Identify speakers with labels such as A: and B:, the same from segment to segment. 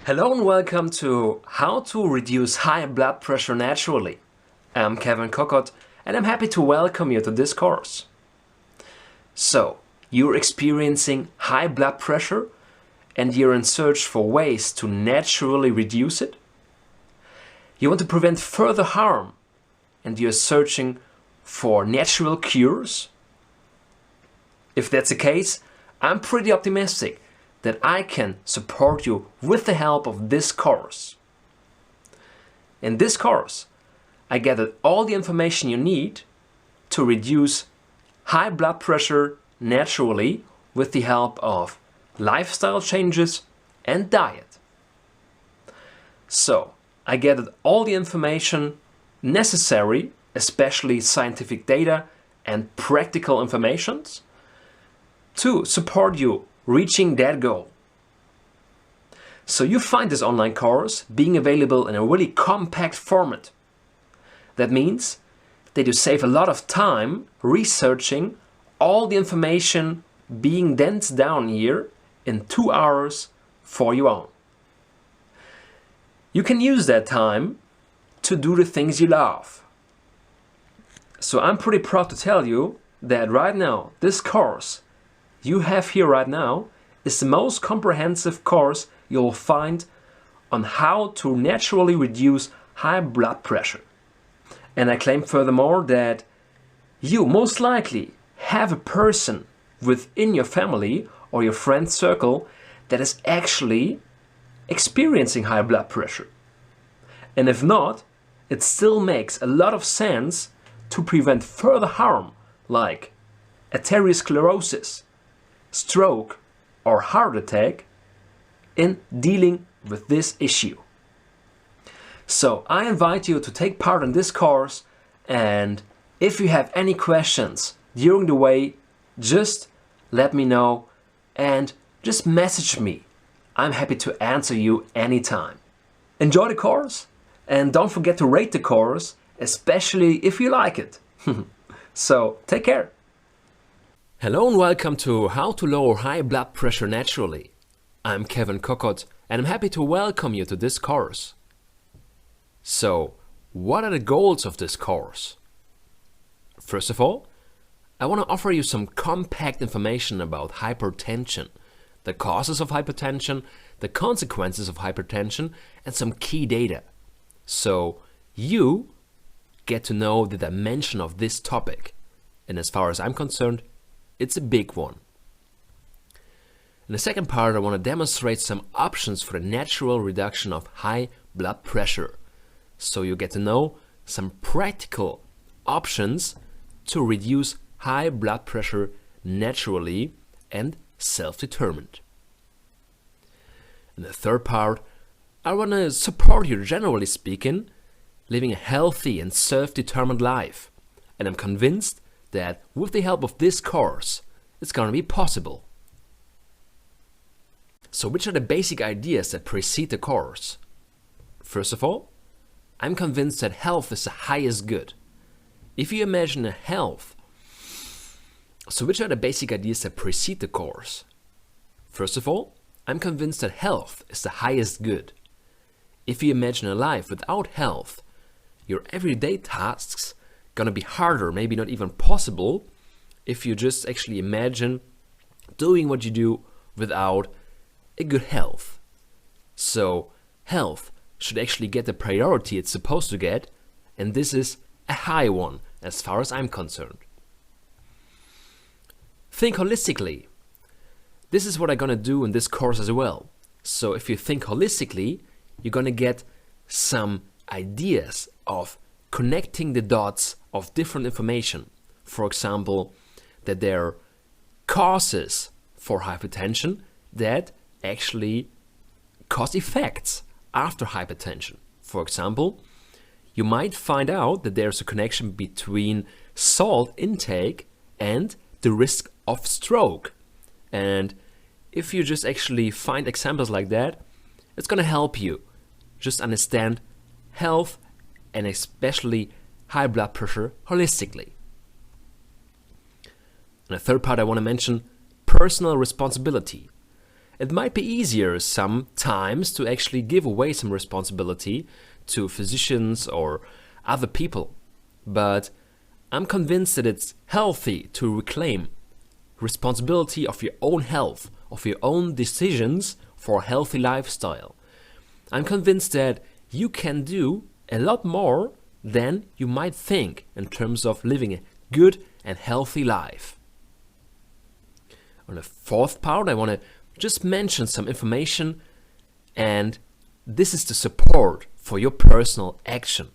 A: Hello and welcome to How to Reduce High Blood Pressure Naturally. I'm Kevin Kokot and I'm happy to welcome you to this course. So, you're experiencing high blood pressure and you're in search for ways to naturally reduce it? You want to prevent further harm and you're searching for natural cures? If that's the case, I'm pretty optimistic that I can support you with the help of this course. In this course, I gathered all the information you need to reduce high blood pressure naturally with the help of lifestyle changes and diet. So, I gathered all the information necessary, especially scientific data and practical informations, to support you reaching that goal. So you find this online course being available in a really compact format. That means that you save a lot of time researching all the information being dense down here in 2 hours for your own. You can use that time to do the things you love. So I'm pretty proud to tell you that right now, this course you have here right now is the most comprehensive course you'll find on how to naturally reduce high blood pressure. And I claim furthermore that you most likely have a person within your family or your friend circle that is actually experiencing high blood pressure. And if not, it still makes a lot of sense to prevent further harm like ateriosclerosis, stroke or heart attack in dealing with this issue. So I invite you to take part in this course, and if you have any questions during the way, just let me know and just message me. I'm happy to answer you anytime. Enjoy the course and don't forget to rate the course, especially if you like it. So take care. Hello and welcome to How to Lower High Blood Pressure Naturally. I'm Kevin Kokot and I'm happy to welcome you to this course. So, what are the goals of this course? First of all, I want to offer you some compact information about hypertension, the causes of hypertension, the consequences of hypertension, and some key data. So, you get to know the dimension of this topic. And as far as I'm concerned, it's a big one. In the second part, I want to demonstrate some options for the natural reduction of high blood pressure. So you get to know some practical options to reduce high blood pressure naturally and self-determined. In the third part, I want to support you, generally speaking, living a healthy and self-determined life. And I'm convinced that with the help of this course, it's going to be possible. So which are the basic ideas that precede the course? First of all, I'm convinced that health is the highest good. If you imagine a health, so which are the basic ideas that precede the course? First of all, I'm convinced that health is the highest good. If you imagine a life without health, your everyday tasks gonna be harder, maybe not even possible, if you just actually imagine doing what you do without a good health. So health should actually get the priority it's supposed to get, and this is a high one as far as I'm concerned. Think holistically. This is what I'm gonna do in this course as well. So if you think holistically, you're gonna get some ideas of connecting the dots of different information. For example, that there are causes for hypertension that actually cause effects after hypertension. For example, you might find out that there's a connection between salt intake and the risk of stroke. And if you just actually find examples like that, it's going to help you just understand health and especially high blood pressure holistically. And the third part I want to mention, personal responsibility. it might be easier sometimes to actually give away some responsibility to physicians or other people. But I'm convinced that it's healthy to reclaim responsibility of your own health, of your own decisions for a healthy lifestyle. I'm convinced that you can do a lot more than you might think in terms of living a good and healthy life. On the fourth part, I want to just mention some information, and this is the support for your personal action.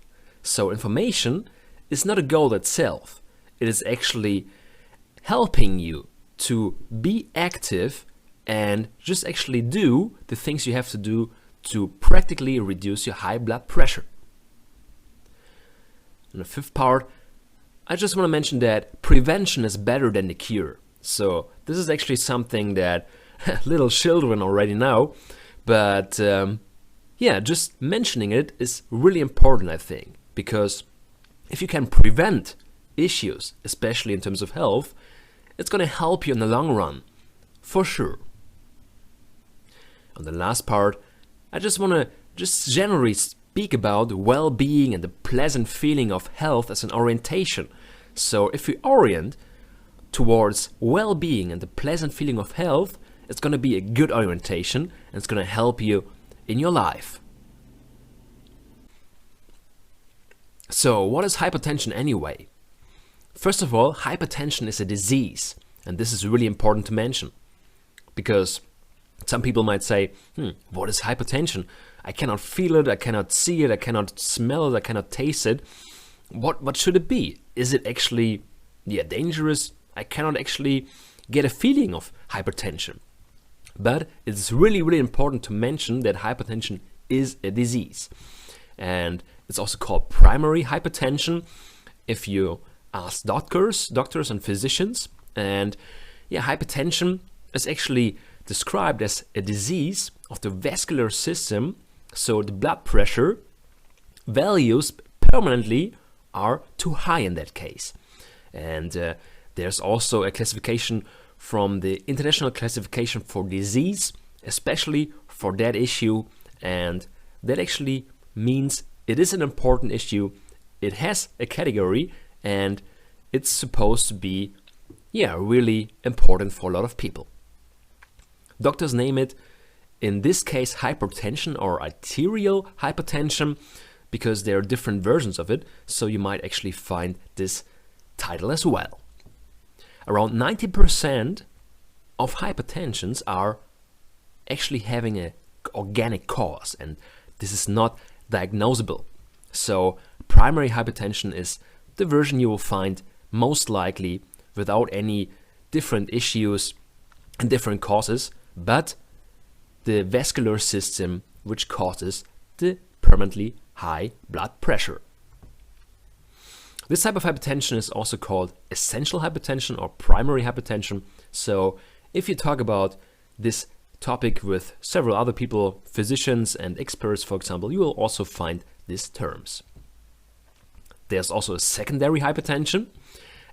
A: So information is not a goal itself. It is actually helping you to be active and just actually do the things you have to do to practically reduce your high blood pressure. In the fifth part, I just want to mention that prevention is better than the cure. So this is actually something that little children already know, but just mentioning it is really important, I think, because if you can prevent issues, especially in terms of health, it's going to help you in the long run, for sure. On the last part, I just want to just generally speak about well-being and the pleasant feeling of health as an orientation. So if we orient towards well-being and the pleasant feeling of health, it's going to be a good orientation and it's going to help you in your life. So what is hypertension anyway? First of all, hypertension is a disease, and this is really important to mention, because some people might say, what is hypertension? I cannot feel it, I cannot see it, I cannot smell it, I cannot taste it. What should it be? Is it actually dangerous? I cannot actually get a feeling of hypertension. But it's really, really important to mention that hypertension is a disease. And it's also called primary hypertension if you ask doctors and physicians. And hypertension is actually described as a disease of the vascular system. So the blood pressure values permanently are too high in that case. And there's also a classification from the International Classification for Disease, especially for that issue. And that actually means it is an important issue. It has a category and it's supposed to be really important for a lot of people. Doctors name it, in this case, hypertension or arterial hypertension, because there are different versions of it, so you might actually find this title as well. Around 90% of hypertensions are actually having an organic cause, and this is not diagnosable. So primary hypertension is the version you will find most likely without any different issues and different causes, but the vascular system which causes the permanently high blood pressure. This type of hypertension is also called essential hypertension or primary hypertension. So if you talk about this topic with several other people, physicians and experts, for example, you will also find these terms. There's also a secondary hypertension,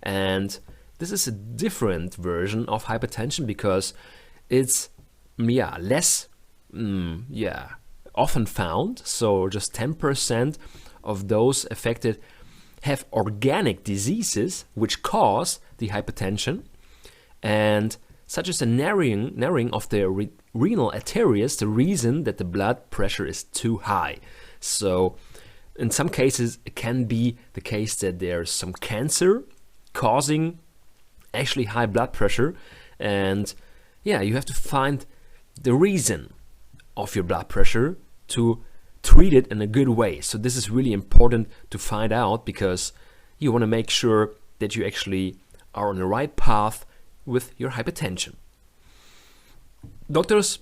A: and this is a different version of hypertension because it's less often found. So just 10% of those affected have organic diseases which cause the hypertension, and such as a narrowing of the renal arteries, the reason that the blood pressure is too high. So in some cases it can be the case that there's some cancer causing actually high blood pressure, and you have to find the reason of your blood pressure to treat it in a good way. So this is really important to find out, because you want to make sure that you actually are on the right path with your hypertension. Doctors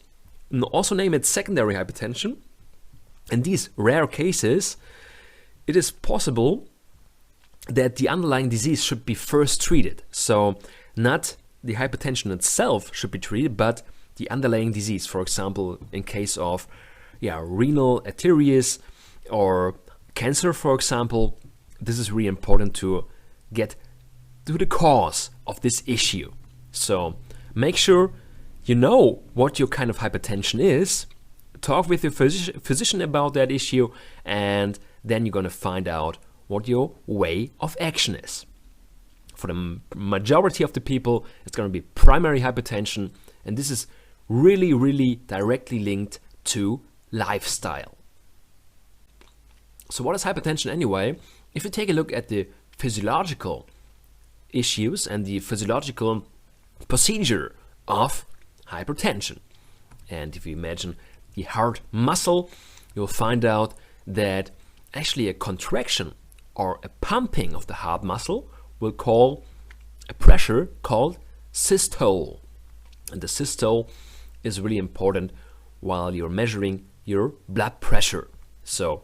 A: also name it secondary hypertension. In these rare cases, it is possible that the underlying disease should be first treated. So not the hypertension itself should be treated, but the underlying disease. For example, in case of renal arteries or cancer, for example, this is really important to get to the cause of this issue. So make sure you know what your kind of hypertension is, talk with your physician about that issue, and then you're going to find out what your way of action is. For the majority of the people, it's going to be primary hypertension, and this is really, really directly linked to lifestyle. So what is hypertension anyway? If you take a look at the physiological issues and the physiological procedure of hypertension, and if you imagine the heart muscle, you'll find out that actually a contraction or a pumping of the heart muscle will call a pressure called systole. And the systole is really important while you're measuring your blood pressure. So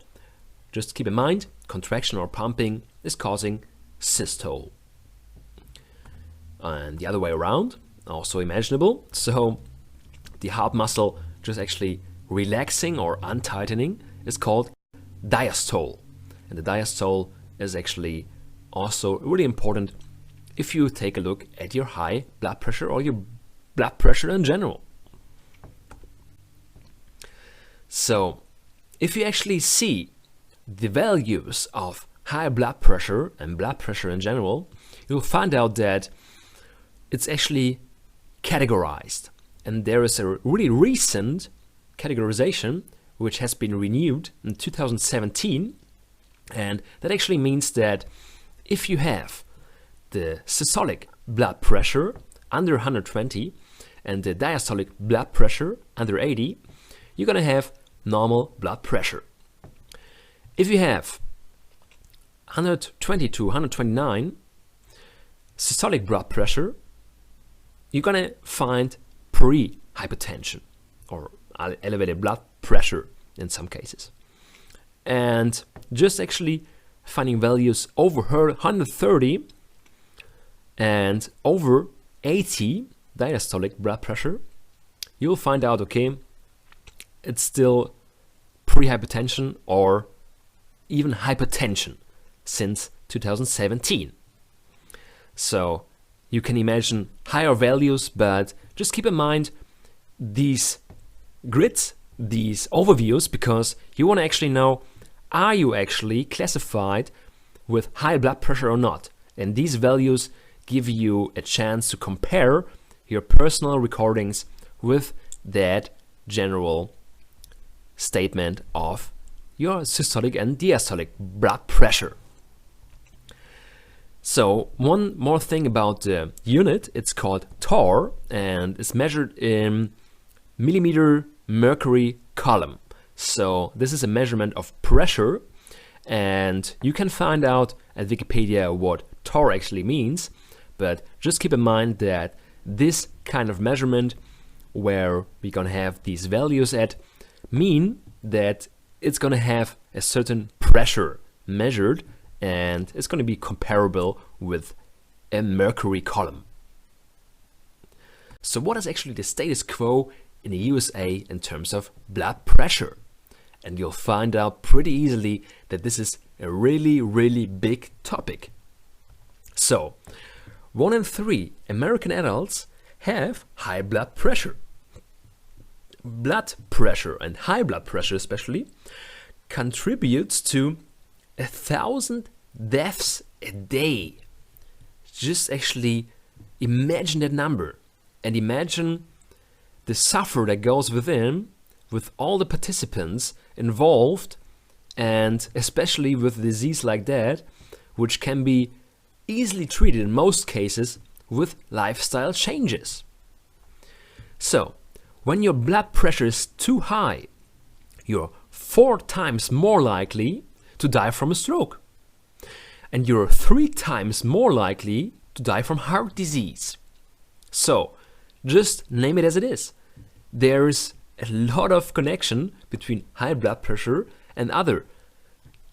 A: just keep in mind, contraction or pumping is causing systole. And the other way around, also imaginable. So the heart muscle just actually relaxing or untightening is called diastole. And the diastole is actually also really important if you take a look at your high blood pressure or your blood pressure in general. So if you actually see the values of high blood pressure and blood pressure in general, you'll find out that it's actually categorized. And there is a really recent categorization which has been renewed in 2017, and that actually means that if you have the systolic blood pressure under 120 and the diastolic blood pressure under 80, you're going to have normal blood pressure. If you have 120 to 129 systolic blood pressure, you're going to find pre-hypertension or elevated blood pressure in some cases. And just actually finding values over 130 and over 80 diastolic blood pressure, you'll find out, okay, it's still pre-hypertension or even hypertension since 2017. So you can imagine higher values, but just keep in mind these grids, these overviews, because you want to actually know, are you actually classified with high blood pressure or not? And these values give you a chance to compare your personal recordings with that general statement of your systolic and diastolic blood pressure. So one more thing about the unit, it's called torr and it's measured in millimeter mercury column. So this is a measurement of pressure, and you can find out at Wikipedia what torr actually means, but just keep in mind that this kind of measurement where we're gonna have these values at mean that it's gonna have a certain pressure measured, and it's gonna be comparable with a mercury column. So what is actually the status quo in the USA in terms of blood pressure? And you'll find out pretty easily that this is a really, really big topic. So 1 in 3 American adults have high blood pressure. Blood pressure and high blood pressure especially contributes to 1,000 deaths a day. Just actually imagine that number and imagine the suffer that goes within with all the participants involved, and especially with a disease like that, which can be easily treated in most cases with lifestyle changes. So when your blood pressure is too high, you're 4 times more likely to die from a stroke, and you're 3 times more likely to die from heart disease. So just name it as it is. There's a lot of connection between high blood pressure and other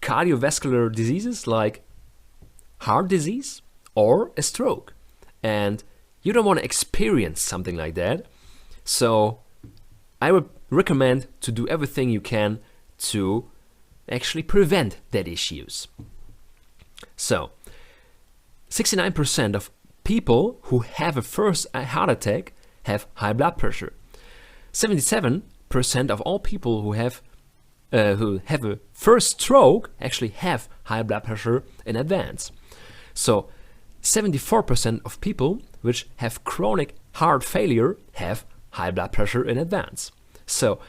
A: cardiovascular diseases like heart disease or a stroke. And you don't want to experience something like that. So I would recommend to do everything you can to actually prevent that issues. So 69% of people who have a first heart attack have high blood pressure. 77% of all people who have a first stroke actually have high blood pressure in advance. So 74% of people which have chronic heart failure have high blood pressure in advance. So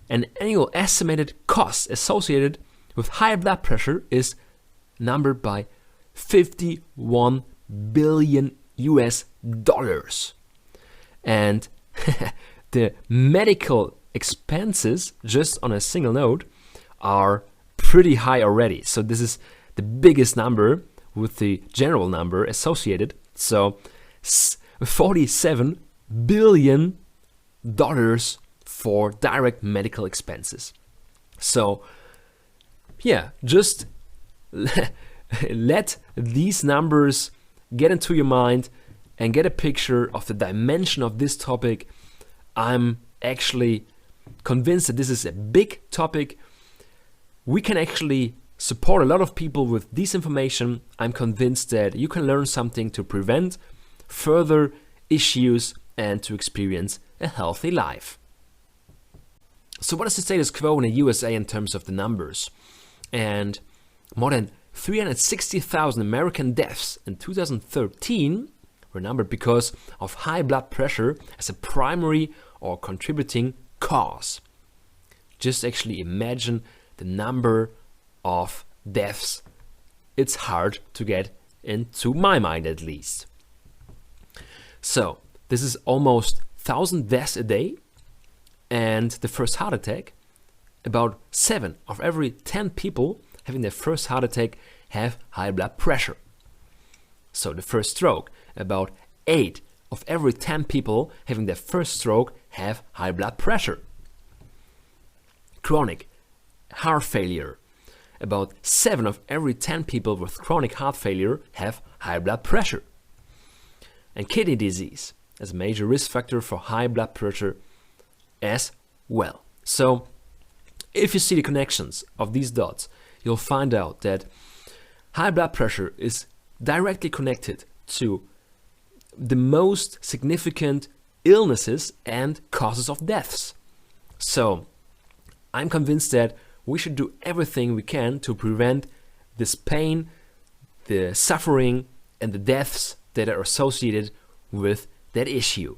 A: an annual estimated cost associated with high blood pressure is numbered by 51 billion US dollars. And the medical expenses, just on a single note, are pretty high already. So this is the biggest number with the general number associated. So $47 billion for direct medical expenses. So yeah, just let these numbers get into your mind and get a picture of the dimension of this topic. I'm actually convinced that this is a big topic. We can actually support a lot of people with this information. I'm convinced that you can learn something to prevent further issues and to experience a healthy life. So what is the status quo in the USA in terms of the numbers? And more than 360,000 American deaths in 2013 were numbered because of high blood pressure as a primary or contributing cause. Just actually imagine the number of deaths. It's hard to get into my mind, at least. So this is almost 1,000 deaths a day. And the first heart attack, about 7 of every 10 people having their first heart attack have high blood pressure. So the first stroke, about 8 of every 10 people having their first stroke have high blood pressure. Chronic heart failure, about 7 of every 10 people with chronic heart failure have high blood pressure. And kidney disease as a major risk factor for high blood pressure as well. So if you see the connections of these dots, you'll find out that high blood pressure is directly connected to the most significant illnesses and causes of deaths. So I'm convinced that we should do everything we can to prevent this pain, the suffering, and the deaths that are associated with that issue.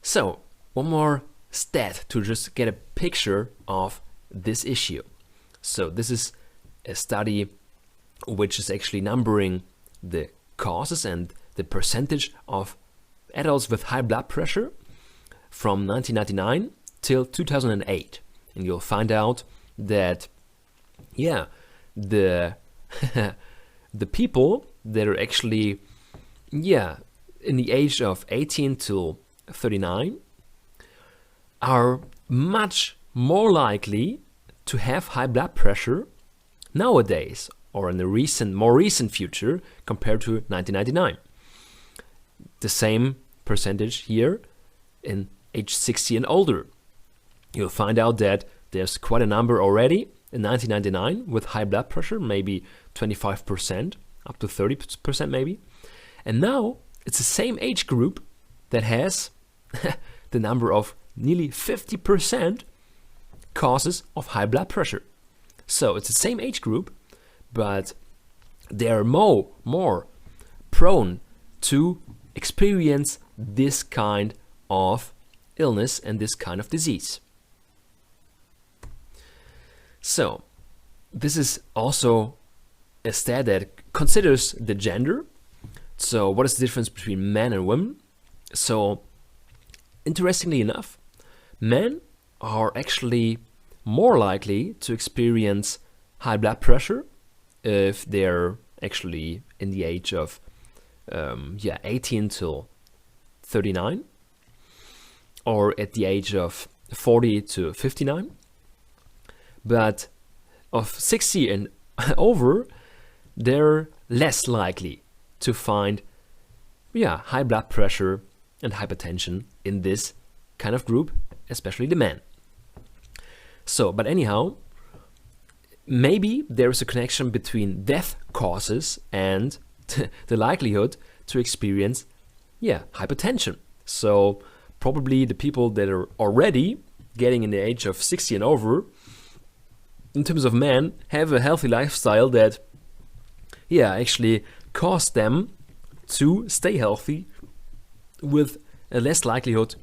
A: So one more stat to just get a picture of this issue. So this is a study which is actually numbering the causes and the percentage of adults with high blood pressure from 1999 till 2008. And you'll find out that, yeah, the the people that are actually, yeah, in the age of 18 till 39 are much more likely to have high blood pressure nowadays or in the more recent future compared to 1999. The same percentage here in age 60 and older. You'll find out that there's quite a number already in 1999 with high blood pressure, maybe 25%, up to 30% maybe. And now it's the same age group that has the number of nearly 50% causes of high blood pressure. So it's the same age group, but they are more prone to experience this kind of illness and this kind of disease. So this is also a stat that considers the gender. So what is the difference between men and women? So interestingly enough, men are actually more likely to experience high blood pressure if they're actually in the age of 18 till 39 or at the age of 40 to 59. But of 60 and over, they're less likely to find high blood pressure and hypertension in this kind of group, especially the men. So, but anyhow, maybe there is a connection between death causes and the likelihood to experience hypertension. So probably the people that are already getting in the age of 60 and over, in terms of men, have a healthy lifestyle that actually cause them to stay healthy with a less likelihood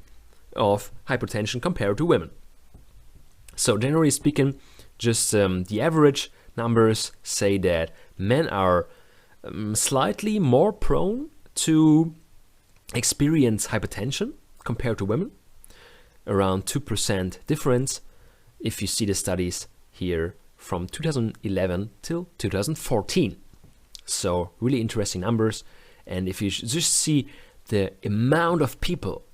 A: of hypertension compared to women. So generally speaking, just the average numbers say that men are slightly more prone to experience hypertension compared to women, around 2% difference if you see the studies here from 2011 till 2014. So really interesting numbers. And if you just see the amount of people,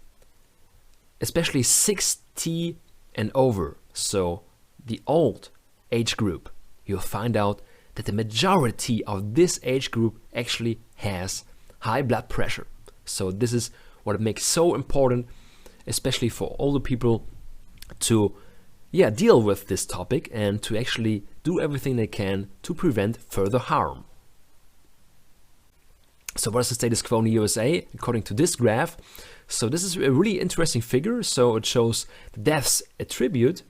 A: especially 60 and over, so the old age group, you'll find out that the majority of this age group actually has high blood pressure. So this is what it makes so important, especially for older people, to deal with this topic and to actually do everything they can to prevent further harm. So what is the status quo in the USA according to this graph? So this is a really interesting figure. So it shows the deaths attributed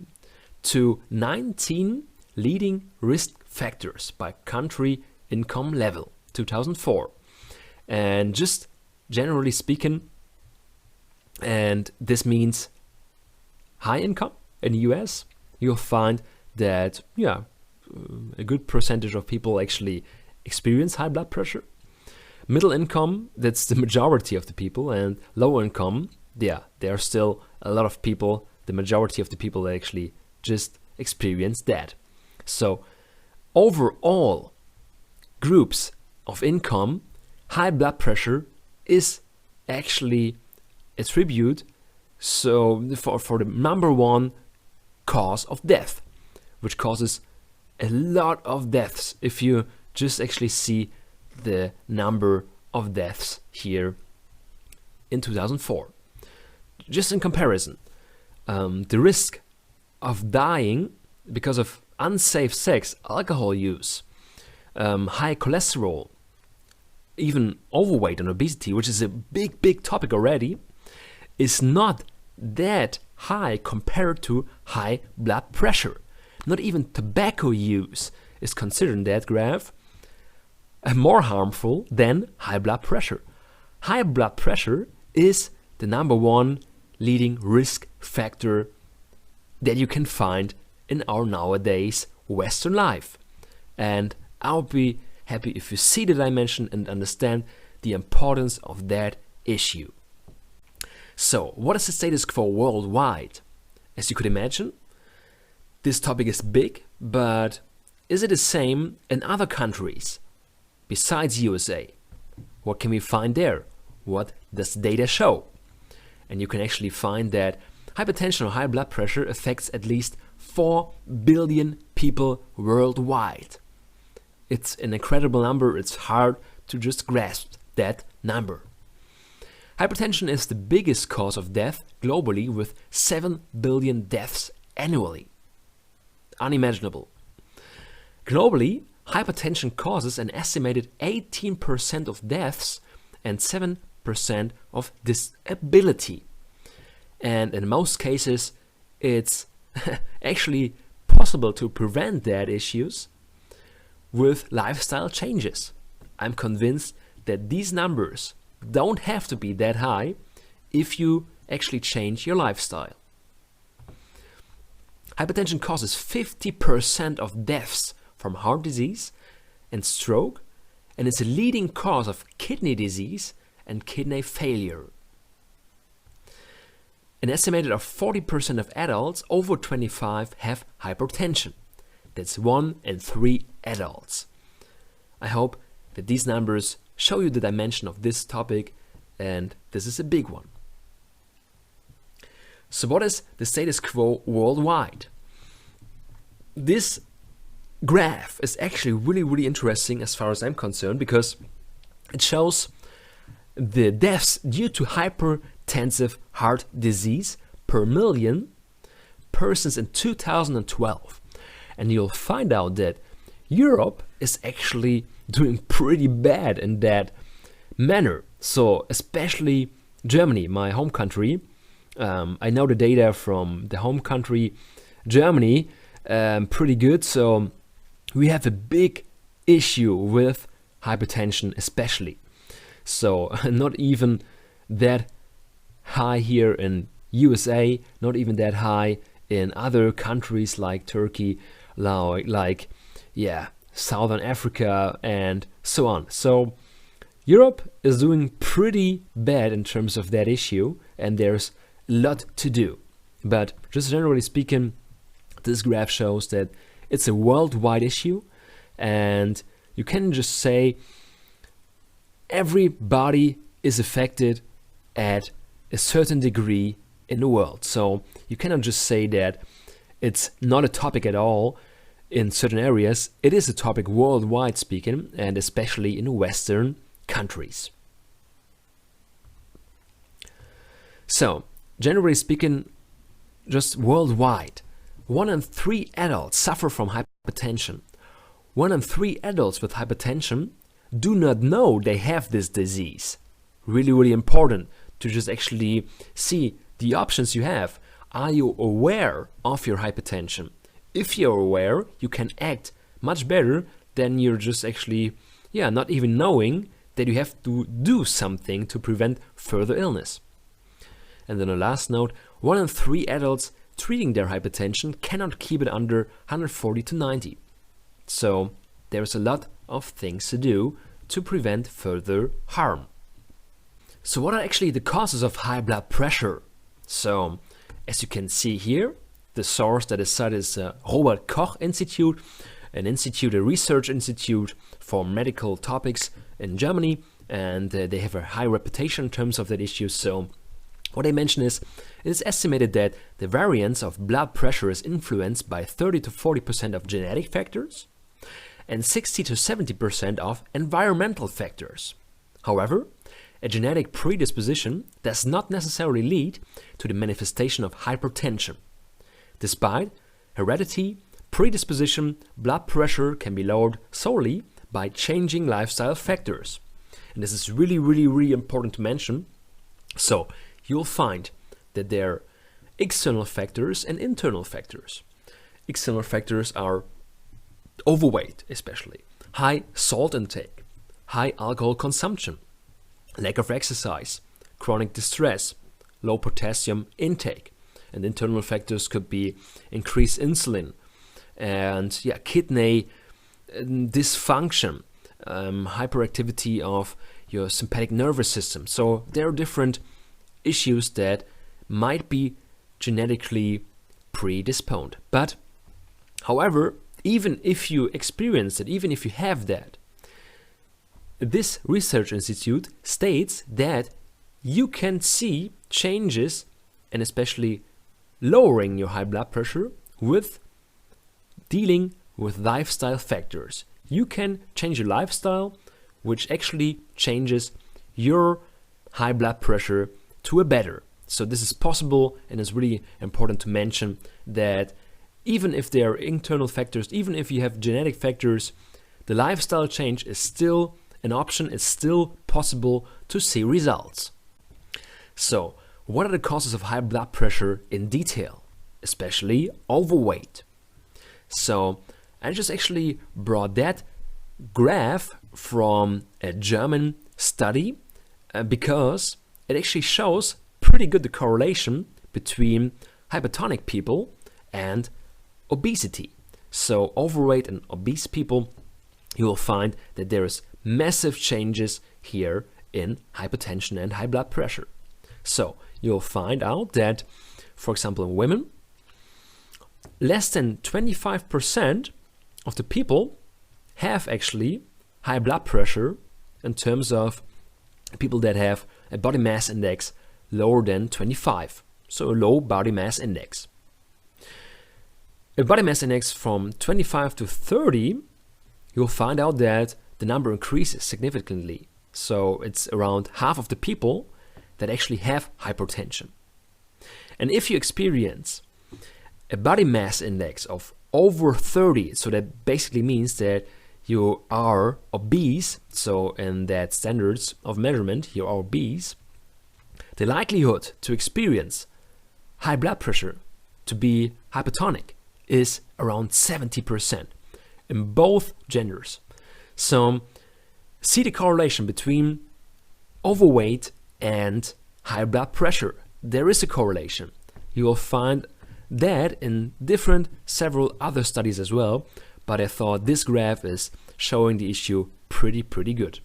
A: to 19 leading risk factors by country income level, 2004. And just generally speaking, and this means high income in the US, you'll find that a good percentage of people actually experience high blood pressure. Middle income, that's the majority of the people, and low income, there are still a lot of people, the majority of the people that actually just experience that. So overall groups of income, high blood pressure is actually attributed for the number one cause of death, which causes a lot of deaths if you just actually see the number of deaths here in 2004. Just in comparison, the risk of dying because of unsafe sex, alcohol use, high cholesterol, even overweight and obesity, which is a big topic already, is not that high compared to high blood pressure. Not even tobacco use is considered in that graph more harmful than high blood pressure. High blood pressure is the number one leading risk factor that you can find in our nowadays Western life. And I'll be happy if you see the dimension and understand the importance of that issue. So, what is the status quo worldwide? As you could imagine, this topic is big, but is it the same in other countries besides USA? What can we find there? What does data show? And you can actually find that hypertension or high blood pressure affects at least 4 billion people worldwide. It's an incredible number. It's hard to just grasp that number. Hypertension is the biggest cause of death globally, with 7 billion deaths annually. Unimaginable. Globally, hypertension causes an estimated 18% of deaths and 7% of disability. And in most cases, it's actually possible to prevent that issues with lifestyle changes. I'm convinced that these numbers don't have to be that high if you actually change your lifestyle. Hypertension causes 50% of deaths from heart disease and stroke, and it's a leading cause of kidney disease and kidney failure. An estimated of 40% of adults over 25 have hypertension. That's 1 in 3 adults. I hope that these numbers show you the dimension of this topic, and this is a big one. So what is the status quo worldwide? This graph is actually really interesting as far as I'm concerned, because it shows the deaths due to hypertensive heart disease per million persons in 2012. And you'll find out that Europe is actually doing pretty bad in that manner. So especially Germany, my home country, I know the data from the home country, Germany, pretty good. So we have a big issue with hypertension especially. So not even that high here in USA, not even that high in other countries like Turkey, like Southern Africa and so on. So Europe is doing pretty bad in terms of that issue, and there's a lot to do. But just generally speaking, this graph shows that it's a worldwide issue, and you can just say everybody is affected at a certain degree in the world. So you cannot just say that it's not a topic at all in certain areas. It is a topic worldwide speaking, and especially in Western countries. So, generally speaking, just worldwide, 1 in 3 adults suffer from hypertension. 1 in 3 adults with hypertension do not know they have this disease. Really, really important to just actually see the options you have. Are you aware of your hypertension? If you're aware, you can act much better than you're just actually, not even knowing that you have to do something to prevent further illness. And then a last note, 1 in 3 adults treating their hypertension cannot keep it under 140 to 90. So there's a lot of things to do to prevent further harm. So what are actually the causes of high blood pressure? So as you can see here, the source that is cited is Robert Koch Institute, a research institute for medical topics in Germany, and they have a high reputation in terms of that issue. So what they mention is, it is estimated that the variance of blood pressure is influenced by 30 to 40% of genetic factors and 60 to 70% of environmental factors. However, a genetic predisposition does not necessarily lead to the manifestation of hypertension. Despite heredity, predisposition, blood pressure can be lowered solely by changing lifestyle factors. And this is really, really, really important to mention. So you'll find that there are external factors and internal factors. External factors are overweight, especially high salt intake, high alcohol consumption, lack of exercise, chronic distress, low potassium intake. And internal factors could be increased insulin and kidney dysfunction, hyperactivity of your sympathetic nervous system. So there are different issues that might be genetically predisposed. But however, even if you experience it, even if you have that, this research institute states that you can see changes, and especially lowering your high blood pressure, with dealing with lifestyle factors. You can change your lifestyle, which actually changes your high blood pressure to a better. So this is possible, and it's really important to mention that even if there are internal factors, even if you have genetic factors, the lifestyle change is still an option. It's still possible to see results. So what are the causes of high blood pressure in detail, especially overweight? So I just actually brought that graph from a German study because it actually shows pretty good the correlation between hypertonic people and obesity. So overweight and obese people, you will find that there is massive changes here in hypertension and high blood pressure. So you'll find out that, for example, in women, less than 25% of the people have actually high blood pressure in terms of people that have a body mass index lower than 25, so a low body mass index. A body mass index from 25 to 30, you'll find out that the number increases significantly. So it's around half of the people that actually have hypertension. And if you experience a body mass index of over 30, so that basically means that you are obese, so in that standards of measurement, you are obese, the likelihood to experience high blood pressure, to be hypertonic, is around 70% in both genders. So see the correlation between overweight and high blood pressure. There is a correlation. You will find that in several other studies as well, but I thought this graph is showing the issue pretty good.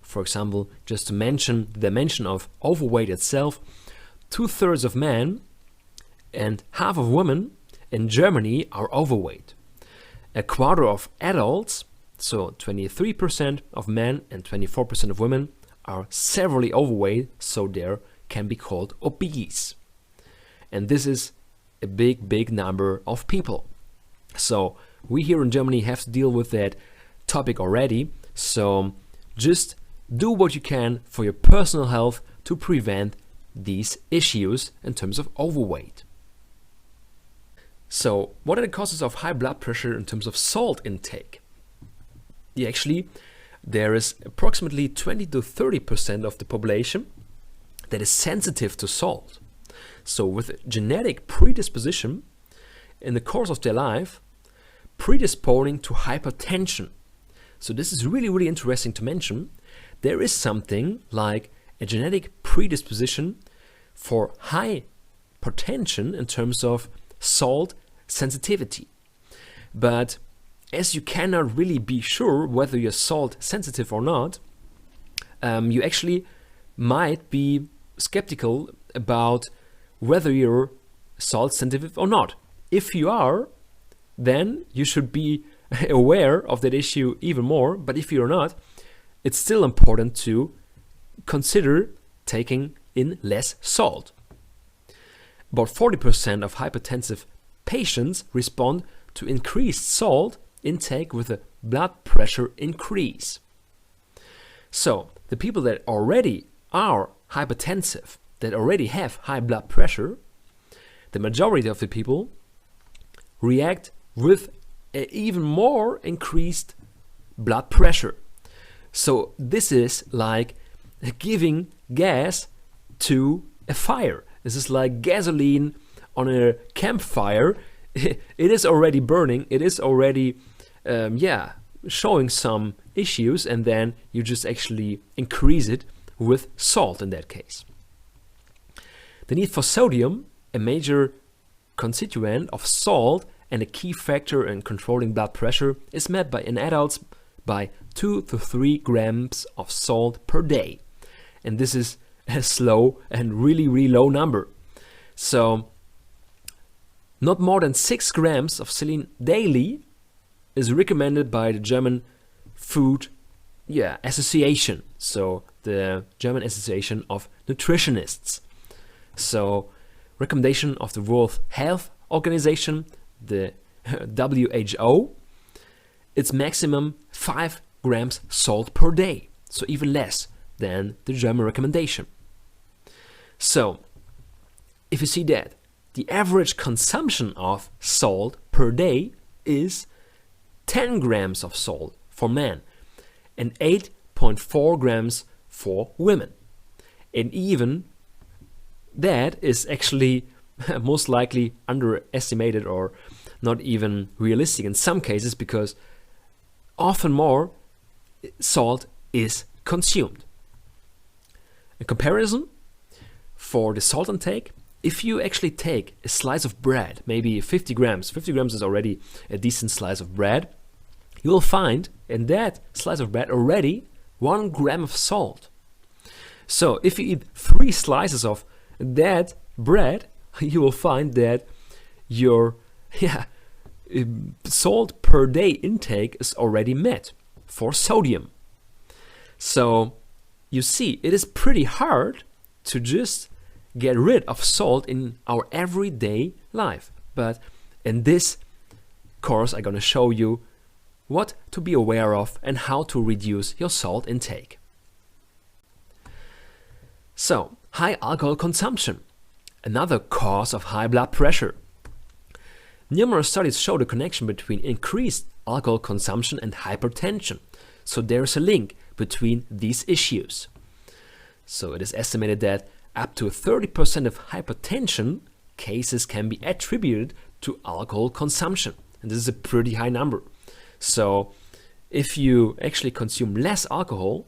A: For example, just to mention the dimension of overweight itself, 2/3 of men and half of women in Germany are overweight. A quarter of adults, so 23% of men and 24% of women, are severely overweight, so they can be called obese. And this is a big number of people. So we here in Germany have to deal with that topic already. So just do what you can for your personal health to prevent these issues in terms of overweight. So what are the causes of high blood pressure in terms of salt intake? Actually, there is approximately 20 to 30% of the population that is sensitive to salt. So with genetic predisposition in the course of their life, predisposing to hypertension. So this is really interesting to mention. There is something like a genetic predisposition for hypertension in terms of salt sensitivity. But as you cannot really be sure whether you're salt sensitive or not, you actually might be skeptical about whether you're salt sensitive or not. If you are, then you should be aware of that issue even more. But if you're not, it's still important to consider taking in less salt. About 40% of hypertensive patients respond to increased salt intake with a blood pressure increase. So the people that already are hypertensive, that already have high blood pressure, the majority of the people react with an even more increased blood pressure. So this is like giving gas to a fire. This is like gasoline on a campfire. It is already burning. It is already, showing some issues, and then you just actually increase it with salt in that case. The need for sodium, a major constituent of salt and a key factor in controlling blood pressure, is met in adults by 2 to 3 grams of salt per day. And this is a slow and really low number. So not more than 6 grams of saline daily is recommended by the German Food Association. So the German Association of Nutritionists. So recommendation of the World Health Organization, the WHO, it's maximum 5 grams salt per day. So even less than the German recommendation. So if you see that the average consumption of salt per day is 10 grams of salt for men and 8.4 grams for women. And even that is actually most likely underestimated or not even realistic in some cases, because often more salt is consumed. In comparison, for the salt intake, if you actually take a slice of bread, maybe 50 grams is already a decent slice of bread, you will find in that slice of bread already 1 gram of salt. So if you eat 3 slices of that bread, you will find that your salt per day intake is already met for sodium. So you see, it is pretty hard to just get rid of salt in our everyday life. But in this course, I'm going to show you what to be aware of and how to reduce your salt intake. So, high alcohol consumption, another cause of high blood pressure. Numerous studies show the connection between increased alcohol consumption and hypertension. So there's a link between these issues. So it is estimated that up to 30% of hypertension cases can be attributed to alcohol consumption. And this is a pretty high number. So if you actually consume less alcohol,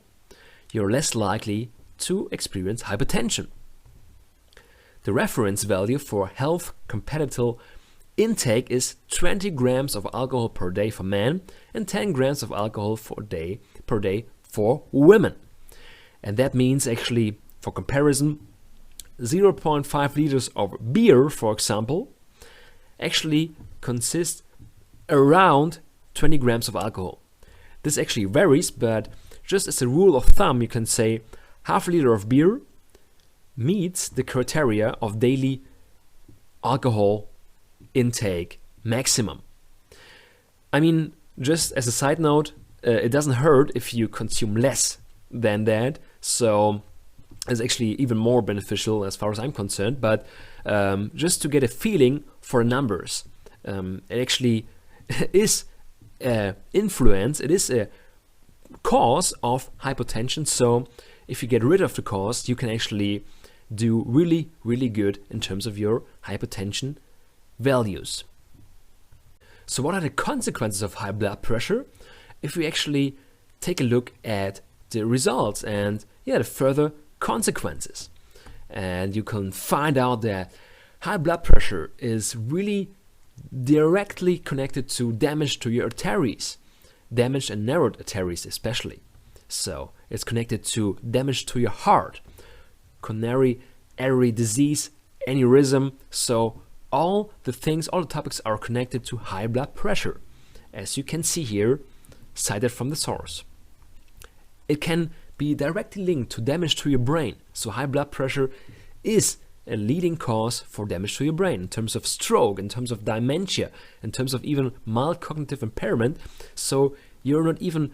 A: you're less likely to experience hypertension. The reference value for health compatible intake is 20 grams of alcohol per day for men and 10 grams of alcohol per day for women. And that means actually, for comparison, 0.5 liters of beer, for example, actually consists around 20 grams of alcohol. This actually varies, but just as a rule of thumb, you can say half a liter of beer meets the criteria of daily alcohol intake maximum. I mean, just as a side note, it doesn't hurt if you consume less than that, so it's actually even more beneficial as far as I'm concerned. But just to get a feeling for numbers, it actually is influence, it is a cause of hypertension. So if you get rid of the cause, you can actually do really, really good in terms of your hypertension values. So what are the consequences of high blood pressure? If we actually take a look at the results and the further consequences, and you can find out that high blood pressure is really directly connected to damage to your arteries, damaged and narrowed arteries especially. So it's connected to damage to your heart, coronary artery disease, aneurysm. So all the topics are connected to high blood pressure, as you can see here, cited from the source. It can be directly linked to damage to your brain. So high blood pressure is a leading cause for damage to your brain in terms of stroke, in terms of dementia, in terms of even mild cognitive impairment. So you're not even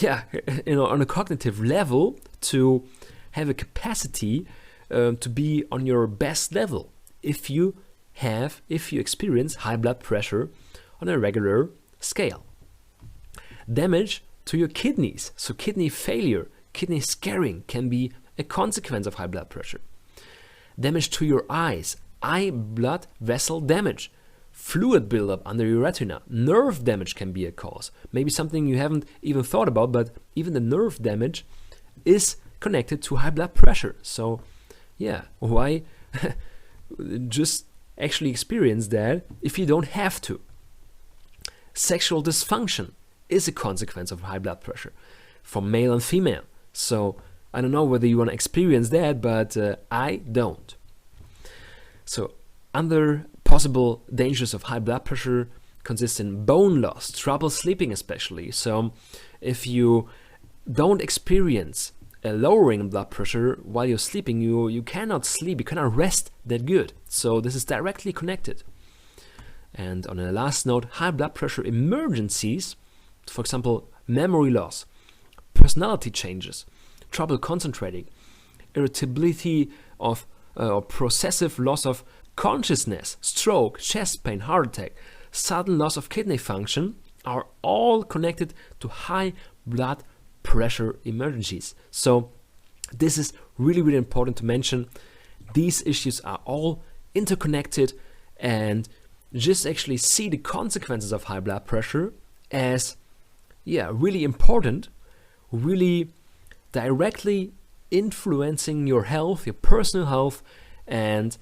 A: on a cognitive level to have a capacity to be on your best level if you experience high blood pressure on a regular scale. Damage to your kidneys, so kidney failure, kidney scarring can be a consequence of high blood pressure. Damage to your eyes, eye blood vessel damage, fluid buildup under your retina, nerve damage can be a cause. Maybe something you haven't even thought about, but even the nerve damage is connected to high blood pressure. So why just actually experience that if you don't have to? Sexual dysfunction is a consequence of high blood pressure for male and female. So I don't know whether you want to experience that, but I don't. So other possible dangers of high blood pressure consist in bone loss, trouble sleeping especially. So if you don't experience a lowering of blood pressure while you're sleeping, you cannot sleep, you cannot rest that good. So this is directly connected. And on a last note, high blood pressure emergencies, for example, memory loss, personality changes, trouble concentrating, irritability of or processive loss of consciousness, stroke, chest pain, heart attack, sudden loss of kidney function are all connected to high blood pressure emergencies. So this is really, really important to mention. These issues are all interconnected, and just actually see the consequences of high blood pressure as really important, really directly influencing your health, your personal health, and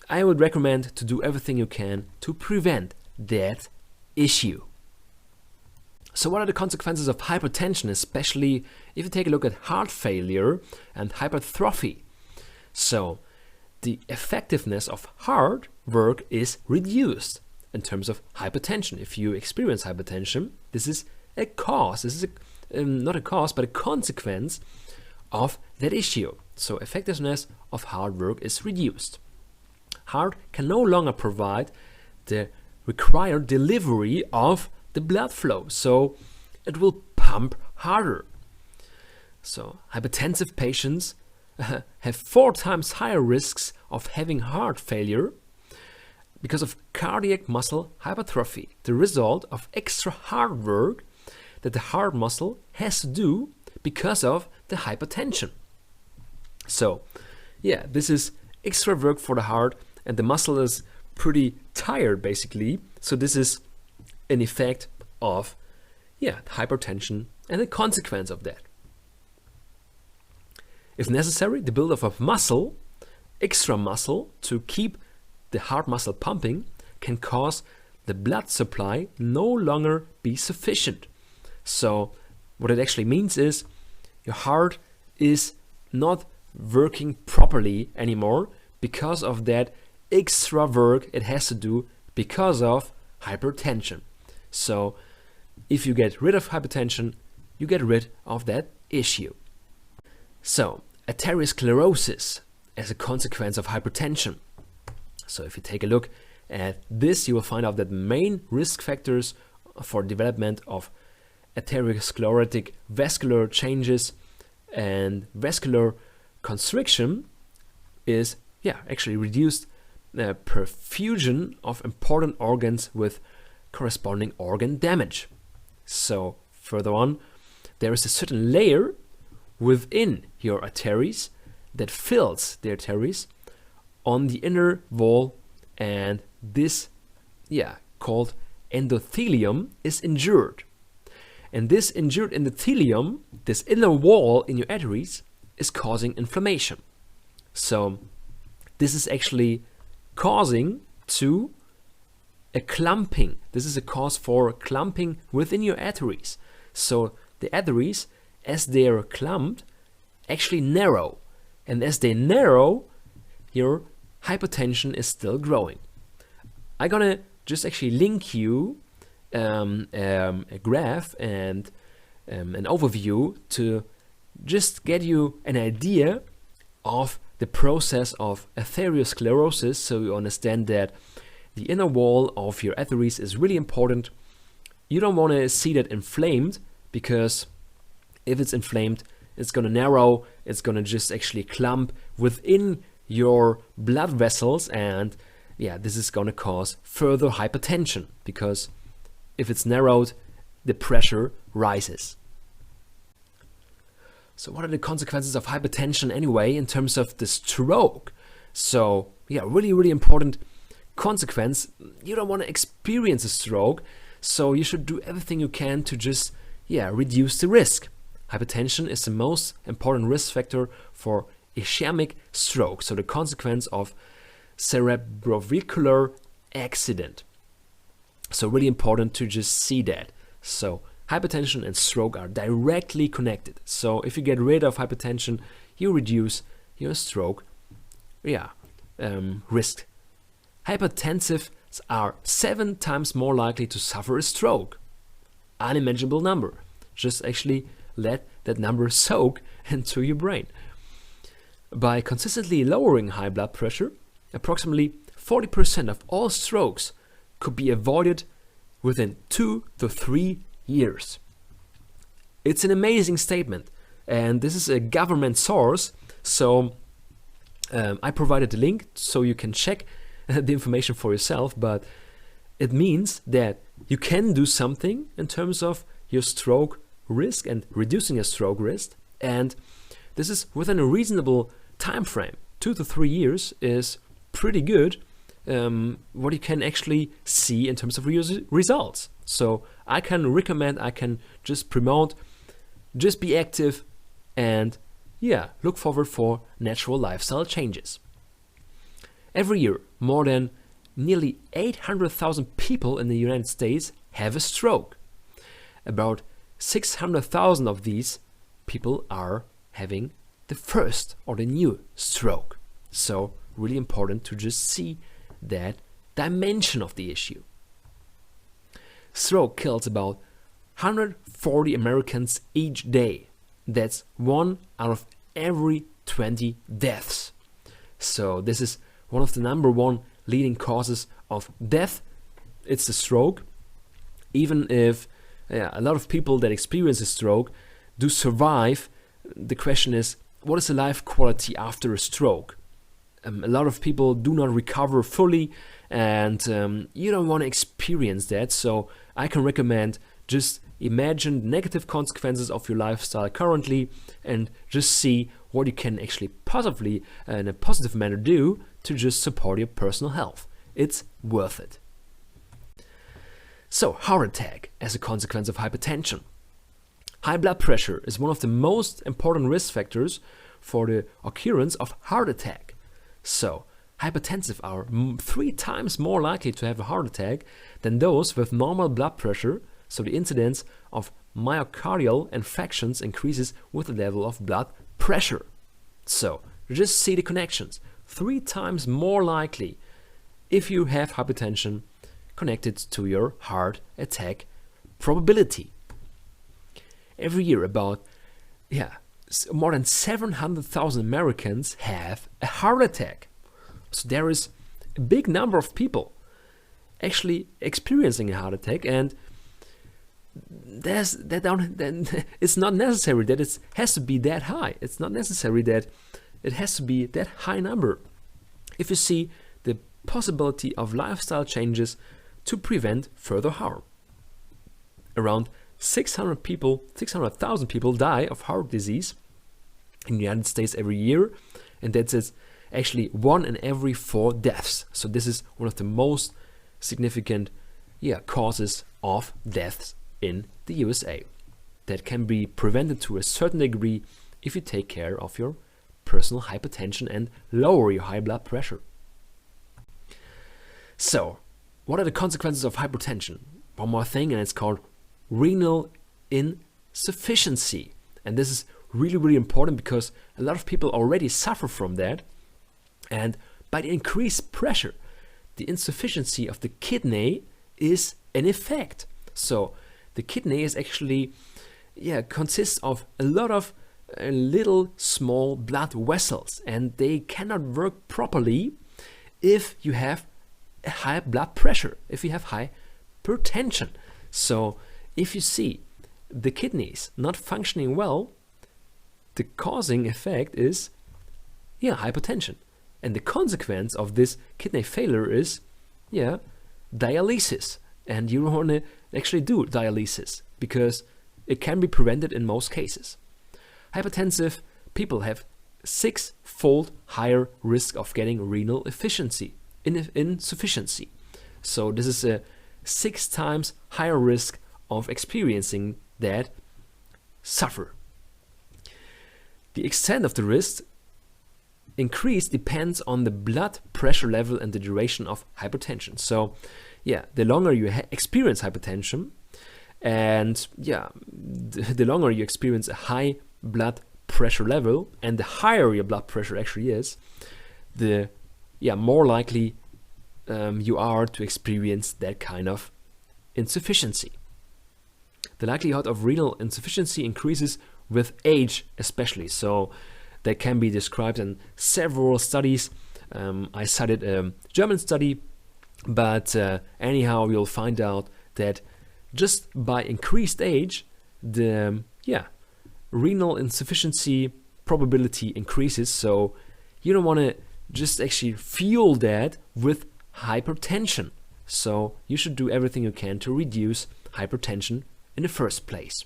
A: I would recommend to do everything you can to prevent that issue. So what are the consequences of hypertension, especially if you take a look at heart failure and hypertrophy? So the effectiveness of hard work is reduced in terms of hypertension. If you experience hypertension, this is a cause. This is not a cause, but a consequence of that issue. So effectiveness of hard work is reduced. Heart can no longer provide the required delivery of the blood flow, so it will pump harder. So hypertensive patients have 4 times higher risks of having heart failure because of cardiac muscle hypertrophy, the result of extra hard work that the heart muscle has to do because of the hypertension. So yeah, this is extra work for the heart, and the muscle is pretty tired basically. So this is an effect of hypertension and a consequence of that. If necessary, the buildup of muscle, extra muscle to keep the heart muscle pumping, can cause the blood supply no longer be sufficient. So what it actually means is your heart is not working properly anymore because of that extra work it has to do because of hypertension. So if you get rid of hypertension, you get rid of that issue. So ateriosclerosis as a consequence of hypertension. So if you take a look at this, you will find out that main risk factors for development of atherosclerotic vascular changes and vascular constriction is actually reduced perfusion of important organs with corresponding organ damage. So further on, there is a certain layer within your arteries that fills the arteries on the inner wall, and this called endothelium is injured. And this injured endothelium, this inner wall in your arteries, is causing inflammation. So this is actually causing to a clumping. This is a cause for clumping within your arteries. So the arteries, as they are clumped, actually narrow. And as they narrow, your hypertension is still growing. I'm gonna just actually link you a graph and an overview to just get you an idea of the process of ateriosclerosis, so you understand that the inner wall of your arteries is really important. You don't want to see that inflamed, because if it's inflamed, it's going to narrow, it's going to just actually clump within your blood vessels, and this is going to cause further hypertension, because if it's narrowed, the pressure rises. So what are the consequences of hypertension anyway in terms of the stroke? So really important consequence. You don't want to experience a stroke, so you should do everything you can to just reduce the risk. Hypertension is the most important risk factor for ischemic stroke, so the consequence of cerebrovascular accident. So really important to just see that. So hypertension and stroke are directly connected. So if you get rid of hypertension, you reduce your stroke risk. Hypertensives are 7 times more likely to suffer a stroke. Unimaginable number. Just actually let that number soak into your brain. By consistently lowering high blood pressure, approximately 40% of all strokes could be avoided within 2 to 3 years. It's an amazing statement, and this is a government source, so I provided the link so you can check the information for yourself, but it means that you can do something in terms of your stroke risk and reducing your stroke risk, and this is within a reasonable time frame. 2 to 3 years is pretty good, what you can actually see in terms of results. So I can recommend, I can just promote, just be active, and look forward for natural lifestyle changes. Every year, more than nearly 800,000 people in the United States have a stroke. About 600,000 of these people are having the first or the new stroke. So really important to just see that dimension of the issue. Stroke kills about 140 Americans each day. That's 1 out of every 20 deaths. So this is one of the number 1 leading causes of death. It's the stroke. Even if a lot of people that experience a stroke do survive, the question is, what is the life quality after a stroke? a lot of people do not recover fully, and you don't want to experience that. So I can recommend just imagine negative consequences of your lifestyle currently and just see what you can actually positively, in a positive manner, do to just support your personal health. It's worth it. So, heart attack as a consequence of hypertension. High blood pressure is one of the most important risk factors for the occurrence of heart attack. So, hypertensive are 3 times more likely to have a heart attack than those with normal blood pressure. So the incidence of myocardial infarctions increases with the level of blood pressure. So just see the connections. 3 times more likely if you have hypertension connected to your heart attack probability. Every year about more than 700,000 Americans have a heart attack. So there is a big number of people actually experiencing a heart attack, and it's not necessary that it has to be that high. It's not necessary that it has to be that high number. If you see the possibility of lifestyle changes to prevent further harm. Around 600,000 people die of heart disease in the United States every year, and that's actually 1 in every 4 deaths. So this is one of the most significant causes of deaths in the USA that can be prevented to a certain degree if you take care of your personal hypertension and lower your high blood pressure. So, what are the consequences of hypertension? One more thing, and it's called renal insufficiency. And this is really, really important because a lot of people already suffer from that. And by the increased pressure, the insufficiency of the kidney is an effect. So the kidney is actually consists of a lot of little small blood vessels, and they cannot work properly if you have a high blood pressure, if you have hypertension. So if you see the kidneys not functioning well, the causing effect is hypertension. And the consequence of this kidney failure is dialysis. And you don't want to actually do dialysis because it can be prevented in most cases. Hypertensive people have 6-fold higher risk of getting renal insufficiency. So this is a 6 times higher risk of experiencing that suffer. The extent of the risk increase depends on the blood pressure level and the duration of hypertension. So the longer you experience hypertension, and the longer you experience a high blood pressure level, and the higher your blood pressure actually is, the more likely you are to experience that kind of insufficiency. The likelihood of renal insufficiency increases with age especially. So that can be described in several studies. I cited a German study, but anyhow, you'll find out that just by increased age, the renal insufficiency probability increases. So you don't want to just actually fuel that with hypertension. So you should do everything you can to reduce hypertension in the first place.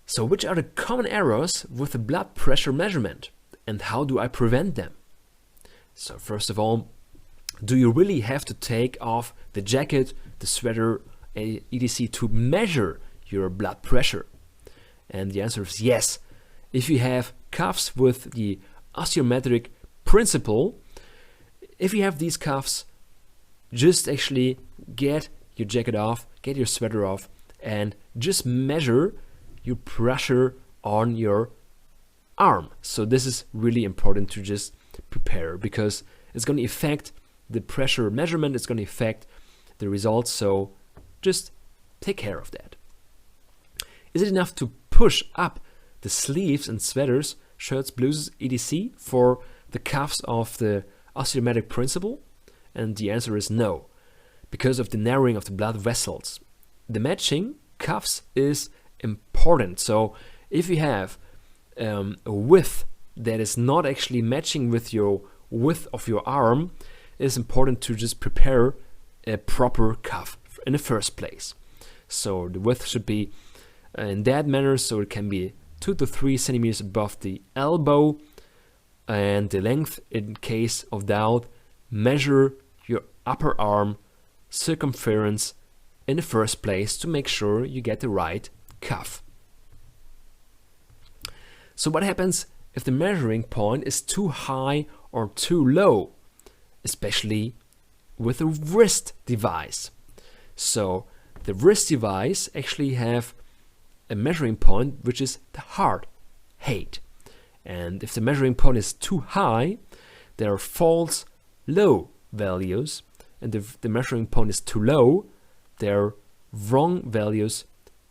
A: So which are the common errors with the blood pressure measurement, and how do I prevent them? So first of all, do you really have to take off the jacket, the sweater, etc. to measure your blood pressure? And the answer is yes. If you have cuffs with the ateriosclerosis principle, if you have these cuffs, just actually get your jacket off, get your sweater off, and just measure your pressure on your arm. So this is really important to just prepare, because it's going to affect the pressure measurement, it's going to affect the results. So just take care of that. Is it enough to push up the sleeves and sweaters, shirts, blouses, etc. for the cuffs of the ateriosclerosis principle? And the answer is no, because of the narrowing of the blood vessels. The matching cuffs is important. So if you have a width that is not actually matching with your width of your arm, it is important to just prepare a proper cuff in the first place. So the width should be in that manner, so it can be 2 to 3 centimeters above the elbow, and the length, in case of doubt, measure your upper arm circumference in the first place to make sure you get the right cuff. So what happens if the measuring point is too high or too low, especially with a wrist device? So the wrist device actually have a measuring point which is the heart height, and if the measuring point is too high, there are false low values, and if the measuring point is too low, there are wrong values,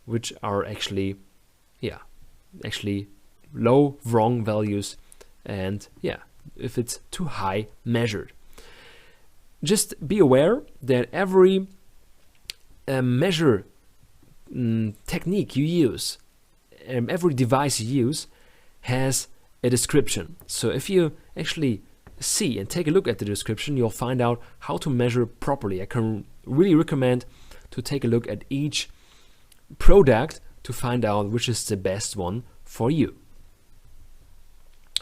A: which are actually low wrong values, and if it's too high measured. Just be aware that every measure technique you use, every device you use has a description. So if you actually see and take a look at the description, you'll find out how to measure properly. I can really recommend to take a look at each product to find out which is the best one for you.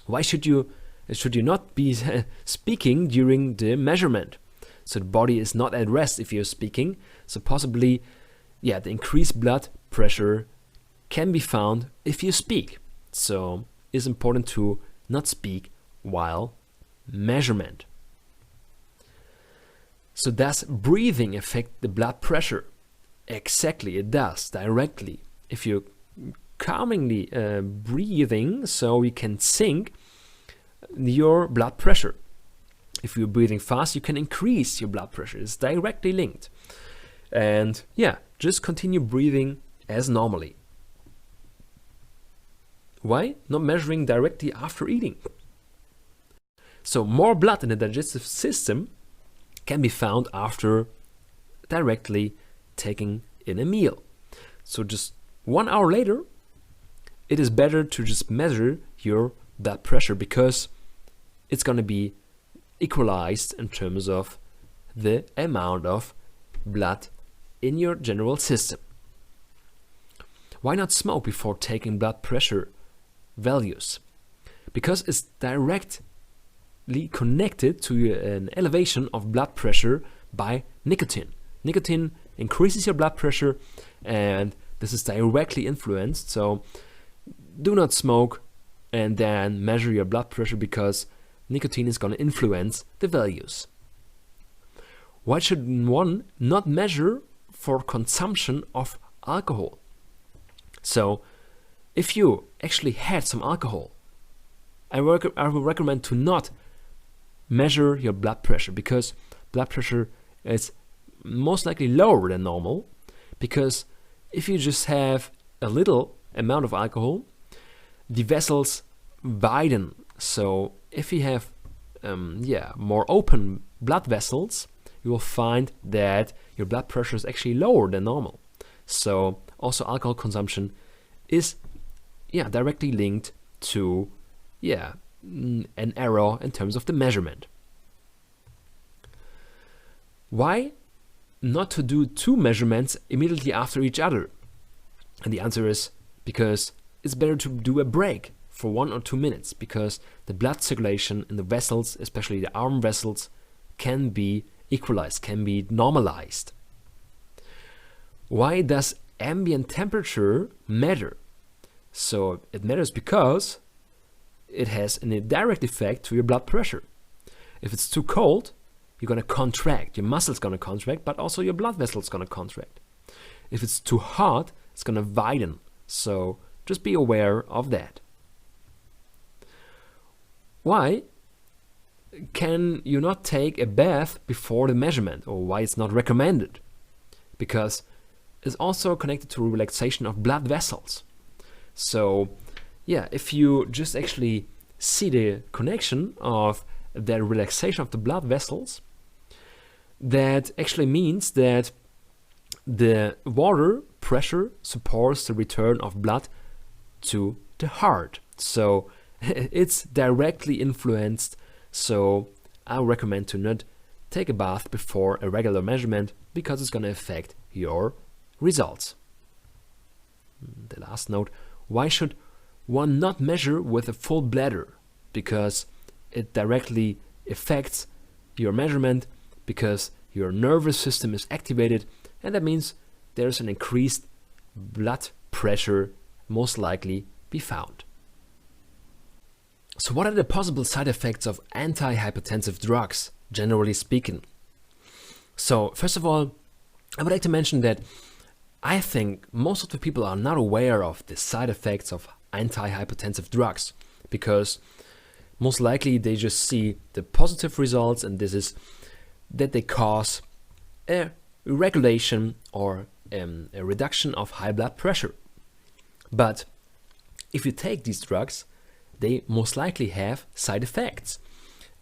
A: Why should you not be speaking during the measurement? So the body is not at rest if you're speaking. So possibly, the increased blood pressure can be found if you speak. So it's important to not speak while measurement. So does breathing affect the blood pressure? Exactly, it does, directly. If you're calmingly breathing, so you can sink your blood pressure. If you're breathing fast, you can increase your blood pressure. It's directly linked. And just continue breathing as normally. Why? Not measuring directly after eating. So more blood in the digestive system can be found after directly taking in a meal. So just 1 hour later, it is better to just measure your blood pressure, because it's going to be equalized in terms of the amount of blood in your general system. Why not smoke before taking blood pressure values? Because it's directly connected to an elevation of blood pressure by nicotine. Nicotine increases your blood pressure, and this is directly influenced. So do not smoke and then measure your blood pressure, because nicotine is going to influence the values. Why should one not measure for consumption of alcohol? So if you actually had some alcohol, I will recommend to not measure your blood pressure, because blood pressure is most likely lower than normal. Because if you just have a little amount of alcohol, the vessels widen. So if you have more open blood vessels, you will find that your blood pressure is actually lower than normal. So also alcohol consumption is directly linked to an error in terms of the measurement. Why not to do 2 measurements immediately after each other? And the answer is because it's better to do a break for 1 or 2 minutes, because the blood circulation in the vessels, especially the arm vessels, can be equalized, can be normalized. Why does ambient temperature matter? So it matters because it has an indirect effect to your blood pressure. If it's too cold, you're going to contract, your muscle's going to contract, but also your blood vessel's going to contract. If it's too hot, it's going to widen. So just be aware of that. Why can you not take a bath before the measurement, or why it's not recommended? Because it's also connected to relaxation of blood vessels. So if you just actually see the connection of the relaxation of the blood vessels, that actually means that the water pressure supports the return of blood to the heart. So it's directly influenced, so I recommend to not take a bath before a regular measurement because it's going to affect your results. The last note, why should one not measure with a full bladder? Because it directly affects your measurement, because your nervous system is activated, and that means there's an increased blood pressure most likely be found. So what are the possible side effects of antihypertensive drugs, generally speaking? So first of all, I would like to mention that I think most of the people are not aware of the side effects of antihypertensive drugs, because most likely they just see the positive results, and this is that they cause a regulation or a reduction of high blood pressure. But if you take these drugs, they most likely have side effects,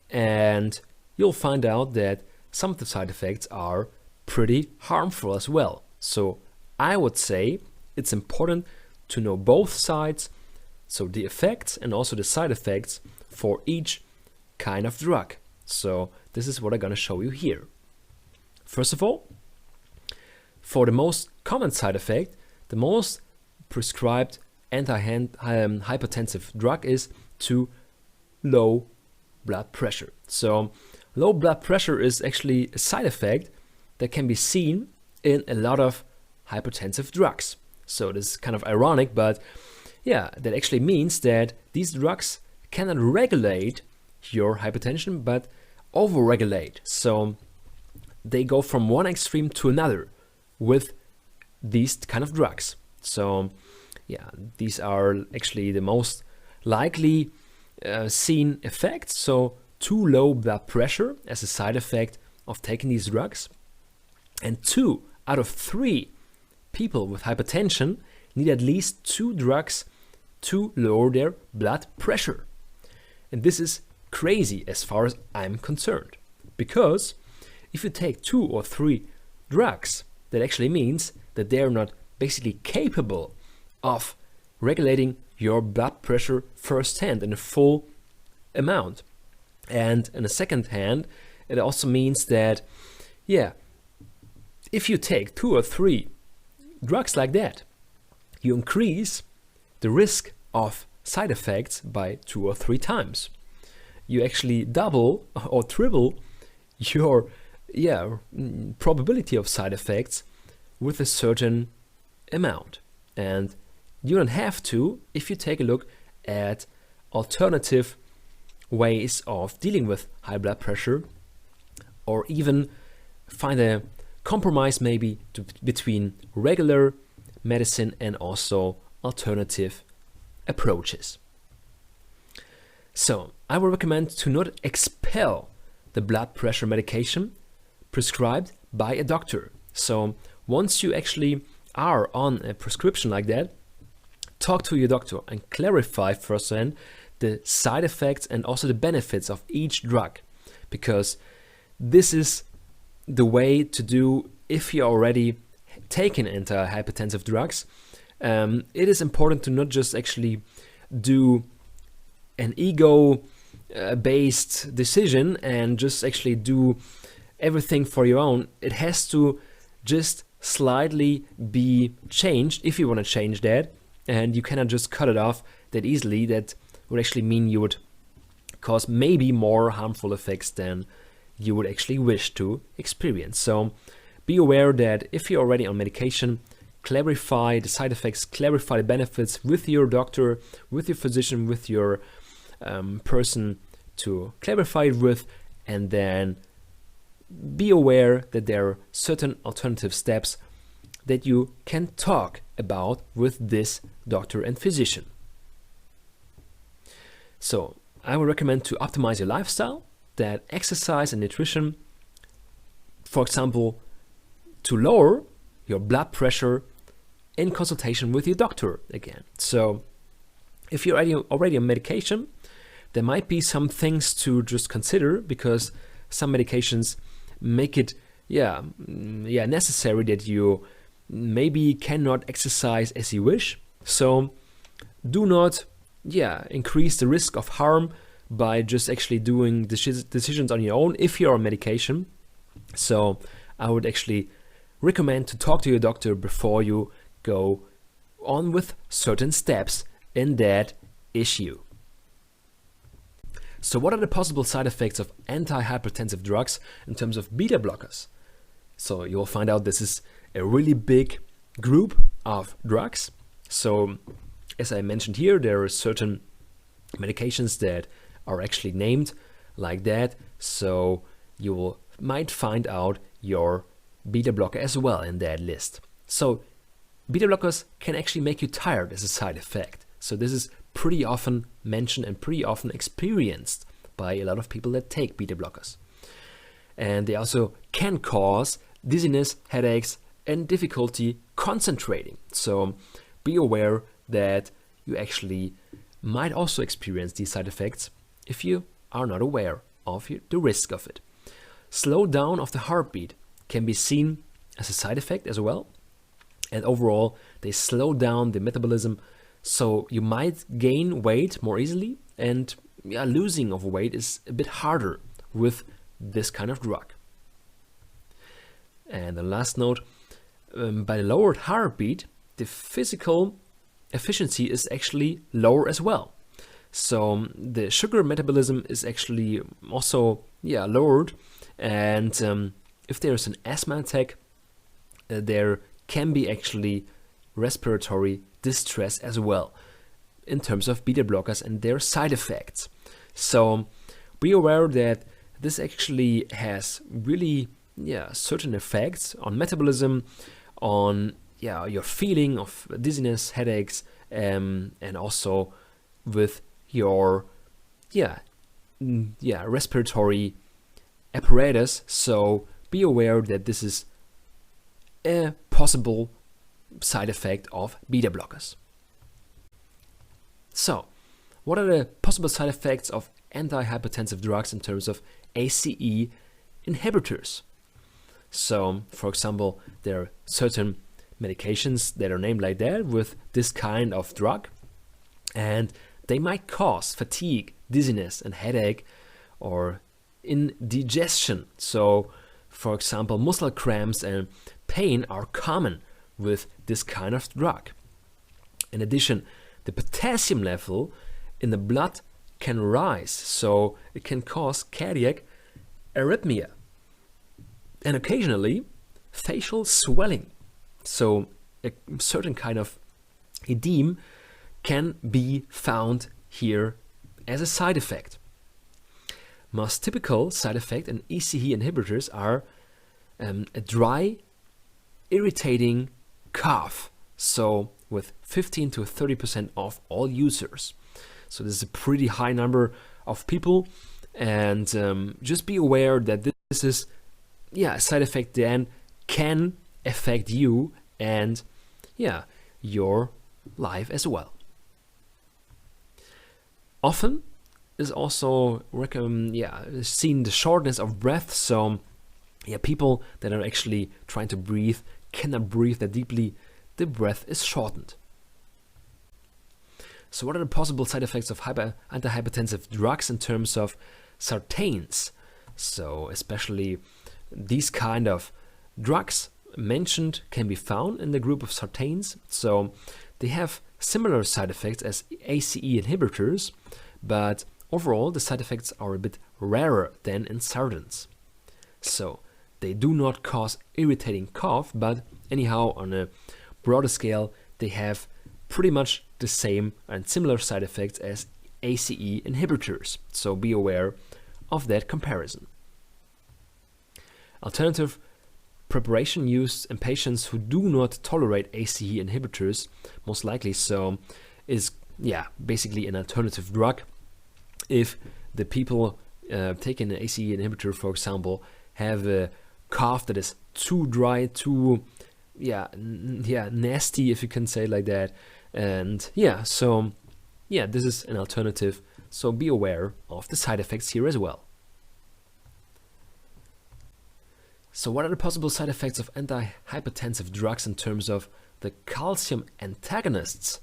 A: and you'll find out that some of the side effects are pretty harmful as well. So I would say it's important to know both sides, so the effects and also the side effects for each kind of drug. So this is what I'm going to show you here. First of all, for the most common side effect, the most prescribed antihypertensive drug is too low blood pressure. So low blood pressure is actually a side effect that can be seen in a lot of hypertensive drugs. So this is kind of ironic, but yeah, that actually means that these drugs cannot regulate your hypertension, but overregulate. So they go from one extreme to another with these kind of drugs. So yeah, these are actually the most likely seen effects. So too low blood pressure as a side effect of taking these drugs. And 2 out of 3 people with hypertension need at least 2 drugs to lower their blood pressure. And this is crazy as far as I'm concerned, because if you take 2 or 3 drugs, that actually means that they're not basically capable of regulating your blood pressure firsthand in a full amount. And in a second hand, it also means that, yeah, if you take 2 or 3 drugs like that, you increase the risk of side effects by 2 or 3 times. You actually double or triple your probability of side effects with a certain amount. And you don't have to if you take a look at alternative ways of dealing with high blood pressure, or even find a compromise maybe between regular medicine and also alternative approaches. So I would recommend to not expel the blood pressure medication prescribed by a doctor. So once you actually are on a prescription like that, talk to your doctor and clarify firsthand the side effects and also the benefits of each drug, because this is the way to do if you're already taking antihypertensive drugs. It is important to not just actually do an ego-based decision and just actually do everything for your own. It has to just slightly be changed if you want to change that, and you cannot just cut it off that easily. That would actually mean you would cause maybe more harmful effects than you would actually wish to experience. So be aware that if you're already on medication, clarify the side effects, clarify the benefits with your doctor, with your physician, with your person to clarify it with, and then be aware that there are certain alternative steps that you can talk about with this doctor and physician. So I would recommend to optimize your lifestyle, that exercise and nutrition, for example, to lower your blood pressure in consultation with your doctor again. So if you're already on medication, there might be some things to just consider, because some medications make it necessary that you maybe cannot exercise as you wish. So do not increase the risk of harm by just actually doing decisions on your own if you're on medication. So I would actually recommend to talk to your doctor before you go on with certain steps in that issue. So what are the possible side effects of antihypertensive drugs in terms of beta blockers? So you'll find out this is a really big group of drugs. So as I mentioned here, there are certain medications that are actually named like that. So you might find out your beta blocker as well in that list. So beta blockers can actually make you tired as a side effect. So this is pretty often mentioned and pretty often experienced by a lot of people that take beta blockers. And they also can cause dizziness, headaches, and difficulty concentrating. So be aware that you actually might also experience these side effects if you are not aware of the risk of it. Slowdown of the heartbeat can be seen as a side effect as well. And overall, they slow down the metabolism, so you might gain weight more easily, and losing of weight is a bit harder with this kind of drug. And the last note, by the lowered heartbeat, the physical efficiency is actually lower as well. So the sugar metabolism is actually also lowered, and if there's an asthma attack, there can be actually respiratory distress as well in terms of beta blockers and their side effects. So be aware that this actually has really certain effects on metabolism, on your feeling of dizziness, headaches, and also with your respiratory apparatus. So be aware that this is a possible side effect of beta blockers. So, what are the possible side effects of antihypertensive drugs in terms of ACE inhibitors? So, for example, there are certain medications that are named like that with this kind of drug, and they might cause fatigue, dizziness, and headache, or indigestion. So, for example, muscle cramps and pain are common with this kind of drug. In addition, the potassium level in the blood can rise, so it can cause cardiac arrhythmia, and occasionally facial swelling. So a certain kind of edema can be found here as a side effect. Most typical side effect in ACE inhibitors are a dry, irritating cough, so with 15 to 30% of all users. So this is a pretty high number of people, and just be aware that this is a side effect then can affect you and your life as well. Often is also seen the shortness of breath. So people that are actually trying to breathe cannot breathe that deeply. The breath is shortened. So what are the possible side effects of antihypertensive drugs in terms of sartans? So especially these kind of drugs mentioned can be found in the group of sartans. So they have similar side effects as ACE inhibitors, but overall the side effects are a bit rarer than in sartans. So they do not cause irritating cough, but anyhow on a broader scale they have pretty much the same and similar side effects as ACE inhibitors. So be aware of that comparison. Alternative preparation used in patients who do not tolerate ACE inhibitors, most likely so, is basically an alternative drug. If the people taking an ACE inhibitor, for example, have a cough that is too dry, too nasty, if you can say it like that, and this is an alternative. So be aware of the side effects here as well. So what are the possible side effects of antihypertensive drugs in terms of the calcium antagonists?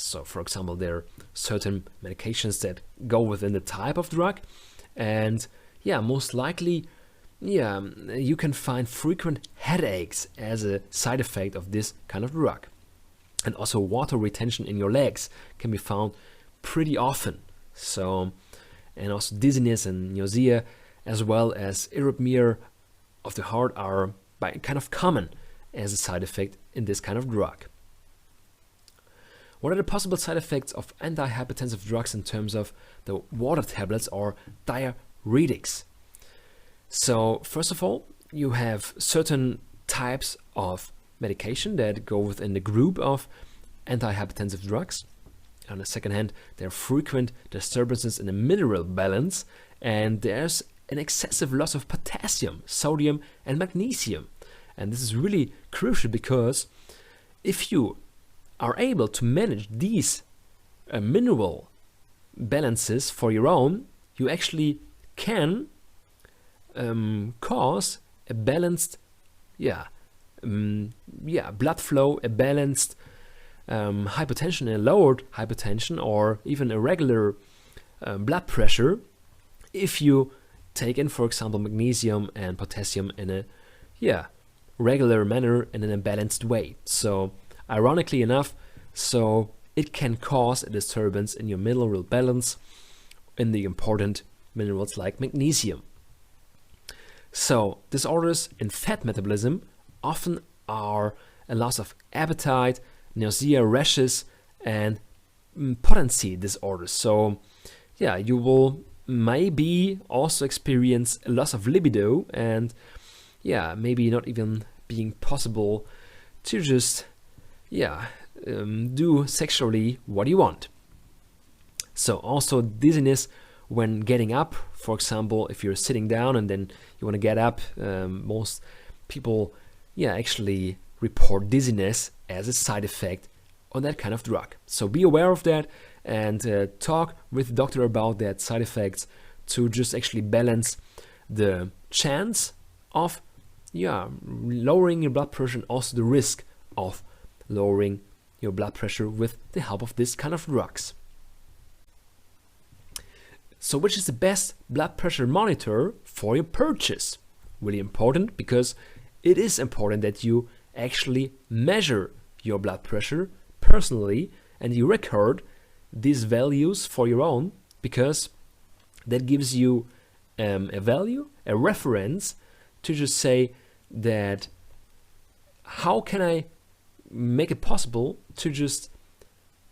A: So for example, there are certain medications that go within the type of drug, and yeah, most likely, yeah, you can find frequent headaches as a side effect of this kind of drug. And also water retention in your legs can be found pretty often. So, and also dizziness and nausea, as well as arrhythmia of the heart, are kind of common as a side effect in this kind of drug. What are the possible side effects of antihypertensive drugs in terms of the water tablets or diuretics? So first of all, you have certain types of medication that go within the group of antihypertensive drugs. On the second hand, there are frequent disturbances in the mineral balance, and there's an excessive loss of potassium, sodium, and magnesium. And this is really crucial because if you are able to manage these mineral balances for your own, you actually can cause a balanced blood flow, a balanced hypertension, a lowered hypertension, or even a regular blood pressure if you take in, for example, magnesium and potassium in a regular manner and in a balanced way. So ironically enough, so it can cause a disturbance in your mineral balance in the important minerals like magnesium. So disorders in fat metabolism often are a loss of appetite, nausea, rashes, and potency disorders. So yeah, you will maybe also experience a loss of libido, and yeah, maybe not even being possible to just do sexually what you want. So also dizziness when getting up. For example, if you're sitting down and then you want to get up, most people actually report dizziness as a side effect on that kind of drug. So be aware of that and talk with the doctor about that side effects to just actually balance the chance of lowering your blood pressure and also the risk of lowering your blood pressure with the help of this kind of drugs. So which is the best blood pressure monitor for your purchase? Really important, because it is important that you actually measure your blood pressure personally and you record these values for your own, because that gives you a value, a reference to just say that how can I make it possible to just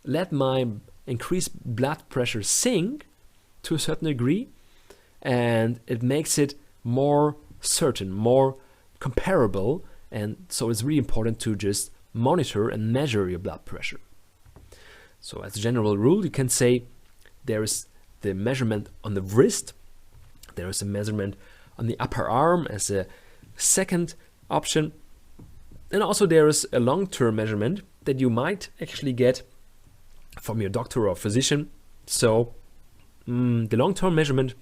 A: let my increased blood pressure sink to a certain degree, and it makes it more certain, more comparable. And so it's really important to just monitor and measure your blood pressure. So as a general rule, you can say there is the measurement on the wrist, there is a measurement on the upper arm as a second option, and also there is a long-term measurement that you might actually get from your doctor or physician. So the long-term measurement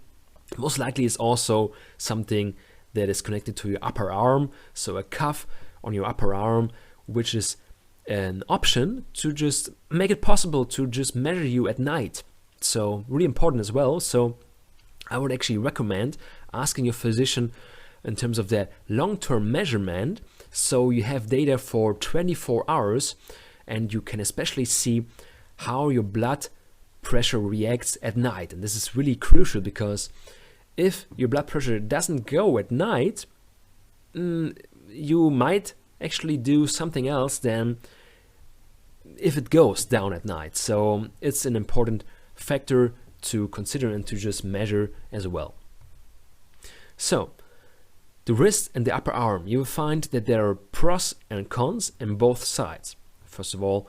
A: most likely is also something that is connected to your upper arm, so a cuff on your upper arm, which is an option to just make it possible to just measure you at night. So really important as well. So I would actually recommend asking your physician in terms of that long-term measurement, so you have data for 24 hours and you can especially see how your blood pressure reacts at night. And this is really crucial, because if your blood pressure doesn't go at night, you might actually do something else than if it goes down at night. So it's an important factor to consider and to just measure as well. So the wrist and the upper arm, you will find that there are pros and cons in both sides. First of all,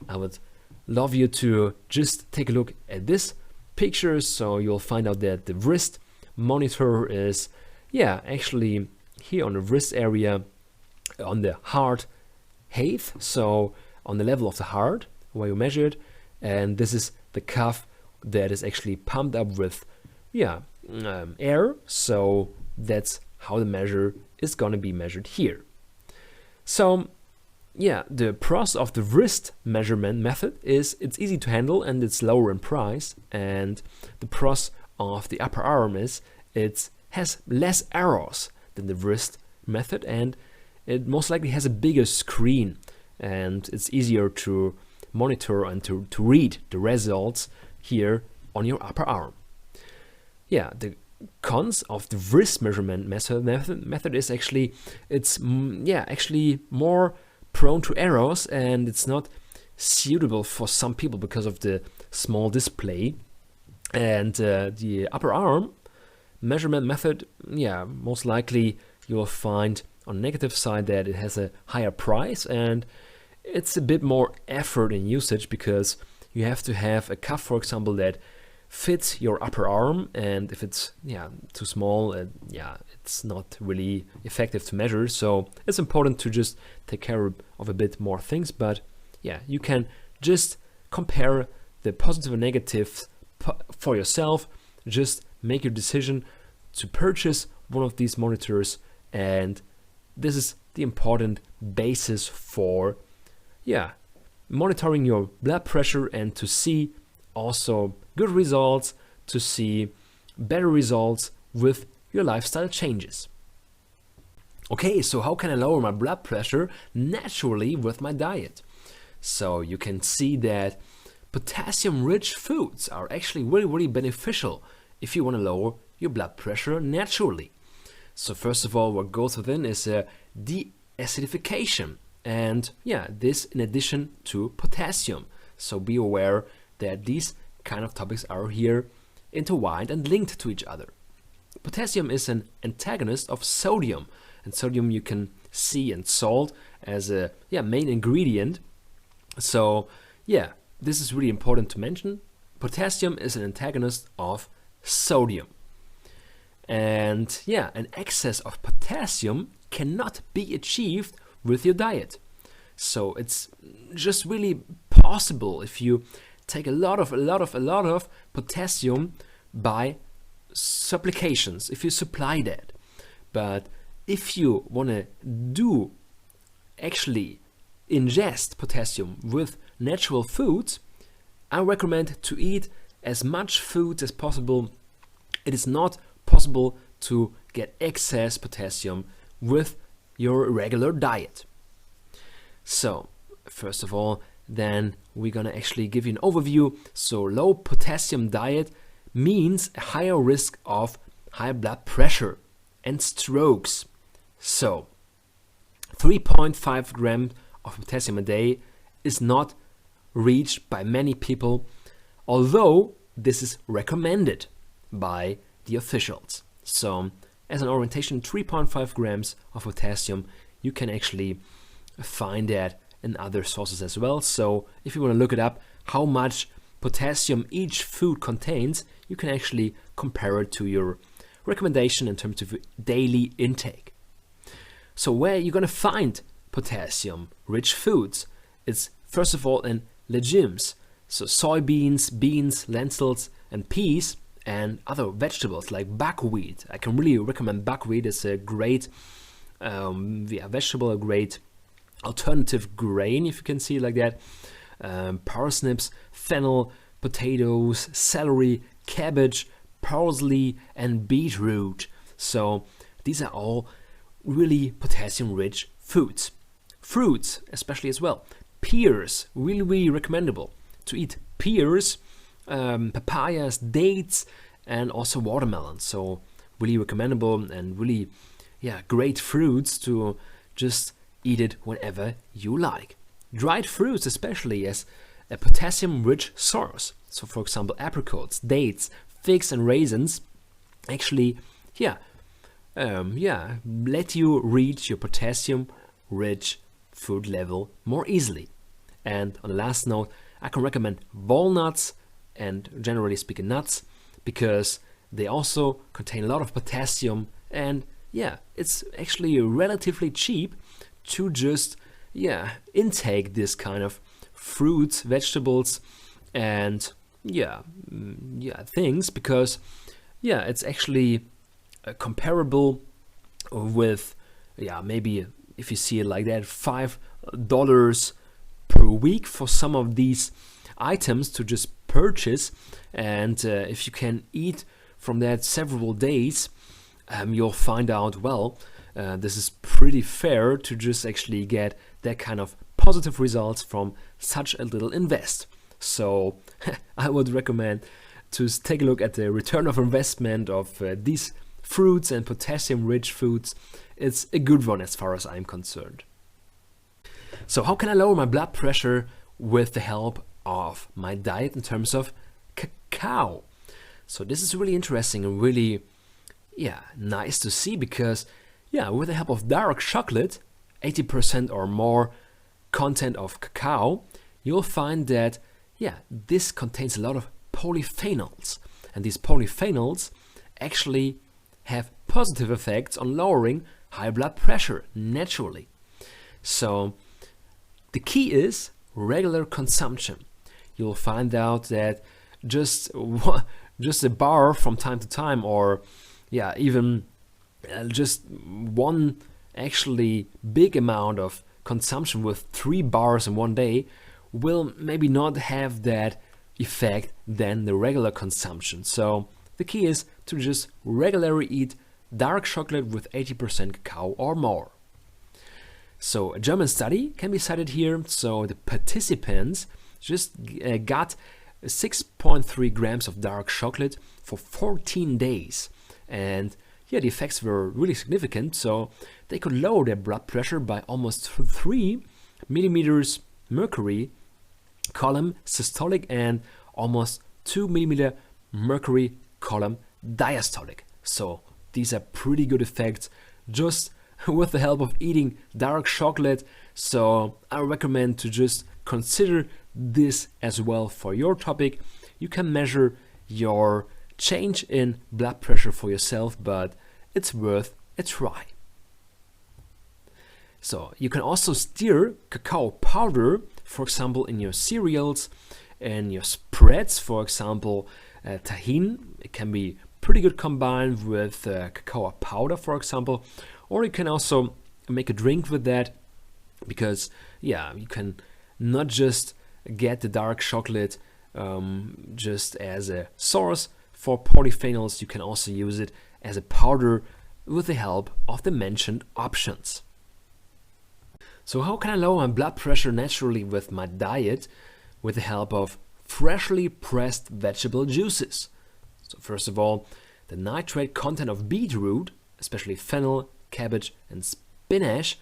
A: I would love you to just take a look at this picture. So you'll find out that the wrist monitor is actually here on the wrist area, on the heart height, so on the level of the heart where you measure it, and this is the cuff that is actually pumped up with air. So that's how the measure is going to be measured here. So yeah, the pros of the wrist measurement method is it's easy to handle and it's lower in price. And the pros of the upper arm is it has less errors than the wrist method, and it most likely has a bigger screen, and it's easier to monitor and to read the results here on your upper arm. Yeah, the cons of the wrist measurement method is actually it's actually more prone to errors, and it's not suitable for some people because of the small display. And the upper arm measurement method, most likely you will find on the negative side that it has a higher price and it's a bit more effort in usage, because you have to have a cuff, for example, that fits your upper arm, and if it's too small, it's not really effective to measure. So it's important to just take care of a bit more things. But you can just compare the positive and negatives for yourself. Just make your decision to purchase one of these monitors, and this is the important basis for monitoring your blood pressure and to see also good results, to see better results with your lifestyle changes. Okay, so how can I lower my blood pressure naturally with my diet? So you can see that potassium-rich foods are actually really, really beneficial if you want to lower your blood pressure naturally. So first of all, what goes within is de-acidification. And this in addition to potassium. So be aware that these kind of topics are here intertwined and linked to each other. Potassium is an antagonist of sodium, and sodium you can see in salt as a main ingredient. So this is really important to mention. Potassium is an antagonist of sodium. And an excess of potassium cannot be achieved with your diet. So it's just really possible if you take a lot of potassium by supplications, if you supply that. But if you want to actually ingest potassium with natural foods, I recommend to eat as much food as possible. It is not possible to get excess potassium with your regular diet. So first of all, then we're gonna actually give you an overview. So low potassium diet means a higher risk of high blood pressure and strokes. So 3.5 grams of potassium a day is not reached by many people, although this is recommended by the officials. So as an orientation, 3.5 grams of potassium, you can actually find that in other sources as well. So if you want to look it up, how much potassium each food contains, you can actually compare it to your recommendation in terms of daily intake. So where you're going to find potassium-rich foods, it's first of all in legumes. So soybeans, beans, lentils, and peas, and other vegetables like buckwheat. I can really recommend buckwheat. It's a great vegetable, a great alternative grain, if you can see it like that. Parsnips, fennel, potatoes, celery, cabbage, parsley, and beetroot. So these are all really potassium-rich foods. Fruits, especially as well. Pears, really, really recommendable to eat. Pears, papayas, dates, and also watermelons. So really recommendable and really, great fruits to just eat it whenever you like. Dried fruits, especially, as a potassium-rich source. So, for example, apricots, dates, figs, and raisins, actually, let you reach your potassium-rich food level more easily. And on the last note, I can recommend walnuts and, generally speaking, nuts, because they also contain a lot of potassium, and it's actually relatively cheap to just intake this kind of fruits, vegetables, and things, because it's actually comparable with maybe if you see it like that, $5 per week for some of these items to just purchase. And if you can eat from that several days, you'll find out, well, this is pretty fair to just actually get that kind of positive results from such a little invest. So I would recommend to take a look at the return of investment of these fruits and potassium-rich foods. It's a good one as far as I'm concerned. So how can I lower my blood pressure with the help of my diet in terms of cacao? So this is really interesting and really, nice to see, because, with the help of dark chocolate, 80% or more content of cacao, you'll find that, this contains a lot of polyphenols. And these polyphenols actually have positive effects on lowering high blood pressure naturally. So the key is regular consumption. You'll find out that just a bar from time to time, or even just one actually big amount of consumption with 3 bars in one day will maybe not have that effect than the regular consumption. So the key is to just regularly eat dark chocolate with 80% cacao or more. So a German study can be cited here. So the participants just got 6.3 grams of dark chocolate for 14 days. And the effects were really significant. So they could lower their blood pressure by almost 3 millimeters mercury column systolic and almost 2 millimeter mercury column diastolic. So these are pretty good effects just with the help of eating dark chocolate. So I recommend to just consider this as well for your topic. You can measure your change in blood pressure for yourself, but it's worth a try. So you can also stir cacao powder, for example, in your cereals and your spreads. For example, tahini, it can be pretty good combined with cacao powder, for example. Or you can also make a drink with that, because you can not just get the dark chocolate just as a source for polyphenols, you can also use it as a powder with the help of the mentioned options. So how can I lower my blood pressure naturally with my diet? With the help of freshly pressed vegetable juices. So first of all, the nitrate content of beetroot, especially fennel, cabbage and spinach,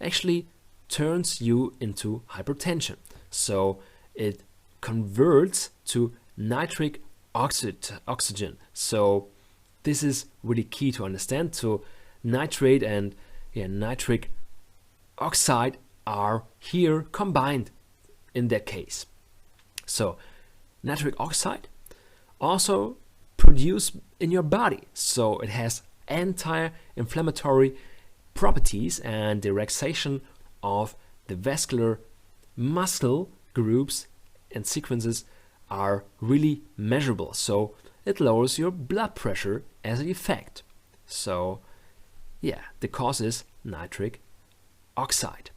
A: actually turns you into hypertension. So it converts to nitric oxygen. So this is really key to understand. So nitrate and nitric oxide are here combined in that case. So nitric oxide also produced in your body. So it has anti-inflammatory properties, and the relaxation of the vascular muscle groups and sequences are really measurable. So it lowers your blood pressure as an effect. So the cause is nitric oxide.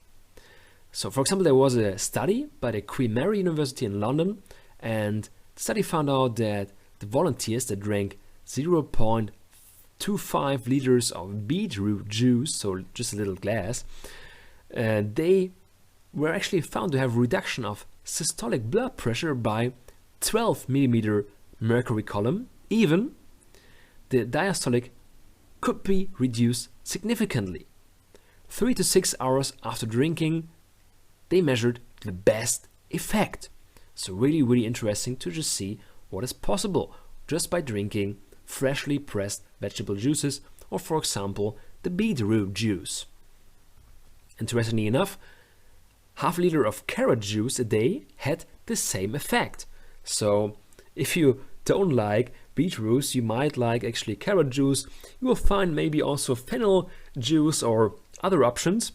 A: So for example, there was a study by the Queen Mary University in London, and the study found out that the volunteers that drank 0.25 liters of beetroot juice, so just a little glass, they were actually found to have a reduction of systolic blood pressure by 12 millimeter mercury column. Even the diastolic could be reduced significantly. 3 to 6 hours after drinking, they measured the best effect. So really, really interesting to just see what is possible just by drinking freshly pressed vegetable juices, or for example, the beetroot juice. Interestingly enough, half a liter of carrot juice a day had the same effect. So if you don't like beetroots, you might like actually carrot juice. You will find maybe also fennel juice or other options.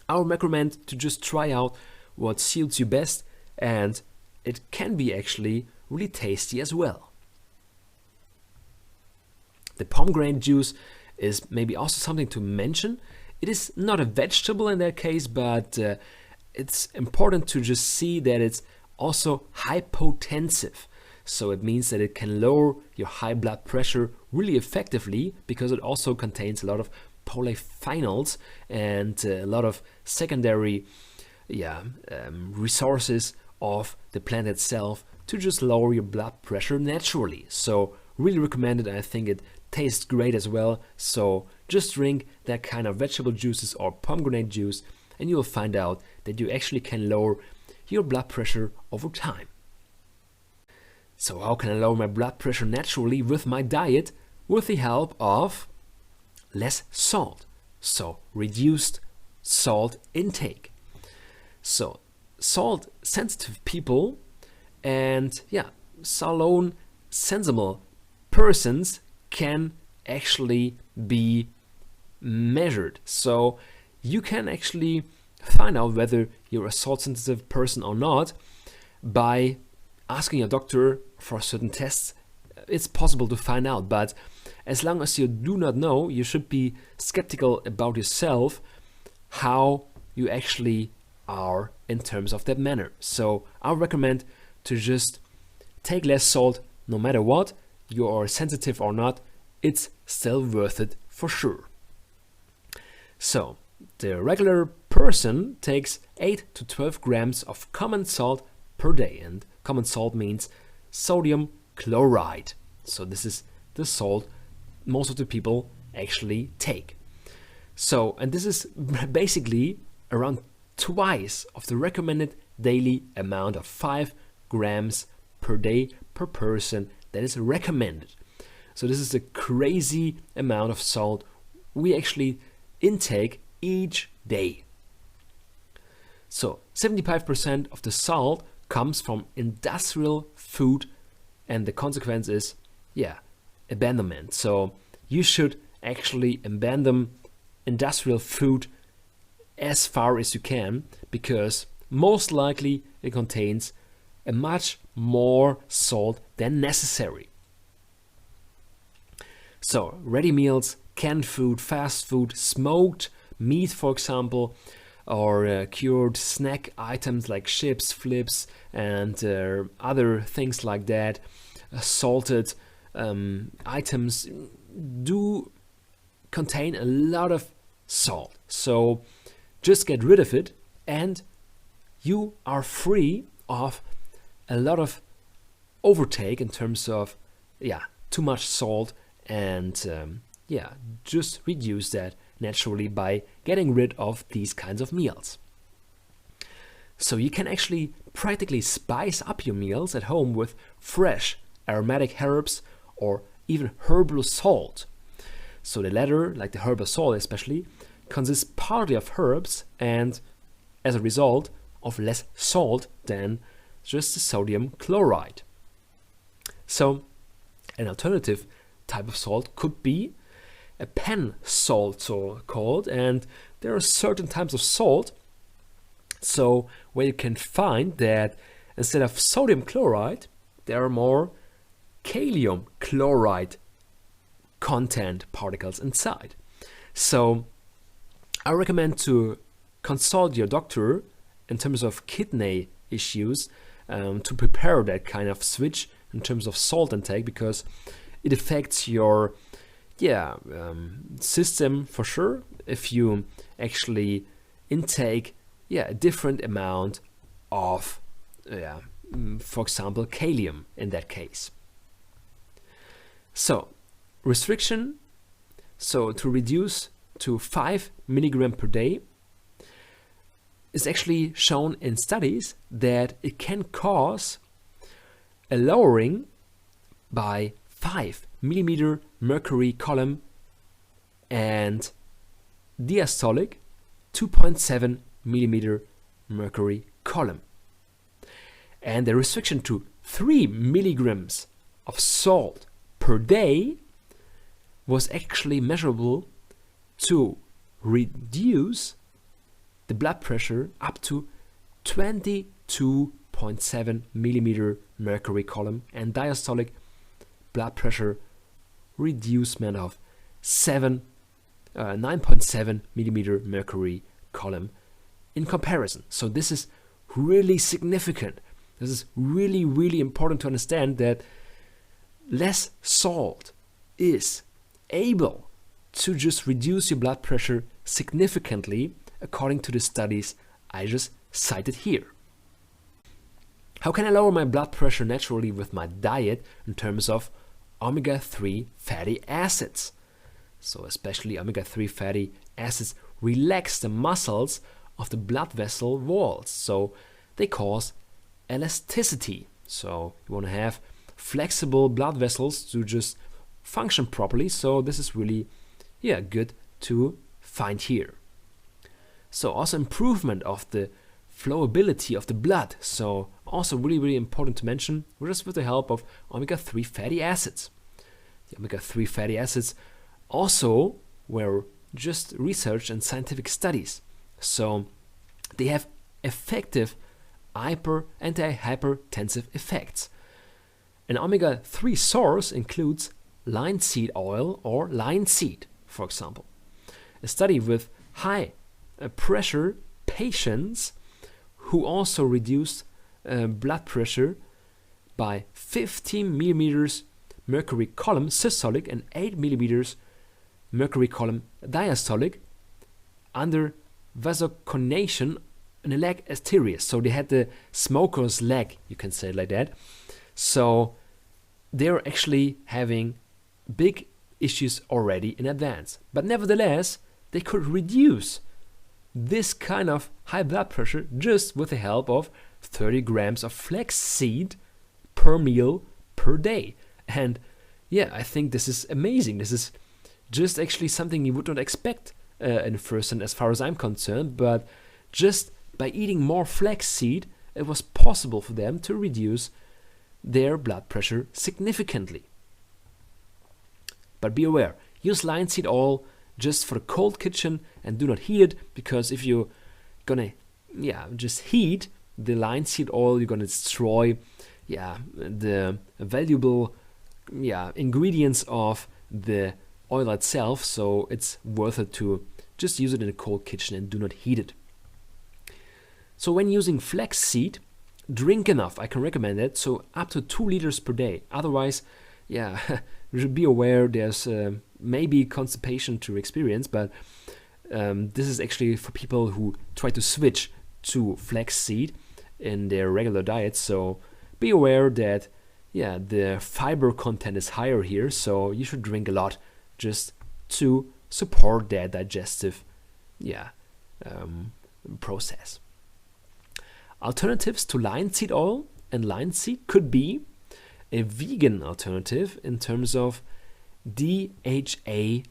A: I would recommend to just try out what suits you best, and it can be actually really tasty as well. The pomegranate juice is maybe also something to mention. It is not a vegetable in that case, but it's important to just see that it's also hypotensive. So it means that it can lower your high blood pressure really effectively, because it also contains a lot of polyphenols and a lot of secondary resources of the plant itself to just lower your blood pressure naturally. So really recommended. I think it tastes great as well. So just drink that kind of vegetable juices or pomegranate juice, and you will find out that you actually can lower your blood pressure over time. So how can I lower my blood pressure naturally with my diet? With the help of less salt. So reduced salt intake. So salt sensitive people and salon sensible persons can actually be measured. So you can actually find out whether you're a salt sensitive person or not by asking your doctor for certain tests. It's possible to find out, but as long as you do not know, you should be skeptical about yourself, how you actually are in terms of that manner. So I recommend to just take less salt no matter what, you are sensitive or not, it's still worth it for sure. So the regular person takes 8 to 12 grams of common salt per day, and common salt means sodium chloride. So this is the salt most of the people actually take. So, and this is basically around twice of the recommended daily amount of 5 grams per day per person that is recommended. So this is a crazy amount of salt we actually intake each day. So 75% of the salt comes from industrial food, and the consequence is abandonment. So you should actually abandon industrial food as far as you can, because most likely it contains a much more salt than necessary. So ready meals, canned food, fast food, smoked meat, for example, or cured snack items like chips, flips, and other things like that, salted items do contain a lot of salt. So just get rid of it and you are free of a lot of overtake in terms of too much salt, and just reduce that naturally by getting rid of these kinds of meals. So you can actually practically spice up your meals at home with fresh aromatic herbs or even herbal salt. So the latter, like the herbal salt especially, consists partly of herbs and as a result of less salt than just the sodium chloride. So an alternative type of salt could be a pen salt, so called, and there are certain types of salt so where you can find that instead of sodium chloride there are more kalium chloride content particles inside. So I recommend to consult your doctor in terms of kidney issues to prepare that kind of switch in terms of salt intake, because it affects your system for sure if you actually intake a different amount of for example kalium in that case. So restriction, so to reduce to 5 milligram per day, is actually shown in studies that it can cause a lowering by 5 millimeter mercury column and diastolic 2.7 millimeter mercury column. And the restriction to 3 milligrams of salt per day was actually measurable to reduce the blood pressure up to 22.7 millimeter mercury column and diastolic blood pressure reducement of 7 9.7 millimeter mercury column in comparison. So this is really significant. This is really, really important to understand that less salt is able to just reduce your blood pressure significantly according to the studies I just cited here. How can I lower my blood pressure naturally with my diet in terms of omega-3 fatty acids? So especially omega-3 fatty acids relax the muscles of the blood vessel walls, so they cause elasticity. So you want to have flexible blood vessels to just function properly. So this is really good to find here. So also improvement of the flowability of the blood. So also really, really important to mention, just with the help of omega-3 fatty acids. The omega-3 fatty acids also were just researched in scientific studies. So they have effective anti-hypertensive effects. An omega-3 source includes linseed oil or linseed, for example. A study with high pressure patients who also reduced blood pressure by 15 millimeters mercury column systolic and 8 millimeters mercury column diastolic under vasoconation in the leg aterius. So they had the smoker's leg, you can say it like that. So they're actually having big issues already in advance. But nevertheless, they could reduce this kind of high blood pressure just with the help of 30 grams of flaxseed per meal per day. And I think this is amazing. This is just actually something you would not expect in a person as far as I'm concerned, but just by eating more flaxseed, it was possible for them to reduce their blood pressure significantly. But be aware, use linseed oil just for the cold kitchen and do not heat it, because if you're gonna just heat the linseed oil, you're gonna destroy the valuable ingredients of the oil itself. So it's worth it to just use it in a cold kitchen and do not heat it. So when using flaxseed, drink enough. I can recommend it. So up to 2 liters per day. Otherwise, you should be aware there's maybe constipation to experience, but this is actually for people who try to switch to flaxseed in their regular diet. So be aware that the fiber content is higher here, so you should drink a lot just to support their digestive process. Alternatives to linseed oil and linseed could be a vegan alternative in terms of DHA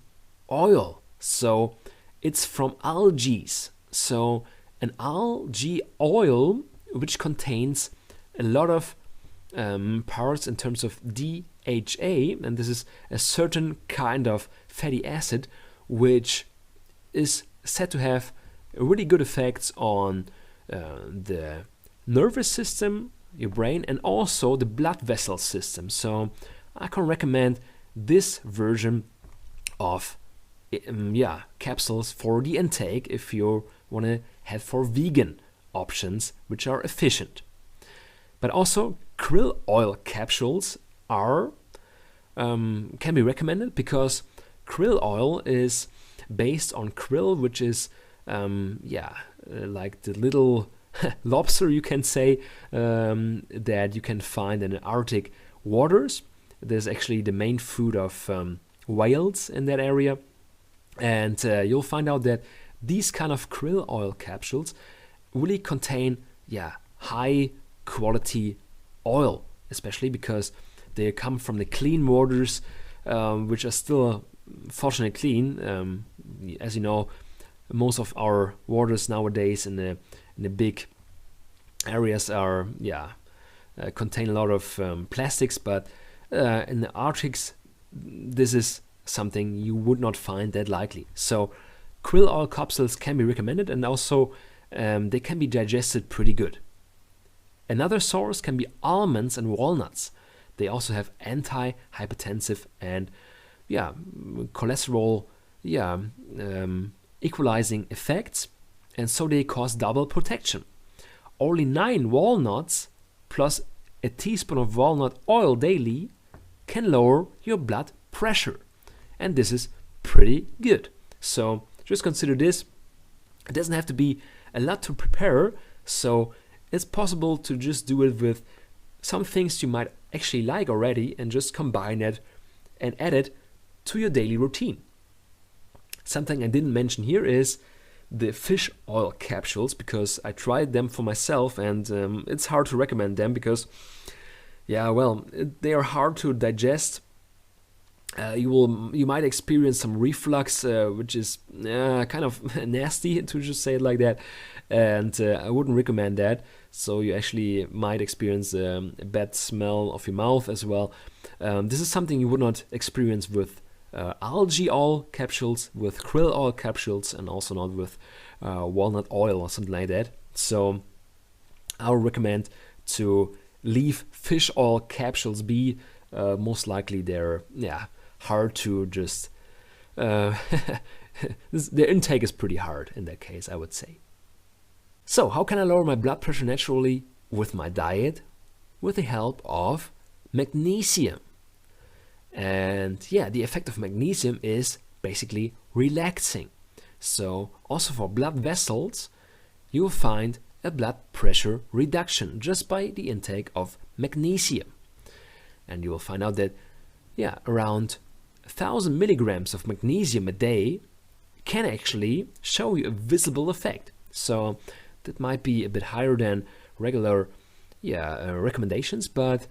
A: oil. So it's from algae. So an algae oil which contains a lot of parts in terms of DHA, and this is a certain kind of fatty acid which is said to have really good effects on the nervous system, your brain, and also the blood vessel system. So I can recommend this version of capsules for the intake if you want to head for vegan options which are efficient. But also krill oil capsules are can be recommended, because krill oil is based on krill, which is like the little lobster, you can say, that you can find in the Arctic waters. There's actually the main food of whales in that area, and you'll find out that these kind of krill oil capsules really contain high quality oil, especially because they come from the clean waters, which are still fortunately clean. As you know, most of our waters nowadays in the big areas are contain a lot of plastics, but in the Arctics this is something you would not find that likely. So krill oil capsules can be recommended, and also they can be digested pretty good. Another source can be almonds and walnuts. They also have anti-hypertensive and cholesterol equalizing effects, and so they cause double protection. Only 9 walnuts plus a teaspoon of walnut oil daily can lower your blood pressure, and this is pretty good. So just consider this. It doesn't have to be a lot to prepare, so it's possible to just do it with some things you might actually like already and just combine it and add it to your daily routine. Something I didn't mention here is the fish oil capsules, because I tried them for myself, and it's hard to recommend them because, they are hard to digest. You might experience some reflux, which is kind of nasty, to just say it like that, and I wouldn't recommend that. So you actually might experience a bad smell of your mouth as well. This is something you would not experience with algae oil capsules, with krill oil capsules, and also not with walnut oil or something like that. So I would recommend to leave fish oil capsules be. Most likely they're hard to just their intake is pretty hard in that case, I would say. So how can I lower my blood pressure naturally? With my diet, with the help of magnesium. And the effect of magnesium is basically relaxing. So also for blood vessels, you will find a blood pressure reduction just by the intake of magnesium. And you will find out that around 1,000 milligrams of magnesium a day can actually show you a visible effect. So that might be a bit higher than regular recommendations, but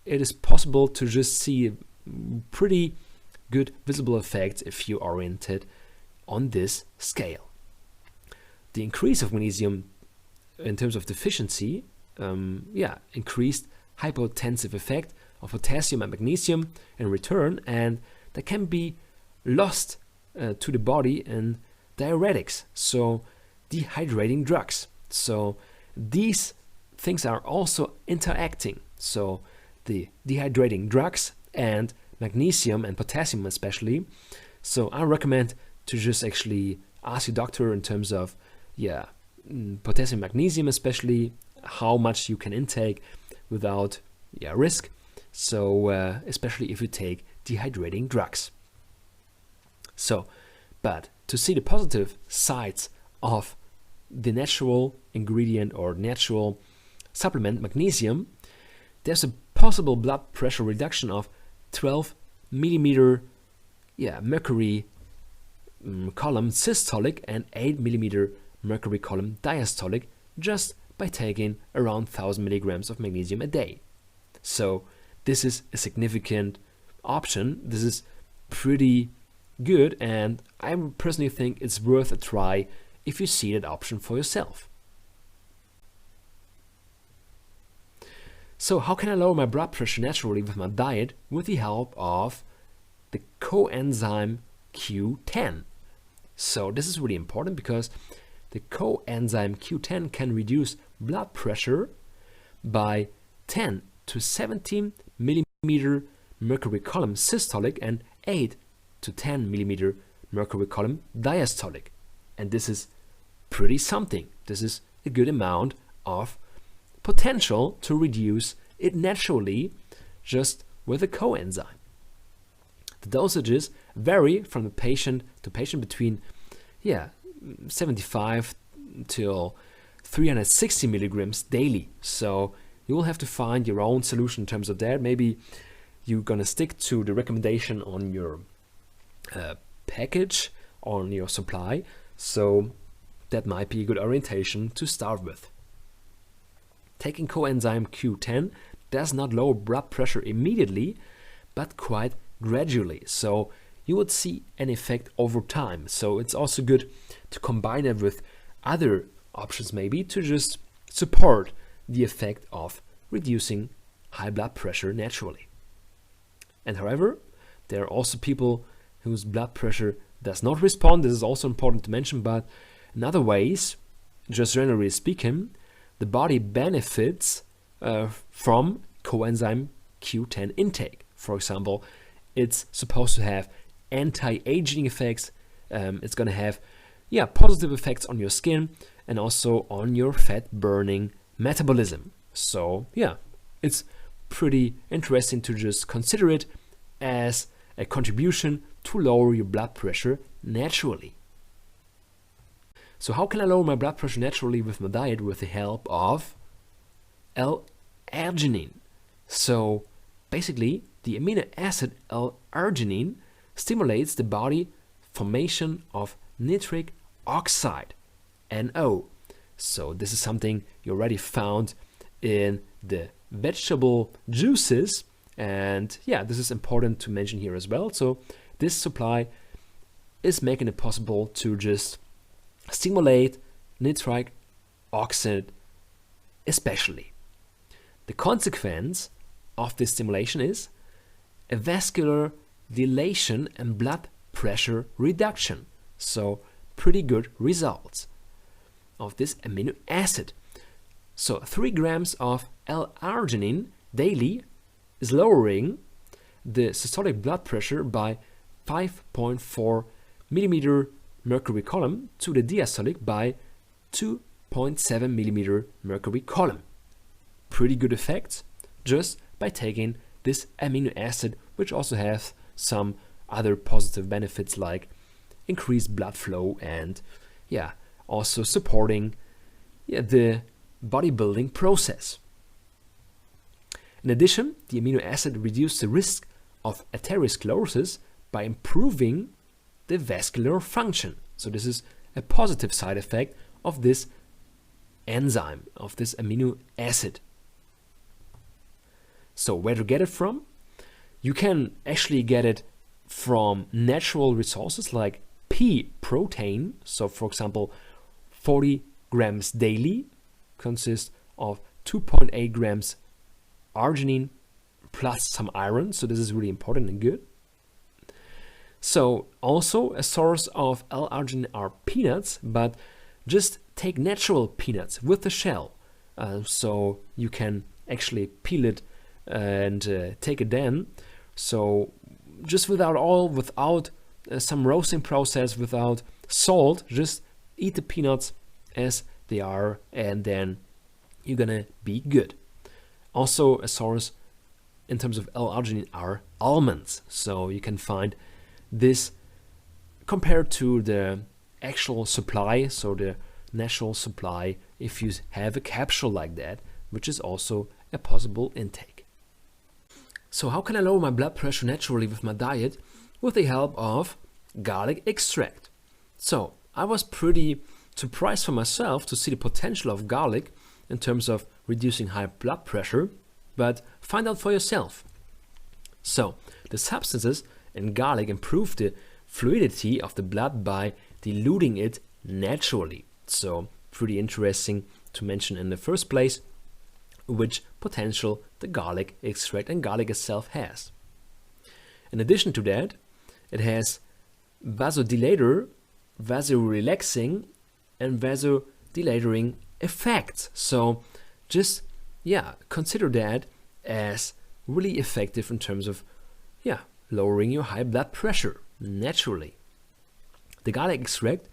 A: it is possible to just see pretty good visible effects if you are oriented on this scale. The increase of magnesium in terms of deficiency, increased hypotensive effect of potassium and magnesium in return, and that can be lost to the body in diuretics, so dehydrating drugs. So these things are also interacting. So the dehydrating drugs and magnesium and potassium especially. So I recommend to just actually ask your doctor in terms of potassium, magnesium especially, how much you can intake without risk. So especially if you take dehydrating drugs. So, but to see the positive sides of the natural ingredient or natural supplement magnesium, there's a possible blood pressure reduction of 12 millimeter mercury column systolic and 8 millimeter mercury column diastolic just by taking around 1,000 milligrams of magnesium a day. So this is a significant option. This is pretty good, and I personally think it's worth a try if you see that option for yourself. So how can I lower my blood pressure naturally with my diet? With the help of the coenzyme Q10. So this is really important because the coenzyme Q10 can reduce blood pressure by 10 to 17 millimeter mercury column systolic and 8 to 10 millimeter mercury column diastolic. And this is pretty something. This is a good amount of potential to reduce it naturally just with a coenzyme. The dosages vary from the patient to patient between 75 till 360 milligrams daily. So you will have to find your own solution in terms of that. Maybe you're gonna stick to the recommendation on your package, on your supply. So that might be a good orientation to start with. Taking coenzyme Q10 does not lower blood pressure immediately, but quite gradually. So you would see an effect over time. So it's also good to combine it with other options, maybe to just support the effect of reducing high blood pressure naturally. And however, there are also people whose blood pressure does not respond. This is also important to mention, but in other ways, just generally speaking, the body benefits from coenzyme Q10 intake. For example, it's supposed to have anti-aging effects. It's going to have positive effects on your skin and also on your fat burning metabolism. So it's pretty interesting to just consider it as a contribution to lower your blood pressure naturally. So how can I lower my blood pressure naturally with my diet? With the help of L-arginine. So basically, the amino acid L-arginine stimulates the body formation of nitric oxide, NO. So this is something you already found in the vegetable juices, and this is important to mention here as well. So this supply is making it possible to just stimulate nitric oxide especially. The consequence of this stimulation is a vascular dilation and blood pressure reduction. So pretty good results of this amino acid. So 3 grams of L-arginine daily is lowering the systolic blood pressure by 5.4 millimeter mercury column to the diastolic by 2.7 millimeter mercury column. Pretty good effects just by taking this amino acid, which also has some other positive benefits like increased blood flow and also supporting the bodybuilding process. In addition, the amino acid reduces the risk of ateriosclerosis by improving the vascular function. So this is a positive side effect of this enzyme, of this amino acid. So where to get it from? You can actually get it from natural resources like pea protein. So for example, 40 grams daily consists of 2.8 grams arginine plus some iron. So this is really important and good. So also a source of L-arginine are peanuts, but just take natural peanuts with the shell. So you can actually peel it and take it then. So just without oil, without some roasting process, without salt, just eat the peanuts as they are, and then you're gonna be good. Also a source in terms of L-arginine are almonds. So you can find this compared to the actual supply, so the natural supply, if you have a capsule like that, which is also a possible intake. So how can I lower my blood pressure naturally with my diet? With the help of garlic extract. So I was pretty surprised for myself to see the potential of garlic in terms of reducing high blood pressure, but find out for yourself. So the substances in garlic improve the fluidity of the blood by diluting it naturally. So pretty interesting to mention in the first place which potential the garlic extract and garlic itself has. In addition to that, it has vasodilator, vasorelaxing and vasodilating effects. So just consider that as really effective in terms of lowering your high blood pressure naturally. The garlic extract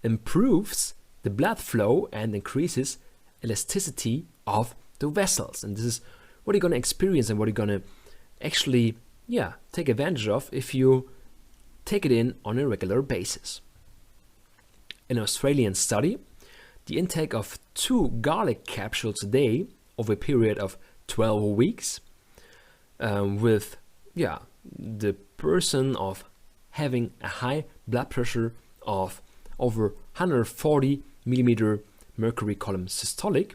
A: improves the blood flow and increases elasticity of the vessels, and this is what you're going to experience and what you're going to actually take advantage of if you take it in on a regular basis. In an Australian study, the intake of 2 garlic capsules a day over a period of 12 weeks with the person of having a high blood pressure of over 140 millimeter mercury column systolic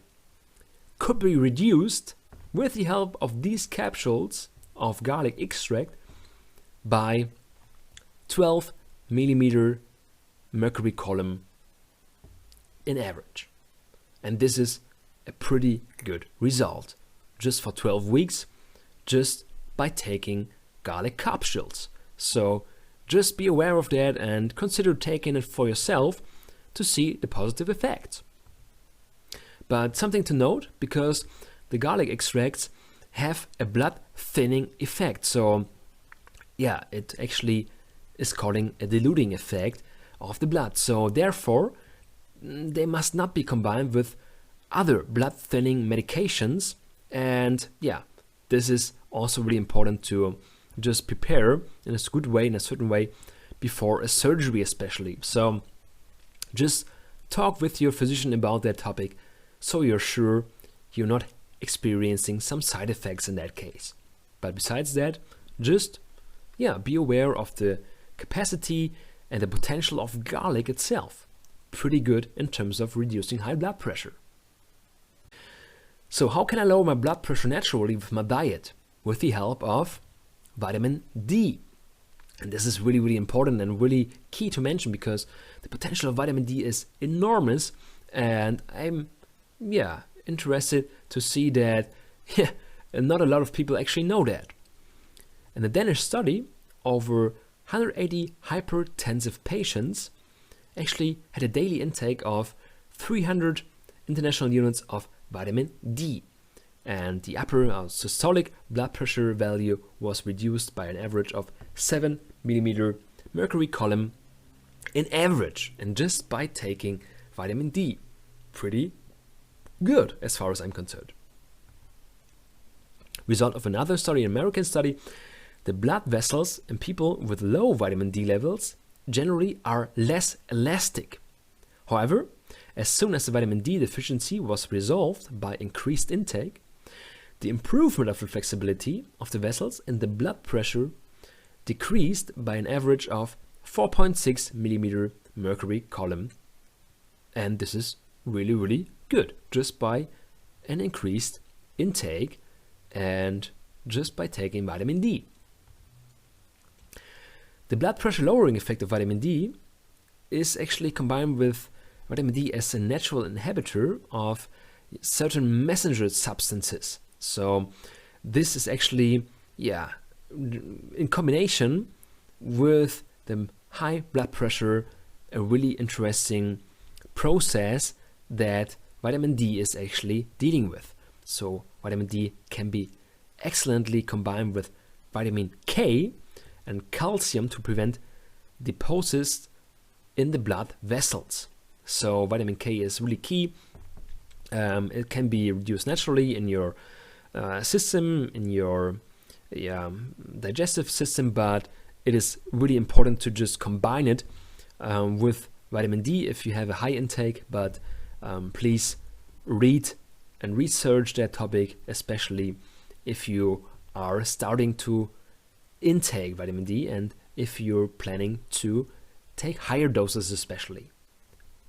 A: could be reduced with the help of these capsules of garlic extract by 12 millimeter mercury column in average. And this is a pretty good result just for 12 weeks, just by taking garlic capsules. So just be aware of that and consider taking it for yourself to see the positive effects. But something to note, because the garlic extracts have a blood thinning effect. So it actually is causing a diluting effect of the blood. So therefore, they must not be combined with other blood thinning medications. And yeah, this is also really important to just prepare in a good way, in a certain way, before a surgery especially. So just talk with your physician about that topic so you're sure you're not experiencing some side effects in that case. But besides that, just be aware of the capacity and the potential of garlic itself. Pretty good in terms of reducing high blood pressure. So how can I lower my blood pressure naturally with my diet? With the help of vitamin D. And this is really, really important and really key to mention because the potential of vitamin D is enormous, and I'm interested to see that not a lot of people actually know that. In a Danish study, over 180 hypertensive patients actually had a daily intake of 300 international units of vitamin D. And the upper systolic blood pressure value was reduced by an average of 7 millimeter mercury column in average, and just by taking vitamin D. Pretty good as far as I'm concerned. Result of another study, an American study, the blood vessels in people with low vitamin D levels generally are less elastic. However, as soon as the vitamin D deficiency was resolved by increased intake, the improvement of the flexibility of the vessels and the blood pressure decreased by an average of 4.6 millimeter mercury column. And this is really, really good, just by an increased intake and just by taking vitamin D. The blood pressure lowering effect of vitamin D is actually combined with vitamin D as a natural inhibitor of certain messenger substances. So this is actually, in combination with the high blood pressure, a really interesting process that vitamin D is actually dealing with. So vitamin D can be excellently combined with vitamin K and calcium to prevent deposits in the blood vessels. So vitamin K is really key. It can be reduced naturally in your system, in your digestive system, but it is really important to just combine it with vitamin D if you have a high intake. But please read and research that topic, especially if you are starting to intake vitamin D and if you're planning to take higher doses especially.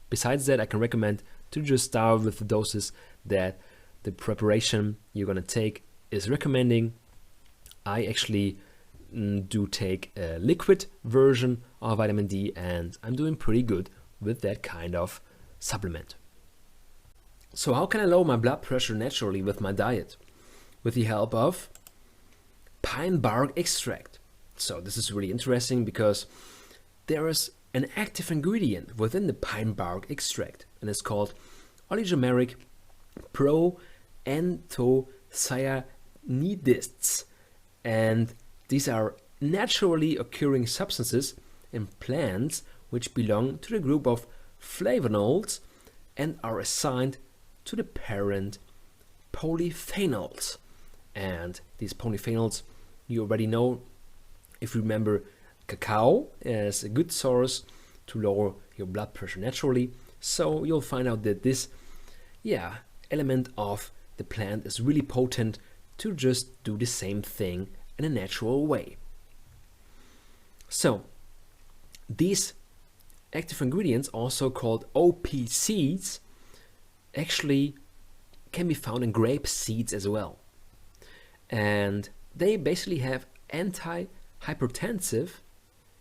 A: Besides that, I can recommend to just start with the doses that the preparation you're going to take is recommending. I actually do take a liquid version of vitamin D, and I'm doing pretty good with that kind of supplement. So how can I lower my blood pressure naturally with my diet? With the help of pine bark extract. So this is really interesting because there is an active ingredient within the pine bark extract, and it's called oligomeric proanthocyanidins. And these are naturally occurring substances in plants which belong to the group of flavonols and are assigned to the parent polyphenols. And these polyphenols, you already know, if you remember, cacao as a good source to lower your blood pressure naturally. So you'll find out that this element of the plant is really potent to just do the same thing in a natural way. So these active ingredients, also called OPCs, actually can be found in grape seeds as well. And they basically have anti-hypertensive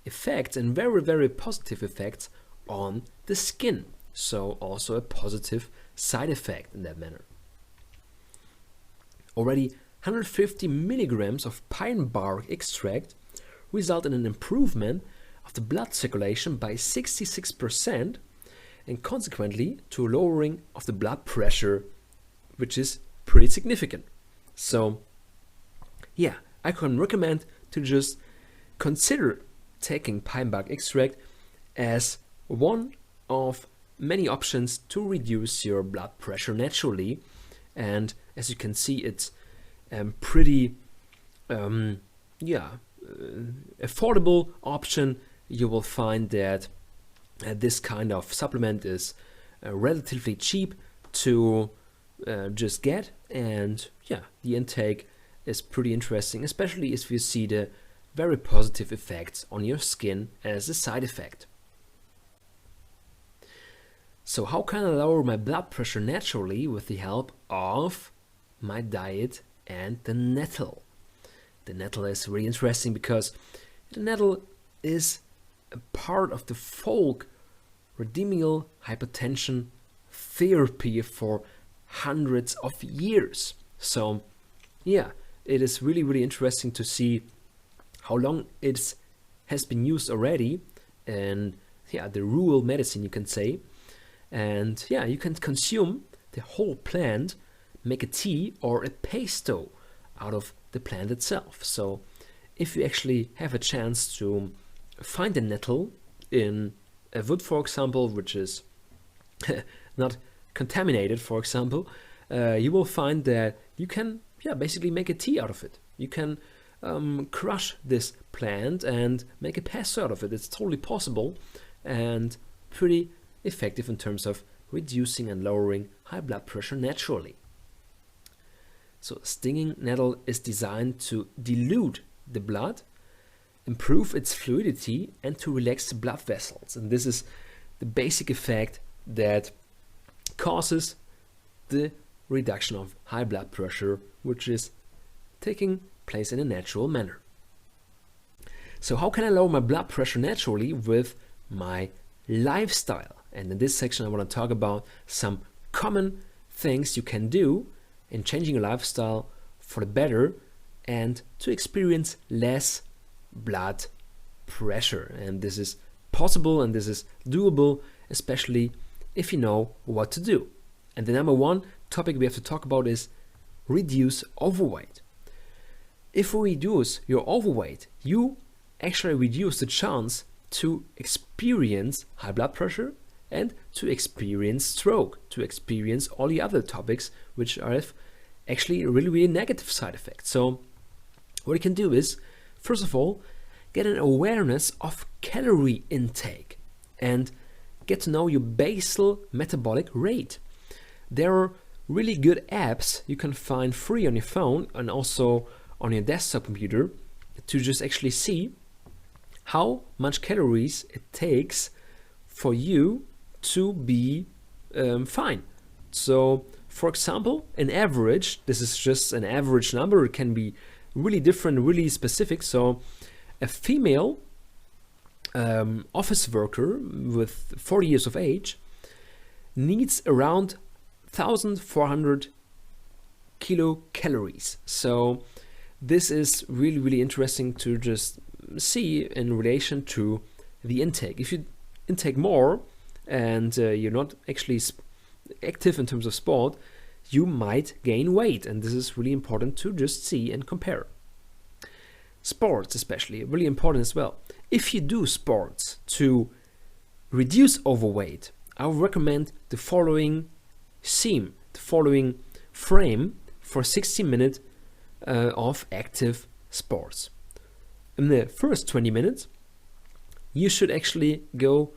A: effects and very, very positive effects on the skin. So also a positive side effect in that manner. Already 150 milligrams of pine bark extract result in an improvement of the blood circulation by 66% and consequently to a lowering of the blood pressure, which is pretty significant. So I can recommend to just consider taking pine bark extract as one of many options to reduce your blood pressure naturally. And as you can see, it's pretty affordable option. You will find that this kind of supplement is relatively cheap to just get, and yeah, the intake is pretty interesting, especially if you see the very positive effects on your skin as a side effect. So how can I lower my blood pressure naturally with the help of my diet and the nettle? The nettle is really interesting because the nettle is a part of the folk remedial hypertension therapy for hundreds of years. So yeah, it is really interesting to see how long it has been used already, and yeah, the rural medicine, you can say. And yeah, you can consume the whole plant, make a tea or a pesto out of the plant itself. So if you actually have a chance to find the nettle in a wood, for example, which is not contaminated, for example, you will find that you can basically make a tea out of it. You can crush this plant and make a pesto out of it. It's totally possible and pretty effective in terms of reducing and lowering high blood pressure naturally. So stinging nettle is designed to dilute the blood, improve its fluidity, and to relax the blood vessels. And this is the basic effect that causes the reduction of high blood pressure, which is taking place in a natural manner. So how can I lower my blood pressure naturally with my lifestyle? And in this section I want to talk about some common things you can do in changing your lifestyle for the better and to experience less blood pressure. And this is possible and this is doable, especially if you know what to do. And the number one topic we have to talk about is reduce overweight. If you reduce your overweight, you actually reduce the chance to experience high blood pressure and to experience stroke, to experience all the other topics which are actually really negative side effects. So what you can do is, first of all, get an awareness of calorie intake and get to know your basal metabolic rate. There are really good apps you can find free on your phone and also on your desktop computer to just actually see how much calories it takes for you to be fine. So for example, an average, this is just an average number, it can be really different, really specific. So a female office worker with 40 years of age needs around 1,400 kilocalories. So this is really interesting to just see in relation to the intake. If you intake more and you're not actually active in terms of sport, you might gain weight, and this is really important to just see and compare. Sports especially, really important as well. If you do sports to reduce overweight, I would recommend the following frame for 60 minutes of active sports. In the first 20 minutes, you should actually go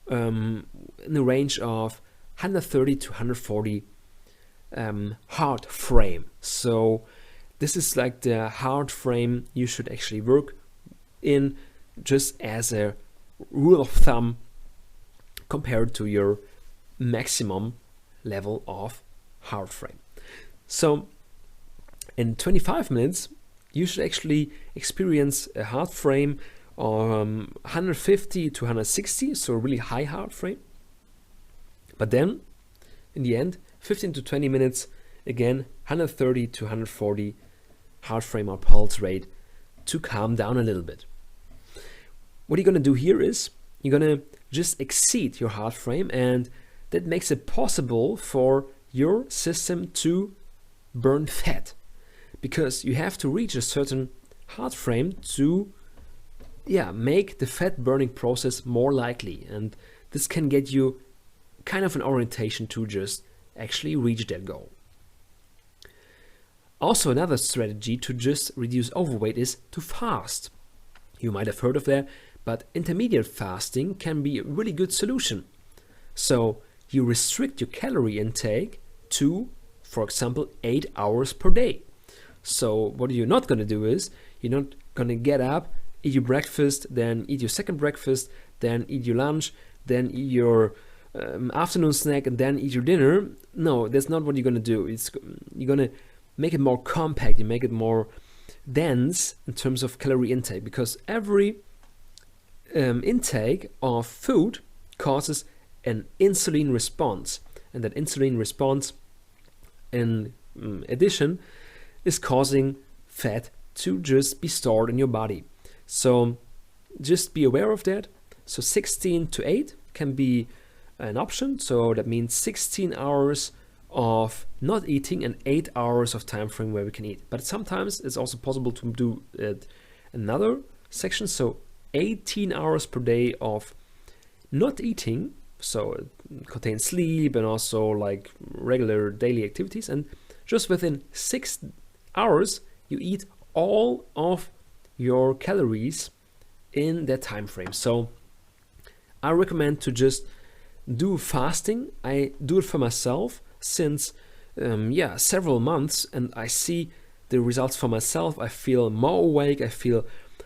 A: in the range of 130 to 140 heart frame. So this is like the heart frame you should actually work in, just as a rule of thumb compared to your maximum level of heart frame. So in 25 minutes, you should actually experience a heart frame of 150 to 160, so a really high heart frame. But then, in the end, 15 to 20 minutes, again, 130 to 140 heart frame or pulse rate to calm down a little bit. What you're going to do here is, you're going to just exceed your heart frame, and that makes it possible for your system to burn fat, because you have to reach a certain heart frame to make the fat burning process more likely, and this can get you kind of an orientation to just actually reach that goal. Also, another strategy to just reduce overweight is to fast. You might have heard of that, but intermediate fasting can be a really good solution. So you restrict your calorie intake to, for example, 8 hours per day. So what you're not going to do is, you're not going to get up, eat your breakfast, then eat your second breakfast, then eat your lunch, then eat your afternoon snack, and then eat your dinner. No, that's not what you're going to do. You're going to make it more compact, you make it more dense in terms of calorie intake, because every intake of food causes an insulin response, and that insulin response in addition is causing fat to just be stored in your body. So just be aware of that. So 16 to 8 can be an option, so that means 16 hours of not eating and 8 hours of time frame where we can eat. But sometimes it's also possible to do another section, so 18 hours per day of not eating, so it contains sleep and also like regular daily activities, and just within 6 hours you eat all of your calories in that time frame. So I recommend to just do fasting. I do it for myself since several months, and I see the results for myself. I feel more awake, I feel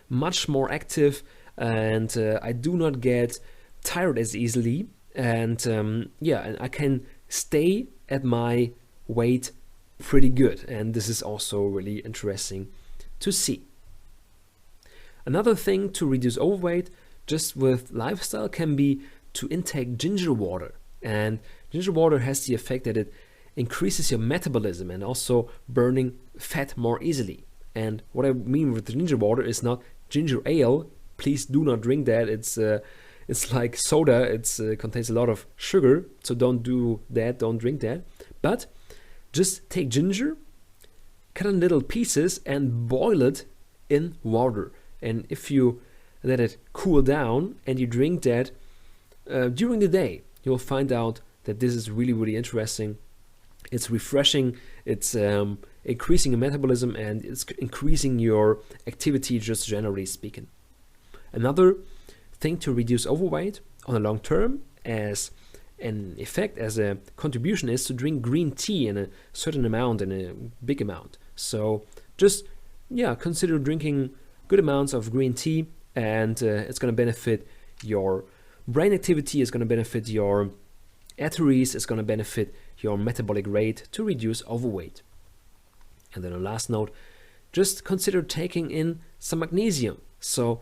A: much more active, and I do not get tired as easily, and and I can stay at my weight pretty good, and this is also really interesting to see. Another thing to reduce overweight just with lifestyle can be to intake ginger water. And ginger water has the effect that it increases your metabolism and also burning fat more easily. And what I mean with the ginger water is not ginger ale. Please do not drink that. It's like soda. It contains a lot of sugar, so don't do that. Don't drink that. But just take ginger, cut it in little pieces, and boil it in water. And if you let it cool down and you drink that during the day, you'll find out that this is really, really interesting. It's refreshing, it's increasing your metabolism, and it's increasing your activity, just generally speaking. Another thing to reduce overweight on the long term as an effect, as a contribution, is to drink green tea in a certain amount, in a big amount. So just consider drinking good amounts of green tea, and it's going to benefit your brain activity, it's going to benefit your arteries, it's going to benefit your metabolic rate to reduce overweight. And then on last note, just consider taking in some magnesium. So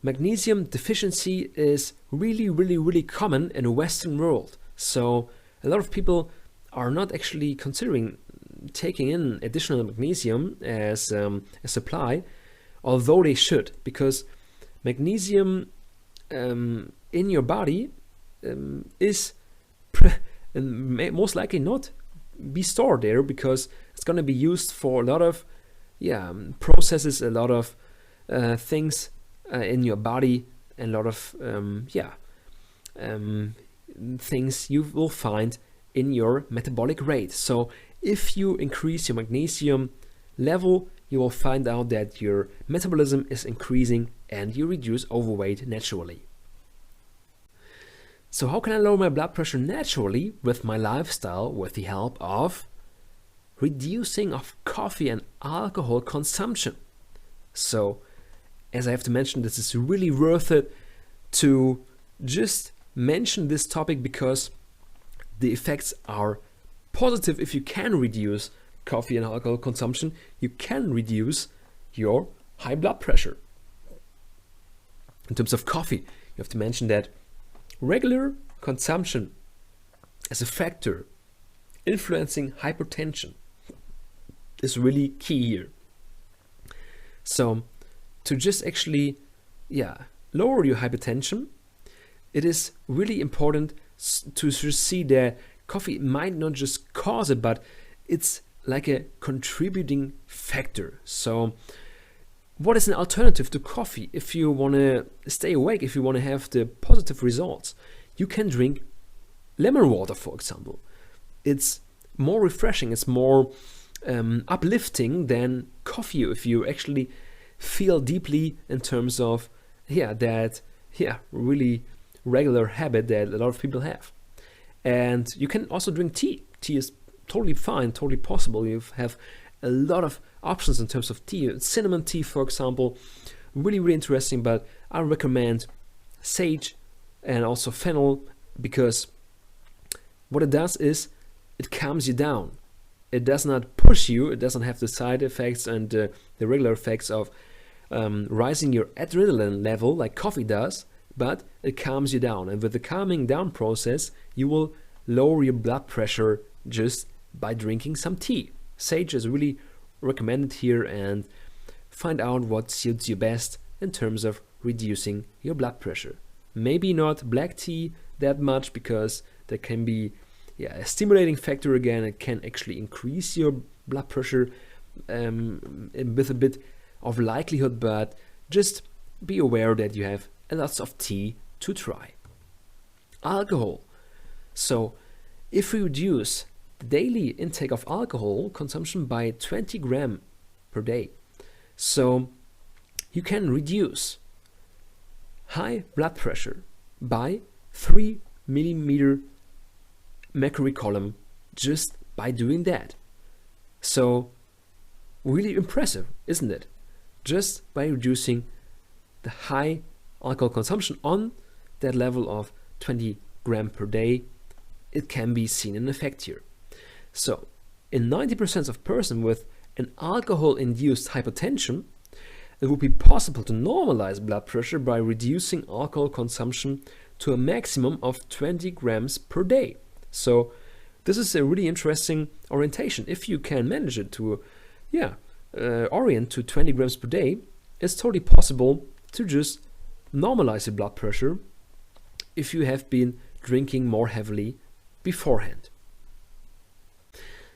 A: magnesium deficiency is really, really, really common in the Western world. So a lot of people are not actually considering taking in additional magnesium as a supply, although they should, because magnesium in your body is most likely not be stored there, because it's going to be used for a lot of processes, a lot of things in your body, and a lot of things you will find in your metabolic rate. So if you increase your magnesium level, you will find out that your metabolism is increasing and you reduce overweight naturally. So how can I lower my blood pressure naturally with my lifestyle with the help of reducing of coffee and alcohol consumption? So as I have to mention, this is really worth it to just mention this topic, because the effects are positive. If you can reduce coffee and alcohol consumption, you can reduce your high blood pressure. In terms of coffee, you have to mention that regular consumption as a factor influencing hypertension is really key here. So to just actually lower your hypertension, it is really important to see that coffee might not just cause it, but it's like a contributing factor. So what is an alternative to coffee if you want to stay awake, if you want to have the positive results? You can drink lemon water, for example. It's more refreshing, it's more uplifting than coffee if you actually feel deeply in terms of that really regular habit that a lot of people have. And you can also drink tea. Tea is totally fine, totally possible. You have a lot of options in terms of tea. Cinnamon tea, for example, really, really interesting, but I recommend sage and also fennel, because what it does is it calms you down. It does not push you, it doesn't have the side effects and the regular effects of rising your adrenaline level like coffee does, but it calms you down. And with the calming down process, you will lower your blood pressure just by drinking some tea. Sage is really recommended here, and find out what suits you best in terms of reducing your blood pressure. Maybe not black tea that much, because there can be a stimulating factor again. It can actually increase your blood pressure with a bit of likelihood, but just be aware that you have lots of tea to try. Alcohol. So if we reduce the daily intake of alcohol consumption by 20 grams per day, so you can reduce high blood pressure by 3 millimeter mercury column just by doing that. So really impressive, isn't it? Just by reducing the high alcohol consumption on that level of 20 grams per day, it can be seen an effect here. So in 90% of persons with an alcohol-induced hypertension, it would be possible to normalize blood pressure by reducing alcohol consumption to a maximum of 20 grams per day. So this is a really interesting orientation. If you can manage it to orient to 20 grams per day, it's totally possible to just normalize your blood pressure if you have been drinking more heavily beforehand.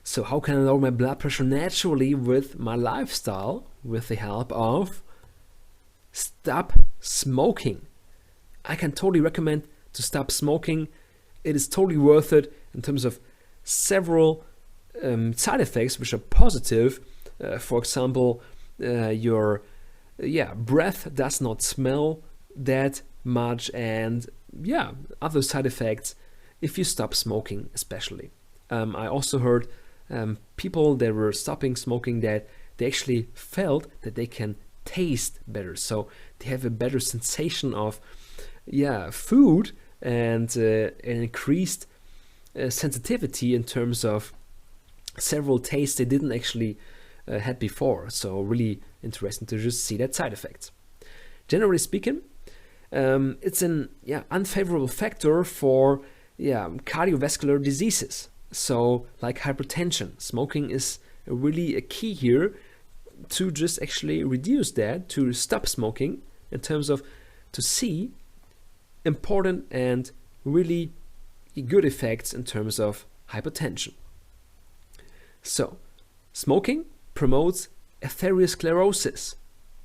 A: So how can I lower my blood pressure naturally with my lifestyle? With the help of stop smoking. I can totally recommend to stop smoking. It is totally worth it in terms of several side effects which are positive. For example, your breath does not smell that much, and other side effects if you stop smoking especially. I also heard people that were stopping smoking that they actually felt that they can taste better, so they have a better sensation of food and an increased sensitivity in terms of several tastes they didn't actually had before. So really interesting to just see that side effects. Generally speaking, it's an unfavorable factor for cardiovascular diseases. So like hypertension, smoking is really a key here to just actually reduce that, to stop smoking, in terms of to see important and really good effects in terms of hypertension. So smoking promotes ateriosclerosis.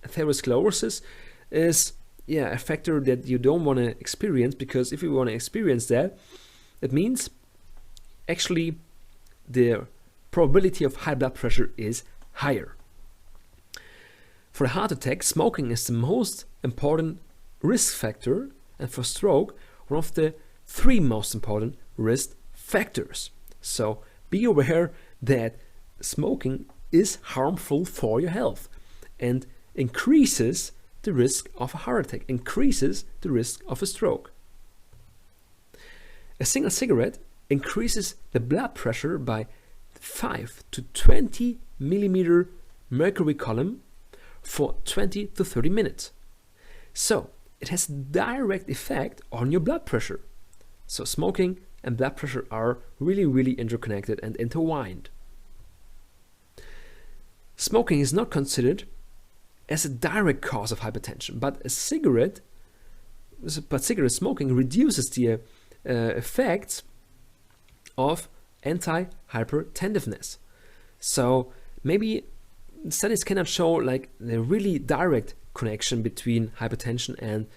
A: Ateriosclerosis is a factor that you don't want to experience, because if you want to experience that, it means actually the probability of high blood pressure is higher. For a heart attack, smoking is the most important risk factor, and for stroke, one of the 3 most important risk factors. So be aware that smoking is harmful for your health and increases the risk of a heart attack, increases the risk of a stroke. A single cigarette increases the blood pressure by 5 to 20 millimeter mercury column for 20 to 30 minutes. So it has direct effect on your blood pressure. So smoking and blood pressure are really, really interconnected and intertwined. Smoking is not considered as a direct cause of hypertension, but cigarette smoking reduces the effects of anti-hypertensiveness. So maybe studies cannot show like the really direct connection between hypertension and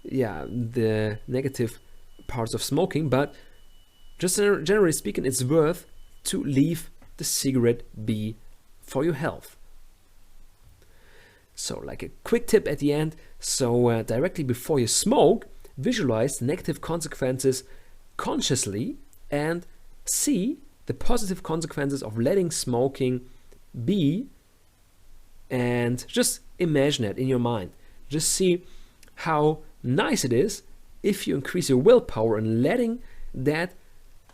A: the negative parts of smoking, but just generally speaking, it's worth to leave the cigarette be for your health. So like a quick tip at the end, so directly before you smoke, visualize the negative consequences consciously and see the positive consequences of letting smoking be, and just imagine it in your mind. Just see how nice it is if you increase your willpower in letting that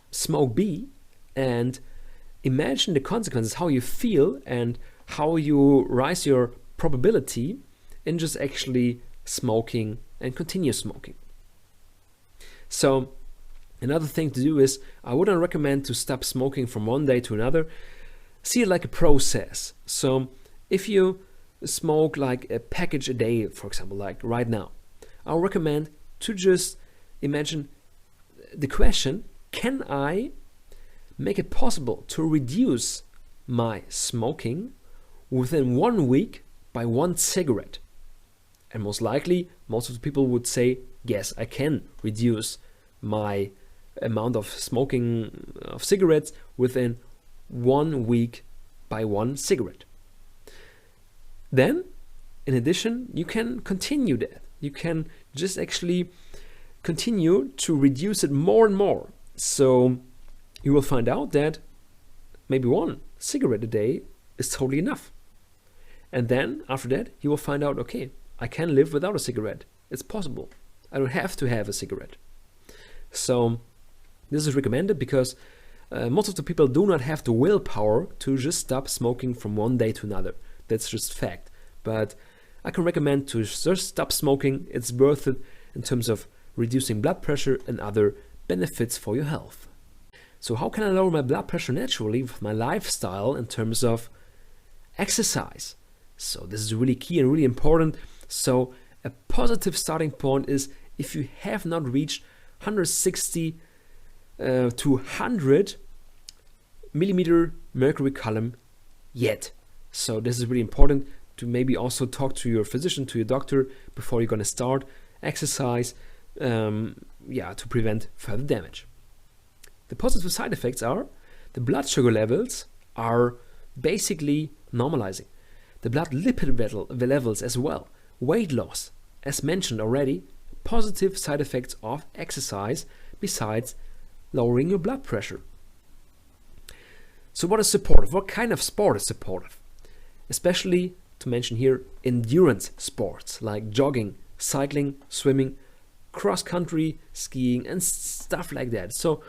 A: smoke be, and imagine the consequences, how you feel and how you rise your probability in just actually smoking and continue smoking. So another thing to do is, I wouldn't recommend to stop smoking from one day to another. See it like a process. So if you smoke like a package a day, for example, like right now, I would recommend to just imagine the question, can I make it possible to reduce my smoking within 1 week by 1 cigarette? And most likely, most of the people would say, yes, I can reduce my amount of smoking of cigarettes within 1 week by 1 cigarette. Then, in addition, you can continue that. You can just actually continue to reduce it more and more. So you will find out that maybe 1 cigarette a day is totally enough. And then after that, you will find out, okay, I can live without a cigarette. It's possible. I don't have to have a cigarette. So this is recommended because most of the people do not have the willpower to just stop smoking from one day to another. That's just fact. But I can recommend to just stop smoking. It's worth it in terms of reducing blood pressure and other benefits for your health. So how can I lower my blood pressure naturally with my lifestyle in terms of exercise? So this is really key and really important. So a positive starting point is if you have not reached 160 to 100 millimeter mercury column yet. So this is really important to maybe also talk to your physician, to your doctor before you're going to start exercise, to prevent further damage. The positive side effects are the blood sugar levels are basically normalizing. The blood lipid levels as well. Weight loss, as mentioned already, positive side effects of exercise besides lowering your blood pressure. So what is supportive? What kind of sport is supportive? Especially to mention here, endurance sports like jogging, cycling, swimming, cross-country, skiing and stuff like that. So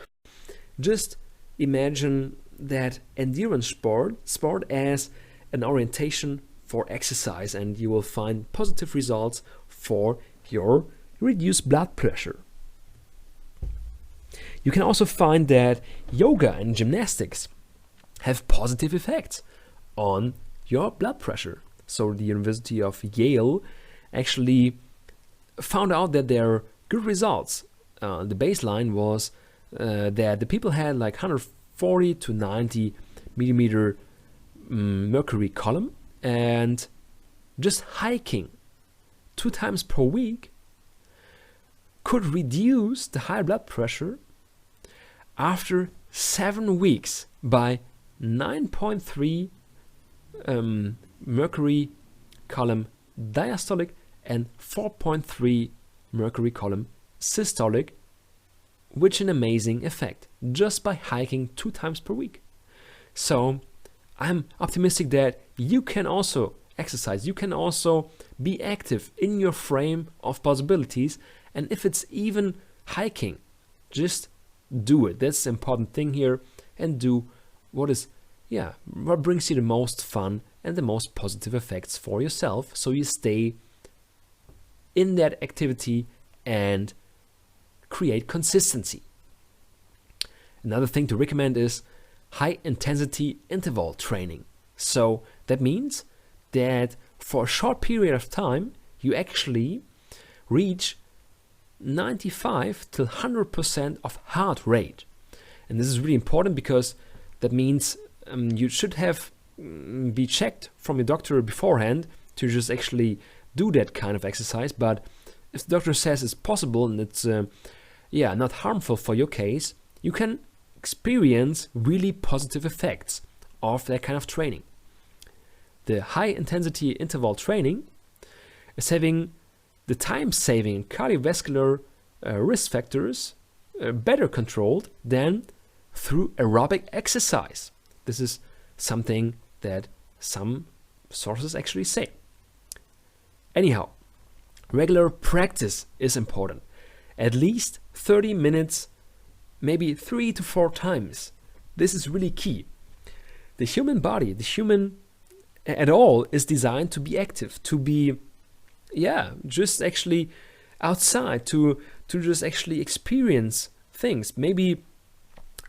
A: just imagine that endurance sport as an orientation for exercise, and you will find positive results for your reduced blood pressure. You can also find that yoga and gymnastics have positive effects on your blood pressure. So the University of Yale actually found out that there are good results. The baseline was that the people had like 140 to 90 millimeter mercury column, and just hiking 2 times per week could reduce the high blood pressure after 7 weeks by 9.3 mercury column diastolic and 4.3 mercury column systolic, which is an amazing effect just by hiking 2 times per week. So I'm optimistic that you can also exercise, you can also be active in your frame of possibilities, and if it's even hiking, just do it. That's the important thing here, and do what brings you the most fun and the most positive effects for yourself, so you stay in that activity and create consistency. Another thing to recommend is high intensity interval training. So that means that for a short period of time you actually reach 95 to 100% of heart rate. And this is really important because that means you should have be checked from your doctor beforehand to just actually do that kind of exercise. But if the doctor says it's possible and it's not harmful for your case, you can experience really positive effects of that kind of training. The high intensity interval training is having the time saving and cardiovascular risk factors better controlled than through aerobic exercise. This is something that some sources actually say. Anyhow, regular practice is important. At least 30 minutes, maybe 3 to 4 times. This is really key. The human body, the human at all, is designed to be active, to be, just actually outside, to just actually experience things. Maybe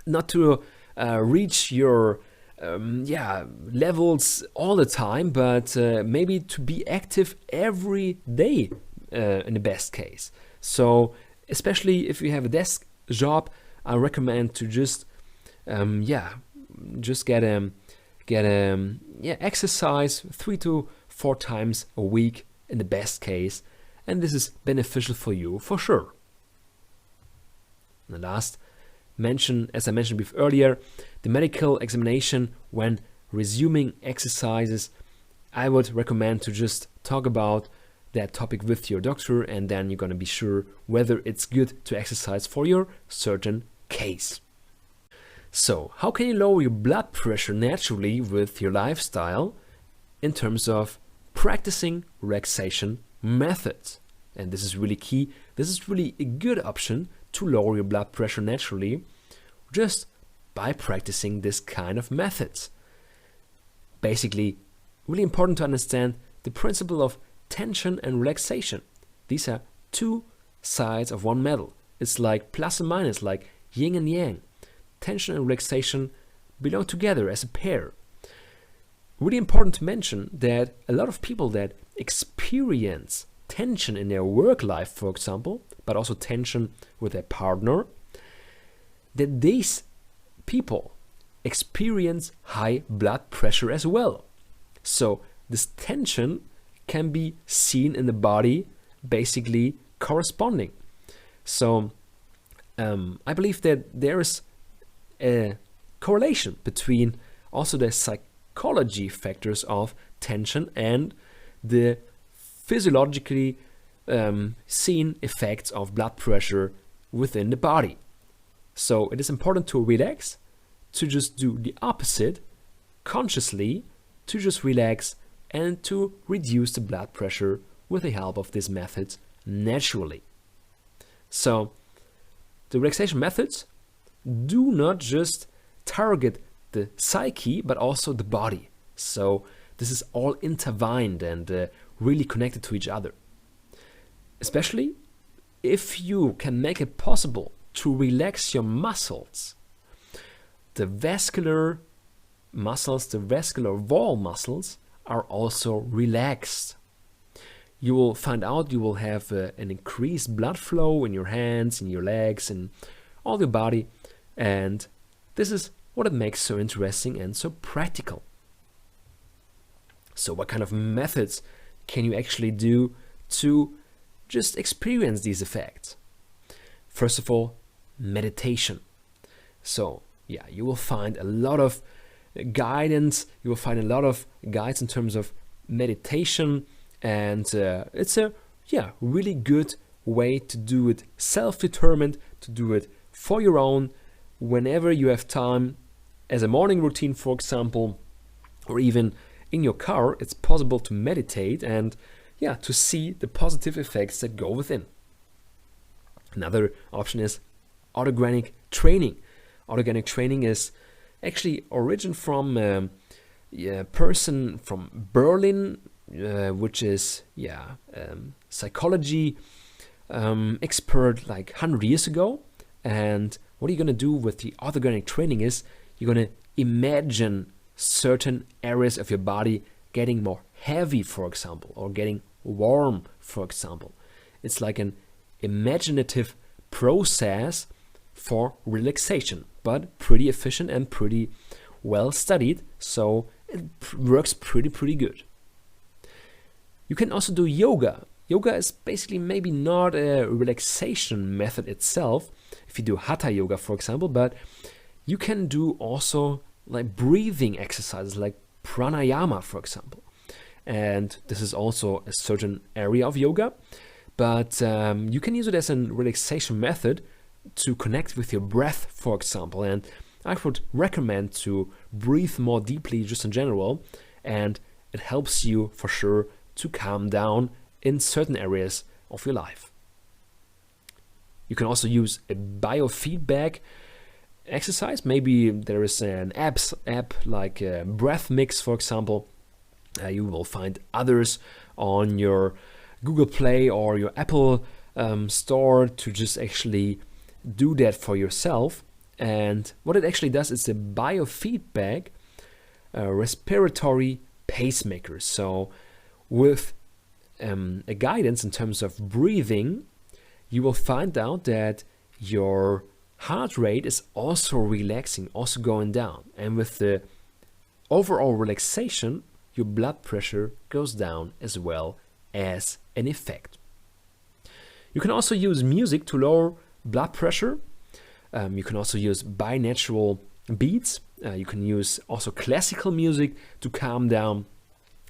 A: not to reach your levels all the time, but maybe to be active every day in the best case. So especially if you have a desk job, I recommend to just get exercise 3 to 4 times a week in the best case, and this is beneficial for you for sure. And the last mention, as I mentioned earlier, the medical examination when resuming exercises. I would recommend to just talk about that topic with your doctor, and then you're going to be sure whether it's good to exercise for your certain case. So, how can you lower your blood pressure naturally with your lifestyle in terms of practicing relaxation methods? And this is really key. This is really a good option to lower your blood pressure naturally just by practicing this kind of methods. Basically, really important to understand the principle of tension and relaxation. These are two sides of one medal. It's like plus and minus, like yin and yang. Tension and relaxation belong together as a pair. Really important to mention that a lot of people that experience tension in their work life, for example, but also tension with their partner, that these people experience high blood pressure as well. So this tension can be seen in the body basically corresponding. So I believe that there is a correlation between also the psychology factors of tension and the physiologically seen effects of blood pressure within the body. So it is important to relax, to just do the opposite consciously, to just relax and to reduce the blood pressure with the help of these methods naturally. So the relaxation methods do not just target the psyche, but also the body. So this is all intertwined and really connected to each other. Especially if you can make it possible to relax your muscles. The vascular muscles, the vascular wall muscles are also relaxed. You will find out you will have an increased blood flow in your hands, in your legs, and all your body. And this is what it makes so interesting and so practical. So what kind of methods can you actually do to just experience these effects? First of all, meditation. So you will find a lot of guidance, you will find a lot of guides in terms of meditation, and it's a really good way to do it self-determined, to do it for your own, whenever you have time, as a morning routine, for example, or even in your car. It's possible to meditate and to see the positive effects that go within. Another option is autogenic training. Autogenic training is actually origin from a person from Berlin, which is psychology expert like 100 years ago. And what you're going to do with the autogenic training is you're going to imagine certain areas of your body getting more heavy, for example, or getting warm, for example. It's like an imaginative process for relaxation, but pretty efficient and pretty well studied. So works pretty good. You can also do yoga. Yoga is basically maybe not a relaxation method itself, if you do hatha yoga, for example, but you can do also like breathing exercises like pranayama, for example. And this is also a certain area of yoga, but you can use it as a relaxation method to connect with your breath, for example. And I would recommend to breathe more deeply just in general, and it helps you for sure to calm down in certain areas of your life. You can also use a biofeedback exercise. Maybe there is an app like Breath Mix, for example. You will find others on your Google Play or your Apple store to just actually do that for yourself. And what it actually does is a biofeedback respiratory pacemaker. So with a guidance in terms of breathing, you will find out that your heart rate is also relaxing, also going down. And with the overall relaxation, your blood pressure goes down as well as an effect. You can also use music to lower blood pressure. You can also use binaural beats. You can use also classical music to calm down.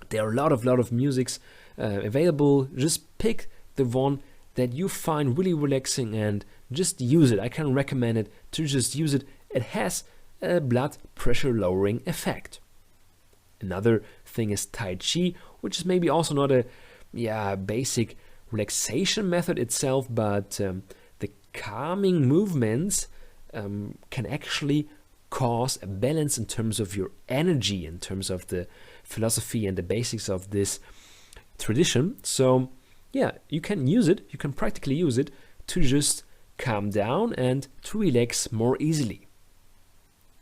A: There are a lot of musics available. Just pick the one that you find really relaxing and just use it. I can recommend it to just use it. It has a blood pressure lowering effect. Another thing is Tai Chi, which is maybe also not a basic relaxation method itself, but the calming movements can actually cause a balance in terms of your energy, in terms of the philosophy and the basics of this tradition. So yeah, you can use it, you can practically use it to just calm down and to relax more easily.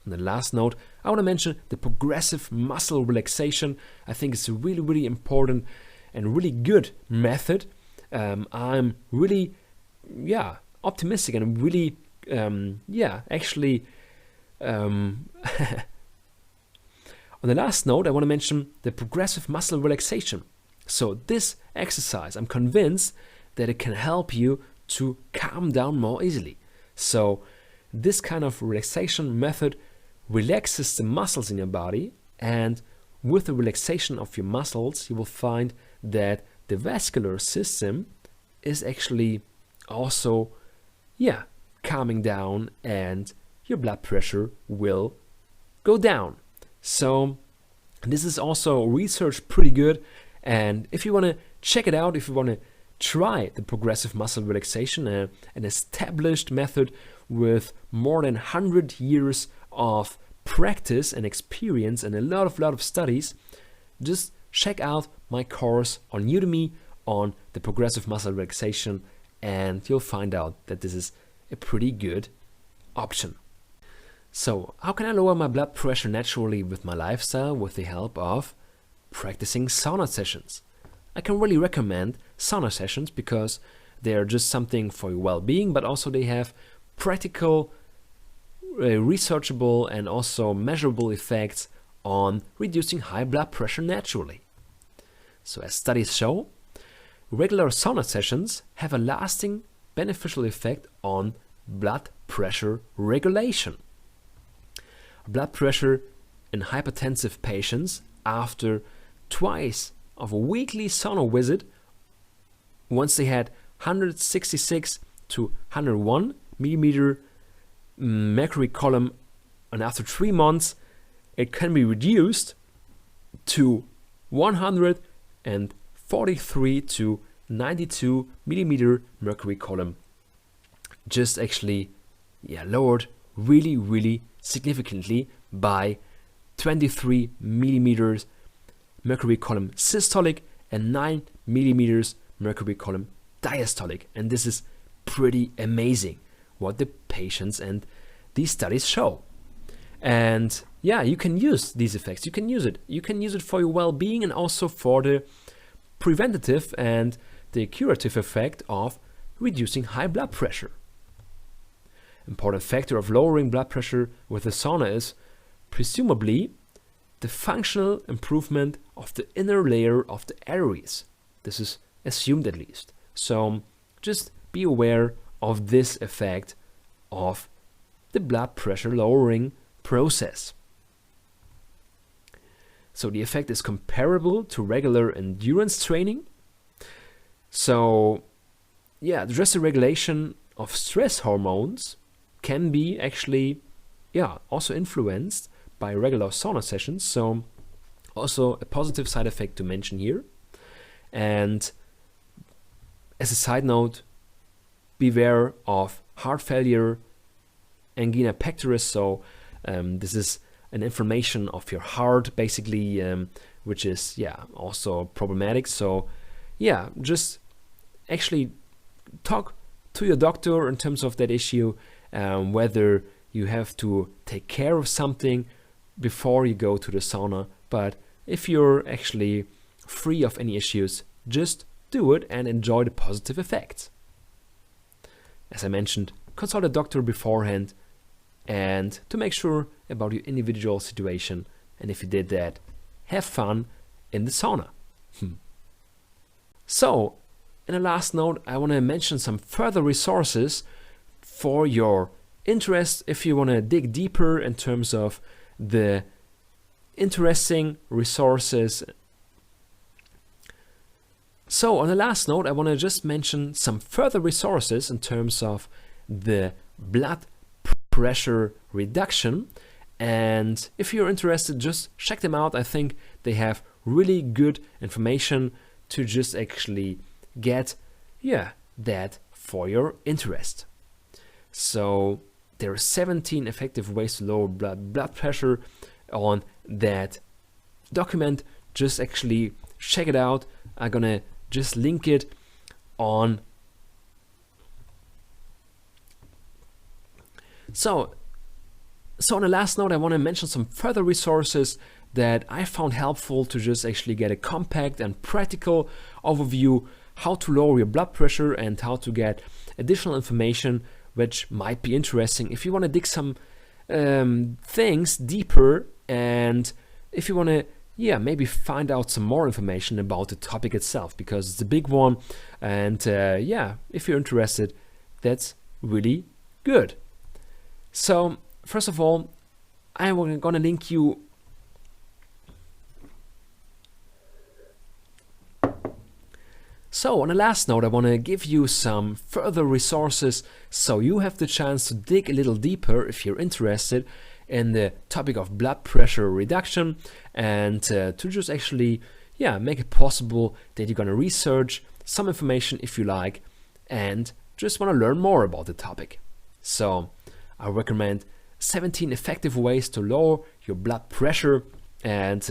A: On the last note, I want to mention the progressive muscle relaxation. I think it's a really important and really good method. I'm really optimistic and really actually on the last note, I want to mention the progressive muscle relaxation. So this exercise, I'm convinced that it can help you to calm down more easily. So this kind of relaxation method relaxes the muscles in your body, and with the relaxation of your muscles, you will find that the vascular system is actually also calming down, and your blood pressure will go down. So this is also researched pretty good, and if you want to check it out, if you want to try the progressive muscle relaxation, an established method with more than 100 years of practice and experience and a lot of studies, just check out my course on Udemy on the progressive muscle relaxation, and you'll find out that this is a pretty good option. So how can I lower my blood pressure naturally with my lifestyle with the help of practicing sauna sessions? I can really recommend sauna sessions because they are just something for your well-being, but also they have practical, researchable and also measurable effects on reducing high blood pressure naturally. So as studies show, regular sauna sessions have a lasting beneficial effect on blood pressure regulation. Blood pressure in hypertensive patients after twice of a weekly sauna visit, once they had 166 to 101 millimeter mercury column, and after 3 months it can be reduced to 143 to 92 millimeter mercury column. Just actually lowered really significantly by 23 millimeters mercury column systolic and 9 millimeters mercury column diastolic. And this is pretty amazing what the patients and these studies show. And you can use these effects. You can use it. You can use it for your well-being and also for the preventative and the curative effect of reducing high blood pressure. Important factor of lowering blood pressure with the sauna is presumably the functional improvement of the inner layer of the arteries. This is assumed at least. So just be aware of this effect of the blood pressure lowering process. So the effect is comparable to regular endurance training. So yeah, just the regulation of stress hormones can be actually also influenced by regular sauna sessions. So also a positive side effect to mention here. And as a side note, beware of heart failure, angina pectoris. So this is an inflammation of your heart, basically, which is also problematic. So just actually talk to your doctor in terms of that issue, whether you have to take care of something before you go to the sauna. But if you're actually free of any issues, just do it and enjoy the positive effects. As I mentioned, consult a doctor beforehand and to make sure about your individual situation. And if you did that, have fun in the sauna. So, in a last note, I want to mention some further resources for your interest if you want to dig deeper in terms of the interesting resources. So on the last note, I want to just mention some further resources in terms of the blood pressure reduction. And if you're interested, just check them out. I think they have really good information to just actually get that for your interest. So there are 17 effective ways to lower blood pressure on that document. Just actually check it out. I'm gonna just link it on. So on the last note, I want to mention some further resources that I found helpful to just actually get a compact and practical overview how to lower your blood pressure and how to get additional information which might be interesting if you want to dig some things deeper, and if you want to maybe find out some more information about the topic itself, because it's a big one. And if you're interested, that's really good. So first of all, I'm gonna link you So on the last note, I want to give you some further resources so you have the chance to dig a little deeper if you're interested in the topic of blood pressure reduction, and to just actually make it possible that you're going to research some information if you like and just want to learn more about the topic. So I recommend 17 effective ways to lower your blood pressure, and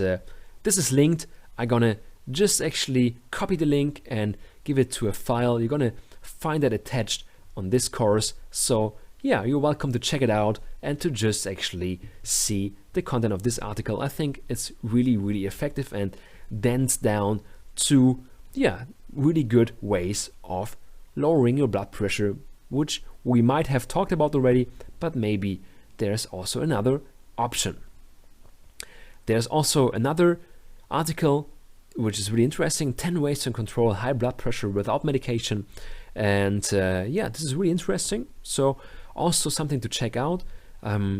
A: this is linked. I'm gonna just actually copy the link and give it to a file. You're gonna find that attached on this course. So you're welcome to check it out and to just actually see the content of this article. I think it's really, really effective and dents down to really good ways of lowering your blood pressure, which we might have talked about already, but maybe there's also another option. There's also another article which is really interesting, 10 ways to control high blood pressure without medication. And this is really interesting. So also something to check out.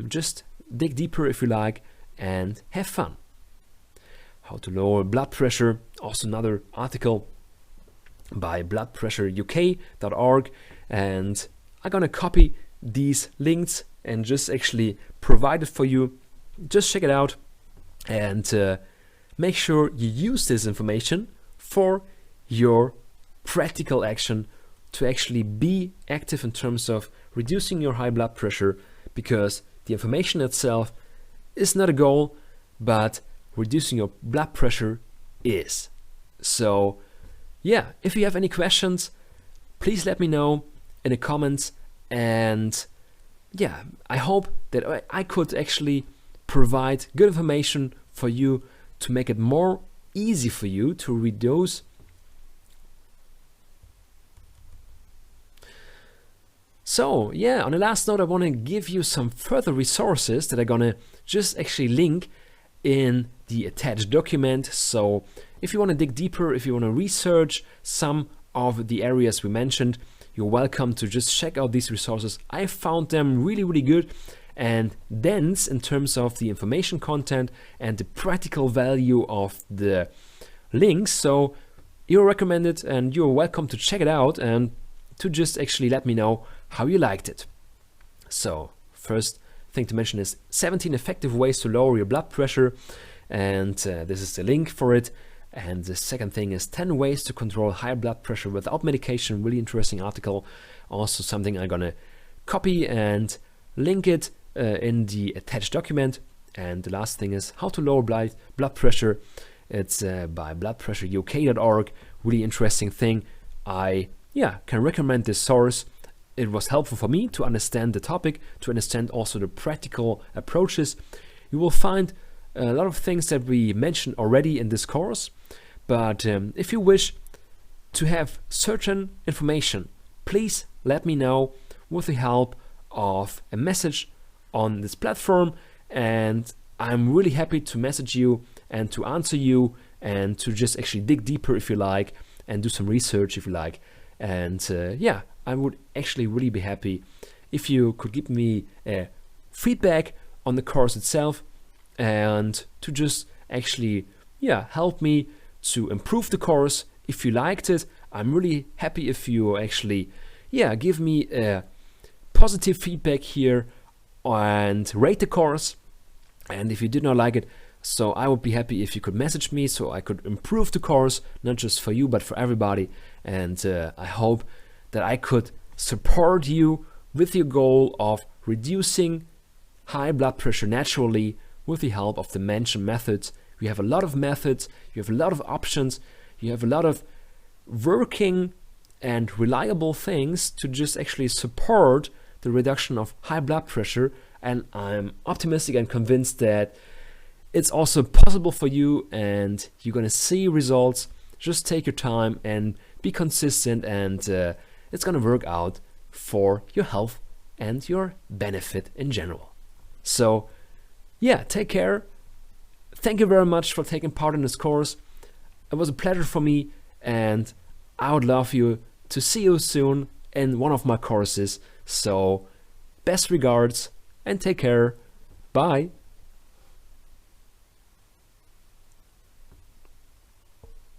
A: Just dig deeper if you like and have fun. How to lower blood pressure, also another article by bloodpressureuk.org, and I'm gonna copy these links and just actually provide it for you. Just check it out and make sure you use this information for your practical action to actually be active in terms of reducing your high blood pressure, because the information itself is not a goal, but reducing your blood pressure is. So if you have any questions, please let me know in the comments, and I hope that I could actually provide good information for you to make it more easy for you to reduce. So on the last note, I want to give you some further resources that I'm gonna just actually link in the attached document. So if you want to dig deeper, if you want to research some of the areas we mentioned, you're welcome to just check out these resources. I found them really, really good and dense in terms of the information content and the practical value of the links. So you're recommended and you're welcome to check it out and to just actually let me know how you liked it. So first thing to mention is 17 effective ways to lower your blood pressure, and this is the link for it. And the second thing is 10 ways to control high blood pressure without medication. Really interesting article, also something I'm gonna copy and link it in the attached document. And the last thing is how to lower blood pressure. It's by bloodpressureuk.org. Really interesting thing. I can recommend this source. It was helpful for me to understand the topic, to understand also the practical approaches. You will find a lot of things that we mentioned already in this course, but if you wish to have certain information, please let me know with the help of a message on this platform, and I'm really happy to message you and to answer you and to just actually dig deeper if you like and do some research if you like. And I would actually really be happy if you could give me feedback on the course itself and to just actually help me to improve the course. If you liked it, I'm really happy if you actually give me a positive feedback here and rate the course. And if you did not like it, so I would be happy if you could message me so I could improve the course, not just for you but for everybody. And I hope that I could support you with your goal of reducing high blood pressure naturally with the help of the mentioned methods. You have a lot of methods, you have a lot of options, you have a lot of working and reliable things to just actually support the reduction of high blood pressure. And I'm optimistic and convinced that it's also possible for you and you're gonna see results. Just take your time and be consistent, and it's gonna work out for your health and your benefit in general. So take care. Thank you very much for taking part in this course. It was a pleasure for me, and I would love you to see you soon in one of my courses. So best regards and take care. Bye.